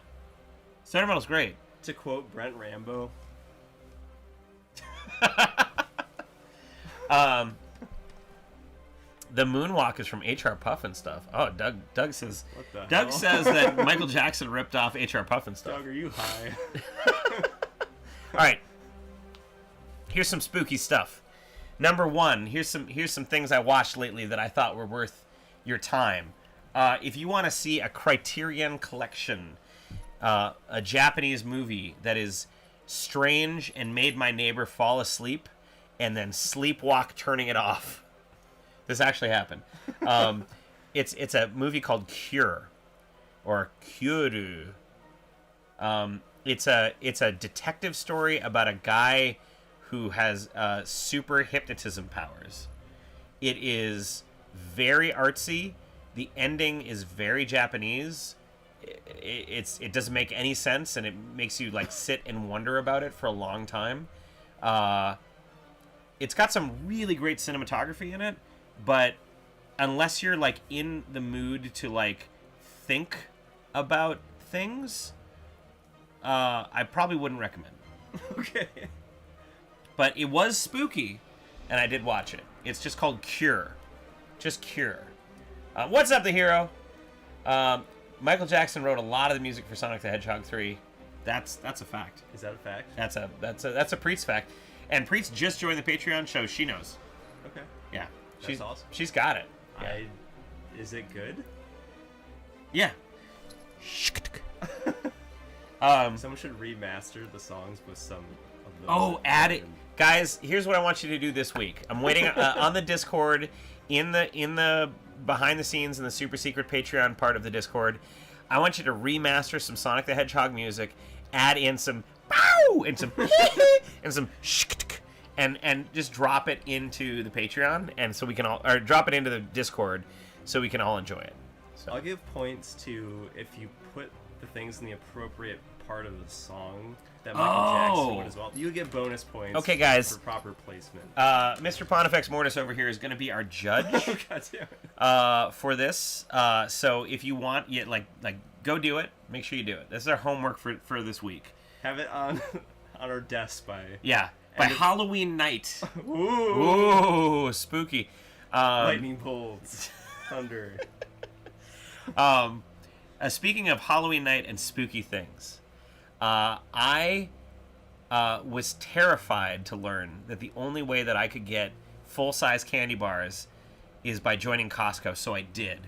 Stoner metal's great. To quote Brent Rambo. The moonwalk is from H.R. Puffin stuff. Oh, Doug says. What the Doug hell? says that Michael Jackson ripped off H.R. Puffin stuff. Doug, are you high? All right. Here's some spooky stuff. Number one, here's some things I watched lately that I thought were worth your time. If you want to see a Criterion Collection, a Japanese movie that is strange and made my neighbor fall asleep and then sleepwalk turning it off. This actually happened. It's a movie called Cure or Kyuru. It's a detective story about a guy who has super hypnotism powers. It is very artsy. The ending is very Japanese. It doesn't make any sense, and it makes you like sit and wonder about it for a long time. It's got some really great cinematography in it, but unless you're like in the mood to like think about things, I probably wouldn't recommend it. Okay. But it was spooky, and I did watch it. It's just called Cure. Just Cure. What's up, the hero? Michael Jackson wrote a lot of the music for Sonic the Hedgehog 3. That's a fact. Is that a fact? That's a Preet's fact. And Preet's just joined the Patreon show. She knows. Okay. Yeah. That's awesome. She's got it. Yeah. Is it good? Yeah. Someone should remaster the songs with some of those. Oh, add it. Guys, here's what I want you to do this week. I'm waiting on the Discord, in the behind the scenes in the super secret Patreon part of the Discord. I want you to remaster some Sonic the Hedgehog music, add in some pow and some and some and just drop it into the Patreon, and so we can all, or drop it into the Discord so we can all enjoy it. So. I'll give points to if you put the things in the appropriate part of the song that Michael Jackson would as well. You get bonus points. Okay, guys. For proper placement. Mr. Pontifex Mortis over here is going to be our judge God damn it. For this. So if you want, go do it. Make sure you do it. This is our homework for this week. Have it on our desk by Halloween night. Ooh, spooky. Lightning bolts, thunder. Speaking of Halloween night and spooky things, I was terrified to learn that the only way that I could get full-size candy bars is by joining Costco, so I did.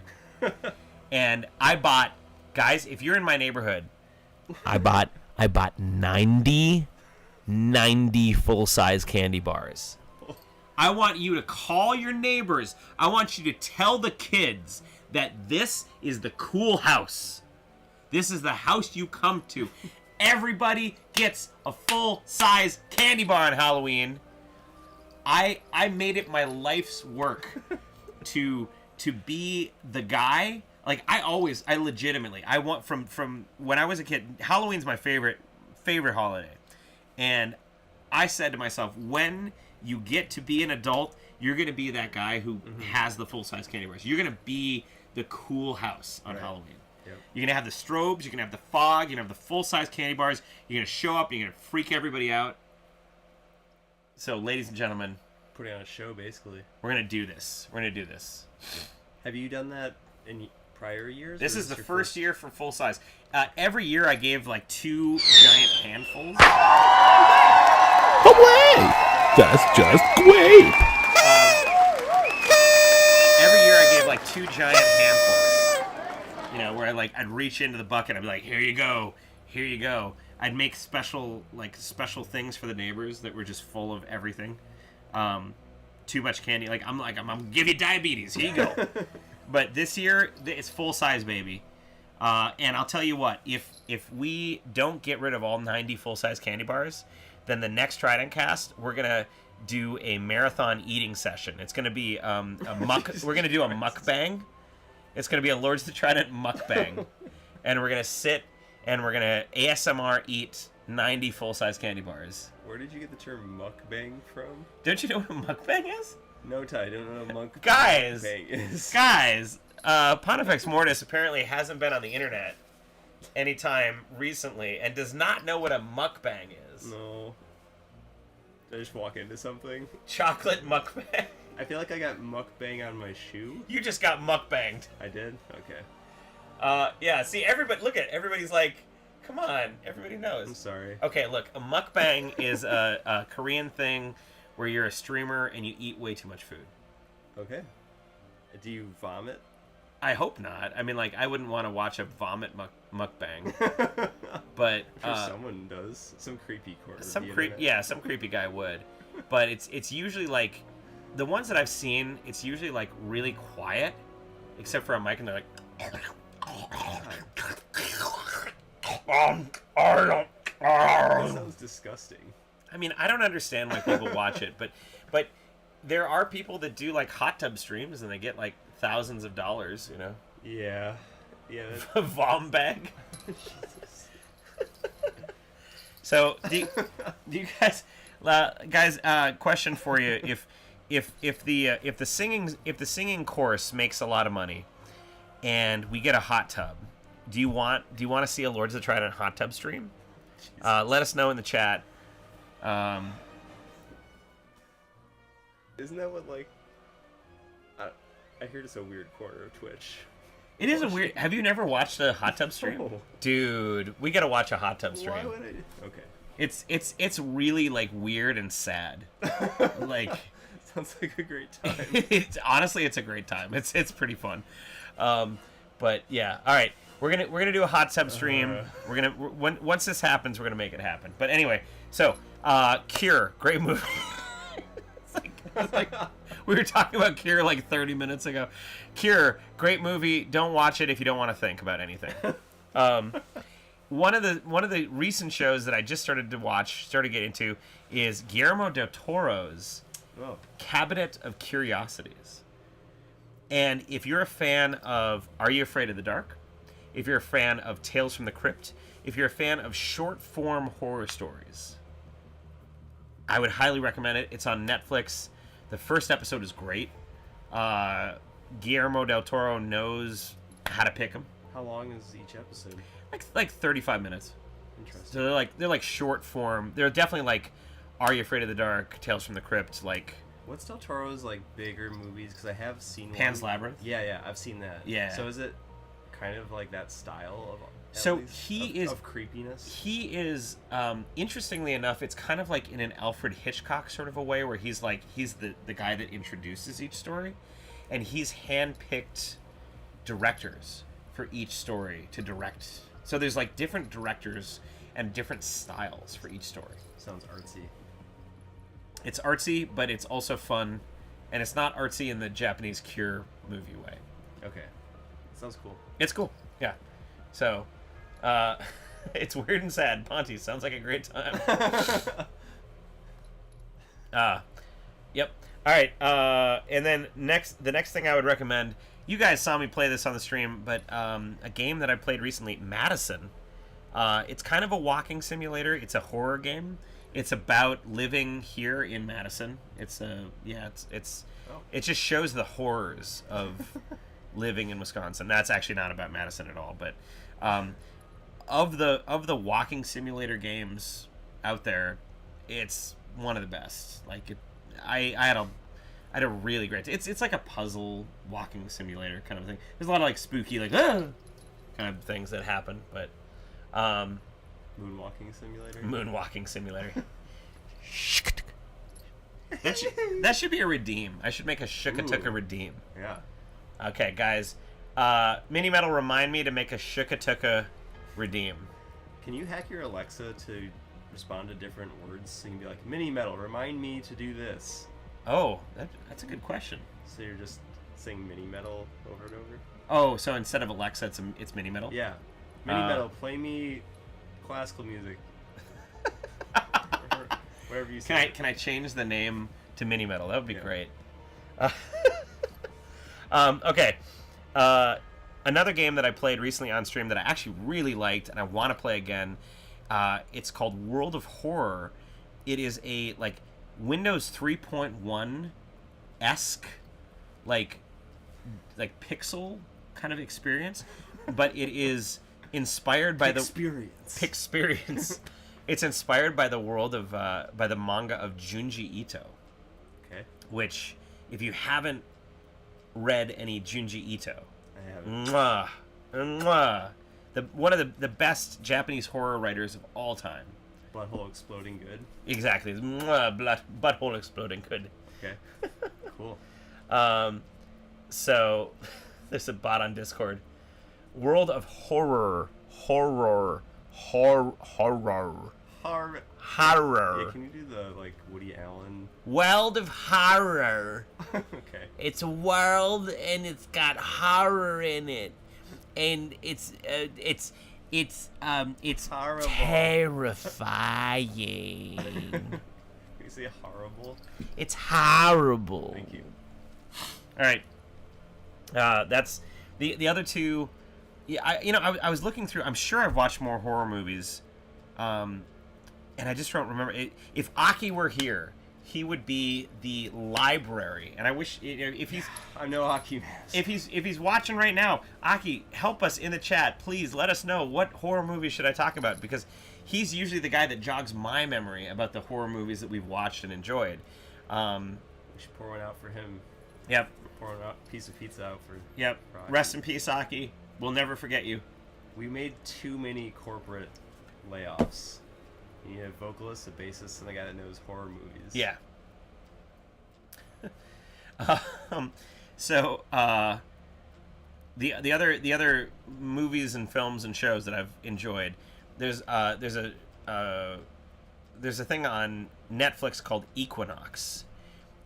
And I bought, guys, if you're in my neighborhood, I bought 90 full-size candy bars. I want you to call your neighbors. I want you to tell the kids that this is the cool house. This is the house you come to. Everybody gets a full-size candy bar on Halloween. I made it my life's work to be the guy. Like I legitimately, I want from when I was a kid, Halloween's my favorite holiday. And I said to myself, when you get to be an adult, you're going to be that guy who has the full-size candy bars. You're going to be the cool house on Halloween. Yep. You're going to have the strobes, you're going to have the fog, you're going to have the full-size candy bars, you're going to show up, you're going to freak everybody out. So, ladies and gentlemen, putting on a show, basically. We're going to do this. Have you done that in prior years? This is the first year for full-size. Every year I gave like 2 giant handfuls. Away! That's just great! Every year I gave like 2 giant handfuls. You know, where I'd reach into the bucket, I'd be like, here you go. I'd make special things for the neighbors that were just full of everything. Too much candy. I'm gonna give you diabetes. Here you go. But this year, it's full size, baby. And I'll tell you what, if we don't get rid of all 90 full size candy bars, then the next TRIDENTcast, we're gonna do a marathon eating session. It's gonna be a muck. We're gonna do a mukbang. It's gonna be a Lords of the Trident mukbang, and we're gonna sit and we're gonna ASMR eat 90 full size candy bars. Where did you get the term mukbang from? Don't you know what a mukbang is? No, Ty, I don't know what Guys, mukbang is. Guys, Pontifex Mortis apparently hasn't been on the internet anytime recently and does not know what a mukbang is. No. Did I just walk into something? Chocolate mukbang. I feel like I got mukbang on my shoe. You just got mukbanged. I did? Okay. Yeah, see, everybody's like, come on, everybody knows. I'm sorry. Okay, look, a mukbang is a Korean thing where you're a streamer and you eat way too much food. Okay. Do you vomit? I hope not. I mean, like, I wouldn't want to watch a vomit mukbang. But I'm sure someone does. Some creepy corner. some creepy guy would. But it's usually like the ones that I've seen. It's usually like really quiet, except for a mic, and they're like. That sounds disgusting. I mean, I don't understand why people watch it, but there are people that do like hot tub streams and they get like thousands of dollars, you know. Yeah. A vom bag. So do you guys question for you: if the singing course makes a lot of money, and we get a hot tub, do you want to see a Lords of the Trident hot tub stream? Let us know in the chat. Isn't that what, like... I heard it's a weird corner of Twitch. It is a weird... Have you never watched a hot tub stream? No. Dude, we gotta watch a hot tub stream. Why would I... Okay. It's really, like, weird and sad. Like... Sounds like a great time. Honestly, it's a great time. It's pretty fun. But, yeah. All right. We're gonna do a hot tub stream. Once this happens, we're gonna make it happen. But anyway, so Cure, great movie. it's like we were talking about Cure like 30 minutes ago. Cure, great movie. Don't watch it if you don't want to think about anything. One of the recent shows that I just started to get into is Guillermo del Toro's Cabinet of Curiosities. And if you're a fan of Are You Afraid of the Dark? If you're a fan of Tales from the Crypt, if you're a fan of short-form horror stories, I would highly recommend it. It's on Netflix. The first episode is great. Guillermo del Toro knows how to pick them. How long is each episode? Like 35 minutes. Interesting. So they're like short form. They're definitely like Are You Afraid of the Dark, Tales from the Crypt, like... What's Del Toro's like bigger movies? Because I have seen Pan's Labyrinth. Yeah, I've seen that. Yeah. So is it kind of like that style of creepiness? He is, interestingly enough, it's kind of like in an Alfred Hitchcock sort of a way, where he's the guy that introduces each story, and he's handpicked directors for each story to direct. So there's like different directors and different styles for each story. Sounds artsy. It's artsy, but it's also fun, and it's not artsy in the Japanese Cure movie way. Okay. Sounds cool. It's cool, yeah. So, it's weird and sad. Ponty, sounds like a great time. Yep. All right. And then the next thing I would recommend. You guys saw me play this on the stream, but a game that I played recently, Madison. It's kind of a walking simulator. It's a horror game. It's about living here in Madison. It just shows the horrors of living in Wisconsin. That's actually not about Madison at all, but of the walking simulator games out there, it's one of the best. Like I had a really great. It's like a puzzle walking simulator kind of thing. There's a lot of like spooky kind of things that happen, but Moonwalking simulator. Moonwalking simulator. that should be a redeem. I should make a Shookatuka redeem. Yeah. Okay, guys. Mini Metal, remind me to make a Shookatuka redeem. Can you hack your Alexa to respond to different words? So you can be like, Mini Metal, remind me to do this. Oh, that's a good question. So you're just saying Mini Metal over and over? Oh, so instead of Alexa, it's Mini Metal? Yeah. Mini Metal, play me classical music. Whatever you say. Can I change the name to Mini Metal? That would be great. Okay. Another game that I played recently on stream that I actually really liked and I want to play again. It's called World of Horror. It is a like Windows 3.1-esque like pixel kind of experience, but it is inspired by the Pixperience. It's inspired by the world of by the manga of Junji Ito. Okay. Which if you haven't read any Junji Ito, I haven't. mwah, mwah, one of the best Japanese horror writers of all time. Butthole exploding good. Exactly. Mwah, butthole exploding good. Okay. Cool. So there's a bot on Discord. World of horror. Horror. Horror. Horror. Yeah, can you do the like Woody Allen? World of horror. Okay. It's a world and it's got horror in it, and it's Horrible. terrifying. You say horrible? It's horrible. Thank you. All right. That's the other two. Yeah, I was looking through. I'm sure I've watched more horror movies, and I just don't remember. If Aki were here, he would be the library. And I wish if he's. I'm no Aki man. If he's watching right now, Aki, help us in the chat, please. Let us know what horror movies should I talk about, because he's usually the guy that jogs my memory about the horror movies that we've watched and enjoyed. We should pour one out for him. Yep. Pour a piece of pizza out for. Yep. for Aki. Rest in peace, Aki. We'll never forget you. We made too many corporate layoffs. You need a vocalist, a bassist, and a guy that knows horror movies. Yeah. The other movies and films and shows that I've enjoyed, there's a thing on Netflix called Equinox,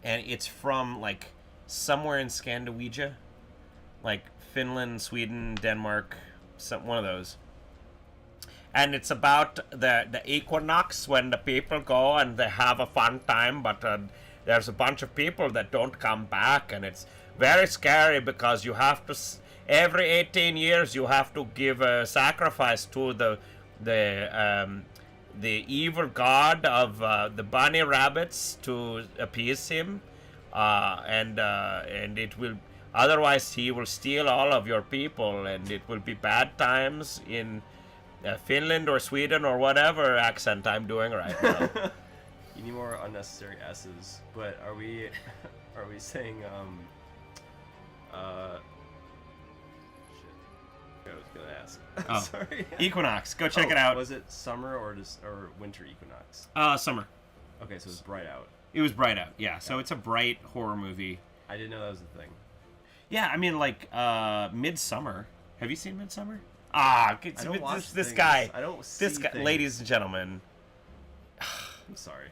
and it's from like somewhere in Scandinavia, like Finland, Sweden, Denmark, one of those. And it's about the equinox, when the people go and they have a fun time, but there's a bunch of people that don't come back, and it's very scary because you have to every 18 years you have to give a sacrifice to the evil god of the bunny rabbits to appease him, and it will, otherwise he will steal all of your people, and it will be bad times in Finland or Sweden or whatever accent I'm doing right now. You need more unnecessary S's. But are we saying shit. I was gonna ask. Oh. Sorry. Equinox, go check it out. Was it summer or winter equinox? Summer. Okay, so it's bright out. It was bright out, yeah. So it's a bright horror movie. I didn't know that was a thing. Yeah, I mean, like Midsummer. Have you seen Midsummer? Ah, I don't watch this things. guy. I don't see this guy, things. ladies and gentlemen. I'm sorry.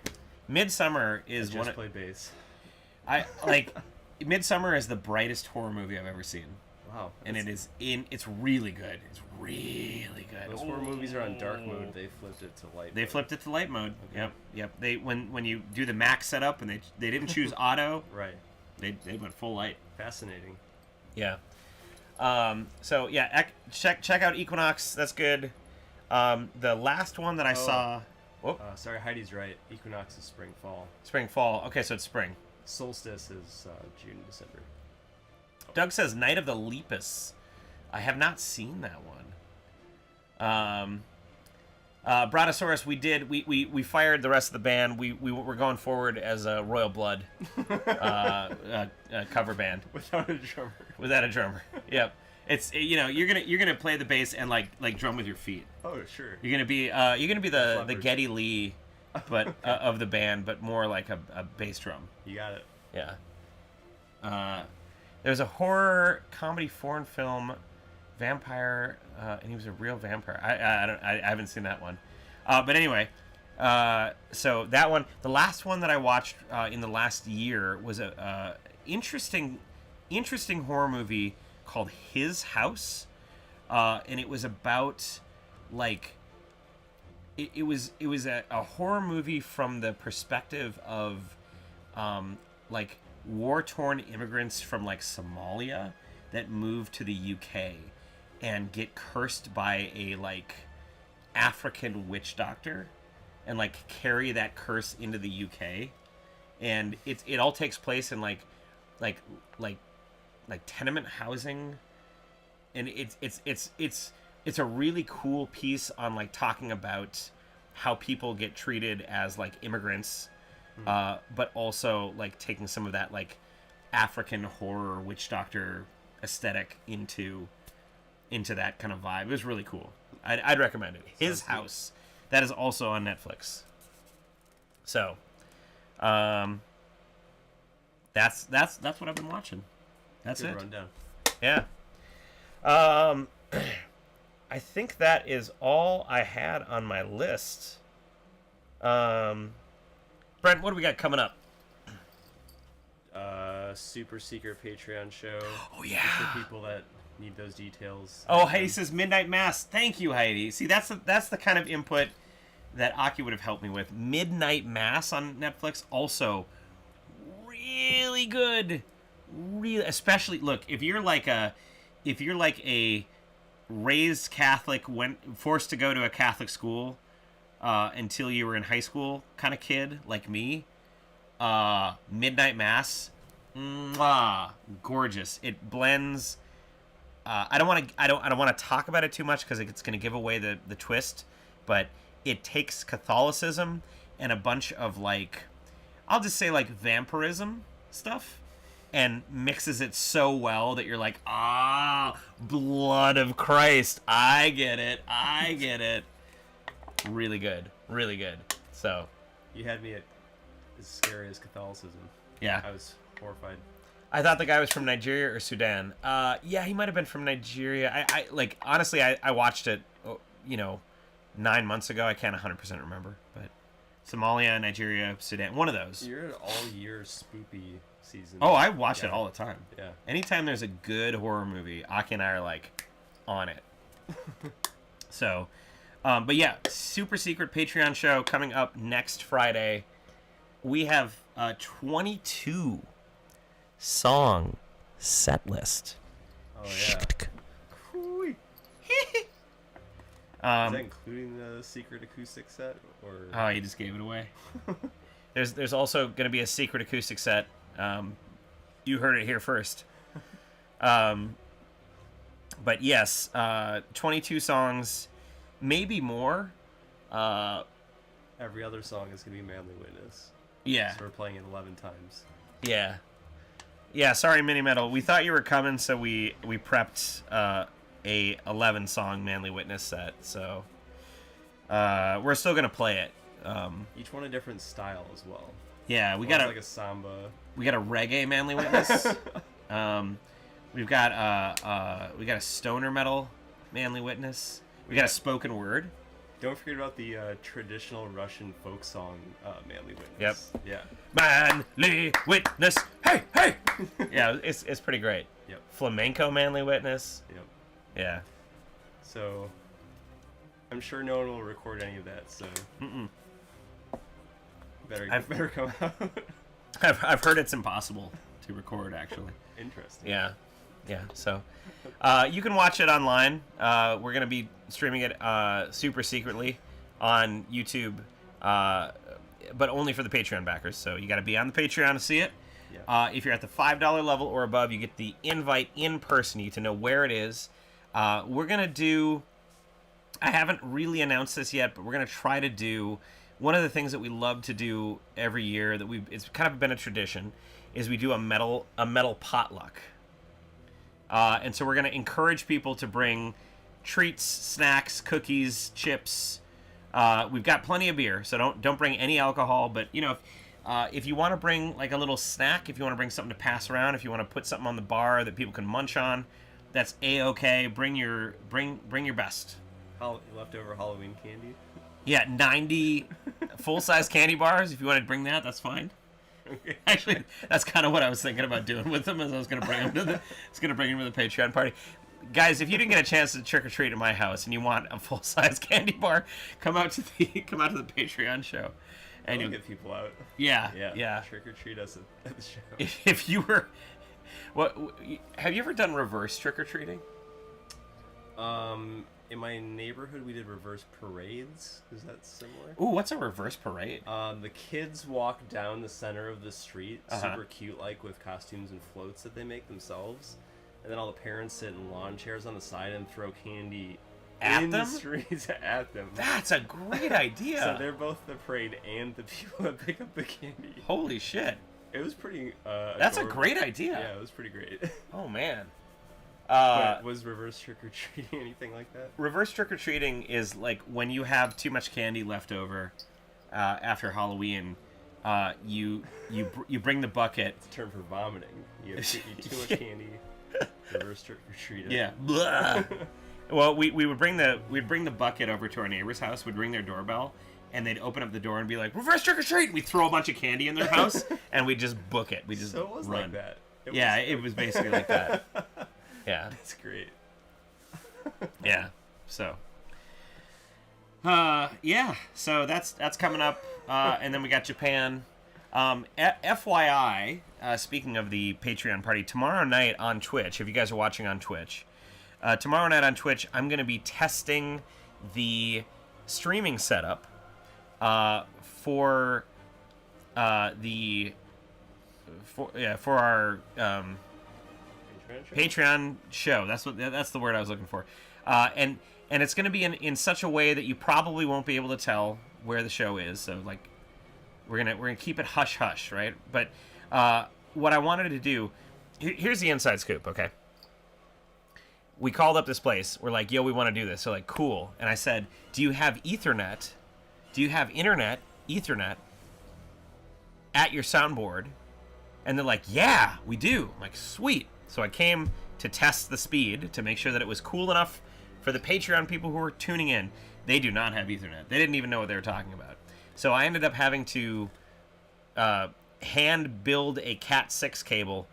Midsummer is I just one of played bass. Midsummer is the brightest horror movie I've ever seen. Wow. And it's really good. It's really good. Most horror movies are on dark mode. They flipped it to light. They mode. flipped it to light mode. Okay. Yep. They when you do the max setup and they didn't choose auto. Right. They went full light. Fascinating. Yeah. So yeah, check out Equinox. That's good. The last one that I saw. Whoop. Sorry, Heidi's right. Equinox is spring, fall. Spring, fall. Okay, so it's spring. Solstice is June, December. Doug says Night of the Lepus. I have not seen that one. Brontosaurus, we fired the rest of the band. We were going forward as a Royal Blood cover band Without a drummer. without a drummer. Yep. It's you're gonna play the bass and like drum with your feet. Oh sure. You're gonna be the Geddy Lee, but of the band, but more like a bass drum. You got it. Yeah. There's a horror comedy foreign film, vampire, and he was a real vampire. I haven't seen that one, but anyway, so that one, the last one that I watched in the last year was a interesting horror movie called His House, and it was about like it was a horror movie from the perspective of like war-torn immigrants from like Somalia that move to the UK and get cursed by a like African witch doctor and like carry that curse into the UK, and it all takes place in like tenement housing, and it's a really cool piece on like talking about how people get treated as like immigrants, but also like taking some of that like African horror witch doctor aesthetic into that kind of vibe. It was really cool. I'd recommend it. His House. That is also on Netflix. So, that's what I've been watching. That's Good it. rundown. Yeah. I think that is all I had on my list. Brent, what do we got coming up? Super secret Patreon show. Oh yeah. For people that need those details. Oh, Heidi says Midnight Mass. Thank you, Heidi. See, that's the kind of input that Aki would have helped me with. Midnight Mass on Netflix, also really good. Really, especially look if you're like a raised Catholic, forced to go to a Catholic school until you were in high school kind of kid like me. Midnight Mass, gorgeous. It blends. I don't want to talk about it too much because it's going to give away the twist. But it takes Catholicism and a bunch of I'll just say vampirism stuff, and mixes it so well that you're like, blood of Christ. I get it. Really good. Really good. So. You had me at as scary as Catholicism. Yeah. I was horrified. I thought the guy was from Nigeria or Sudan. Yeah, he might have been from Nigeria. Honestly, I watched it, 9 months ago. I can't 100% remember, but Somalia, Nigeria, Sudan, one of those. You're an all-year spoopy season. Oh, I watch it all the time. Yeah. Anytime there's a good horror movie, Aki and I are on it. So, but yeah, super secret Patreon show coming up next Friday. We have a 22 song set list. Oh yeah. Is that including the secret acoustic set, or? Oh, you just gave it away. There's also going to be a secret acoustic set. You heard it here first. But yes, 22 songs, maybe more. Every other song is going to be Manly Witness. Yeah. So we're playing it 11 times. Yeah. Yeah, sorry, Mini Metal. We thought you were coming, so we prepped a 11 song Manly Witness set. So we're still gonna play it. Each one a different style as well. Yeah, we got got like a samba. We got a reggae Manly Witness. We've got a stoner metal Manly Witness. We got a spoken word. Don't forget about the traditional Russian folk song Manly Witness. Yep. Yeah. Manly Witness. Hey, hey. Yeah, it's pretty great. Yep. Flamenco Manly Witness. Yep. Yeah. So, I'm sure no one will record any of that. So. Better come out. I've heard it's impossible to record, actually. Interesting. Yeah. So, you can watch it online. We're gonna be streaming it super secretly on YouTube, but only for the Patreon backers. So you got to be on the Patreon to see it. Yeah. If you're at the $5 level or above, you get the invite in person. You get to know where it is. We're gonna do. I haven't really announced this yet, but we're gonna try to do one of the things that we love to do every year. It's kind of been a tradition. Is we do a metal potluck. And so we're going to encourage people to bring treats, snacks, cookies, chips. We've got plenty of beer, so don't bring any alcohol. But if you want to bring a little snack, if you want to bring something to pass around, if you want to put something on the bar that people can munch on, that's a-okay. Bring your best. Leftover Halloween candy. Yeah, 90 full-size candy bars. If you want to bring that, that's fine. Okay. Actually, that's kind of what I was thinking about doing with them. As I was going to bring them to the Patreon party. Guys, if you didn't get a chance to trick or treat at my house and you want a full-size candy bar, come out to the Patreon show, and you'll get people out. Yeah. Trick or treat us at the show. If you were, have you ever done reverse trick or treating? In my neighborhood, we did reverse parades. Is that similar? Ooh, what's a reverse parade? The kids walk down the center of the street, super cute, with costumes and floats that they make themselves. And then all the parents sit in lawn chairs on the side and throw candy at in them? the streets at them. That's a great idea. So they're both the parade and the people that pick up the candy. Holy shit. It was pretty. That's a adorable. great idea. Yeah, it was pretty great. Oh man. But was reverse trick or treating anything like that? Reverse trick or treating is like when you have too much candy left over after Halloween. You bring the bucket. It's a term for vomiting. You have too much candy. Reverse trick or treating. Yeah. Blah. Well, we'd bring the bucket over to our neighbor's house. We'd ring their doorbell, and they'd open up the door and be like, "Reverse trick or treat!" And we'd throw a bunch of candy in their house, and we'd just book it. We just so it was run. like that. It was basically like that. Yeah. That's great. Yeah. So. Yeah. So that's coming up, and then we got Japan. FYI, speaking of the Patreon party, tomorrow night on Twitch, if you guys are watching on Twitch, tomorrow night on Twitch, I'm going to be testing the streaming setup for our Patreon show. That's the word I was looking for. And it's going to be in such a way that you probably won't be able to tell where the show is. So like we're gonna keep it hush hush, right? But what I wanted to do, here's the inside scoop, okay? We called up this place. We're like, yo, we want to do this. So like, cool. And I said, do you have Ethernet? Do you have internet, Ethernet, at your soundboard? And they're like, yeah, we do. I'm like, sweet. So I came to test the speed to make sure that it was cool enough for the Patreon people who were tuning in. They do not have Ethernet. They didn't even know what they were talking about. So I ended up having to hand build a Cat 6 cable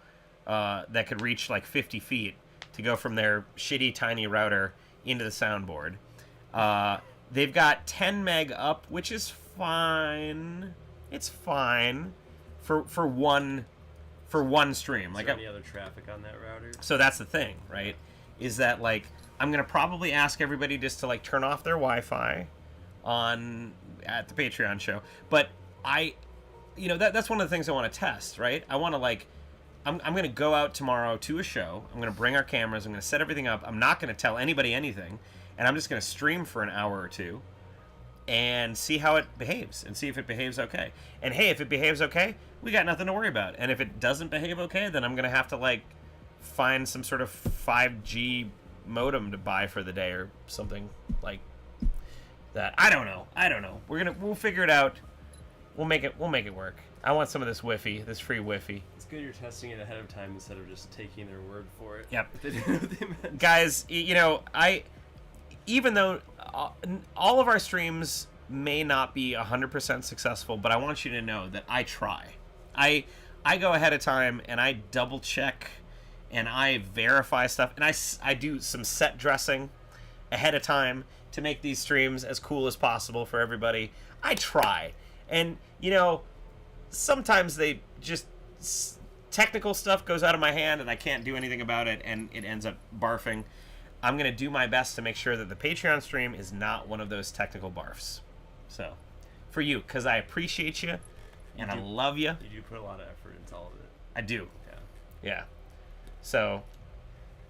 that could reach like 50 feet to go from their shitty tiny router into the soundboard. They've got 10 meg up, which is fine. It's fine for one stream. Is like there any other traffic on that router? So that's the thing, right? Is that like I'm gonna probably ask everybody just to like turn off their Wi-Fi at the Patreon show. But that's one of the things I want to test, right? I want to like I'm gonna go out tomorrow to a show. I'm gonna bring our cameras. I'm gonna set everything up. I'm not gonna tell anybody anything, and I'm just gonna stream for an hour or two and see how it behaves and see if it behaves okay. And hey, if it behaves okay, we got nothing to worry about. And if it doesn't behave okay, then I'm gonna have to like find some sort of 5G modem to buy for the day or something like that. I don't know. We'll figure it out. We'll make it work. I want some of this Wi-Fi, this free Wi-Fi. It's good you're testing it ahead of time instead of just taking their word for it. Yep. If they didn't know what they meant. Guys, even though all of our streams may not be 100% successful, but I want you to know that I try. I go ahead of time and I double check and I verify stuff, and I do some set dressing ahead of time to make these streams as cool as possible for everybody. I try. And sometimes they just technical stuff goes out of my hand and I can't do anything about it and it ends up barfing. I'm going to do my best to make sure that the Patreon stream is not one of those technical barfs. So, for you, because I appreciate you and I love you. You do put a lot of effort into all of it. I do. Yeah. A So,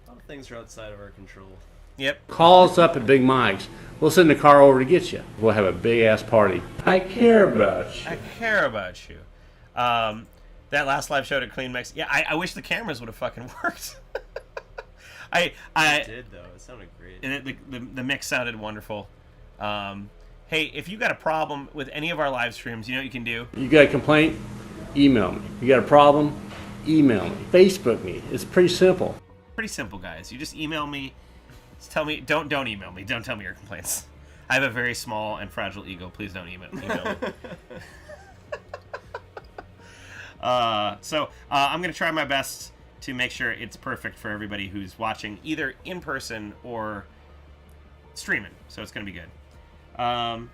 lot of things are outside of our control. Yep. Call us up at Big Mike's. We'll send the car over to get you. We'll have a big-ass party. I care about you. I care about you. That last live show at Clean Mix. Yeah, I wish the cameras would have fucking worked. It did, though. It sounded great. And the mix sounded wonderful. Hey, if you got a problem with any of our live streams, you know what you can do? You got a complaint? Email me. You got a problem? Email me. Facebook me. It's pretty simple. Pretty simple, guys. You just email me. Just tell me. Don't email me. Don't tell me your complaints. I have a very small and fragile ego. Please don't email me. So I'm going to try my best to make sure it's perfect for everybody who's watching, either in person or streaming. So it's going to be good. All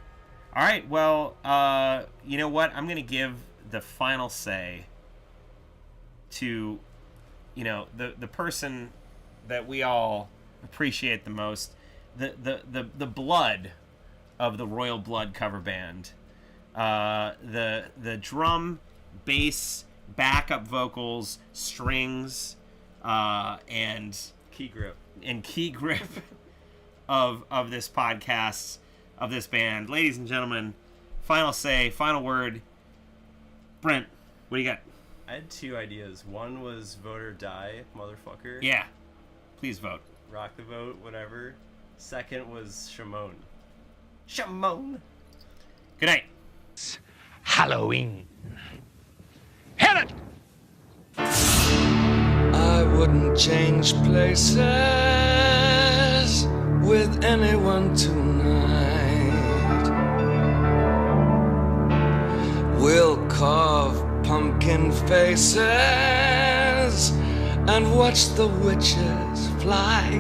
right. Well, you know what? I'm going to give the final say to, the person that we all appreciate the most, the blood of the Royal Blood cover band, the drum, bass, backup vocals, strings, and key grip of this podcast, of this band. Ladies and gentlemen, final say, final word. Brent, what do you got? I had two ideas. One was vote or die, motherfucker. Yeah. Please vote. Rock the vote, whatever. Second was Shimon. Shimon! Good night. Halloween. Hit it! I wouldn't change places with anyone tonight. We'll carve pumpkin faces and watch the witches fly.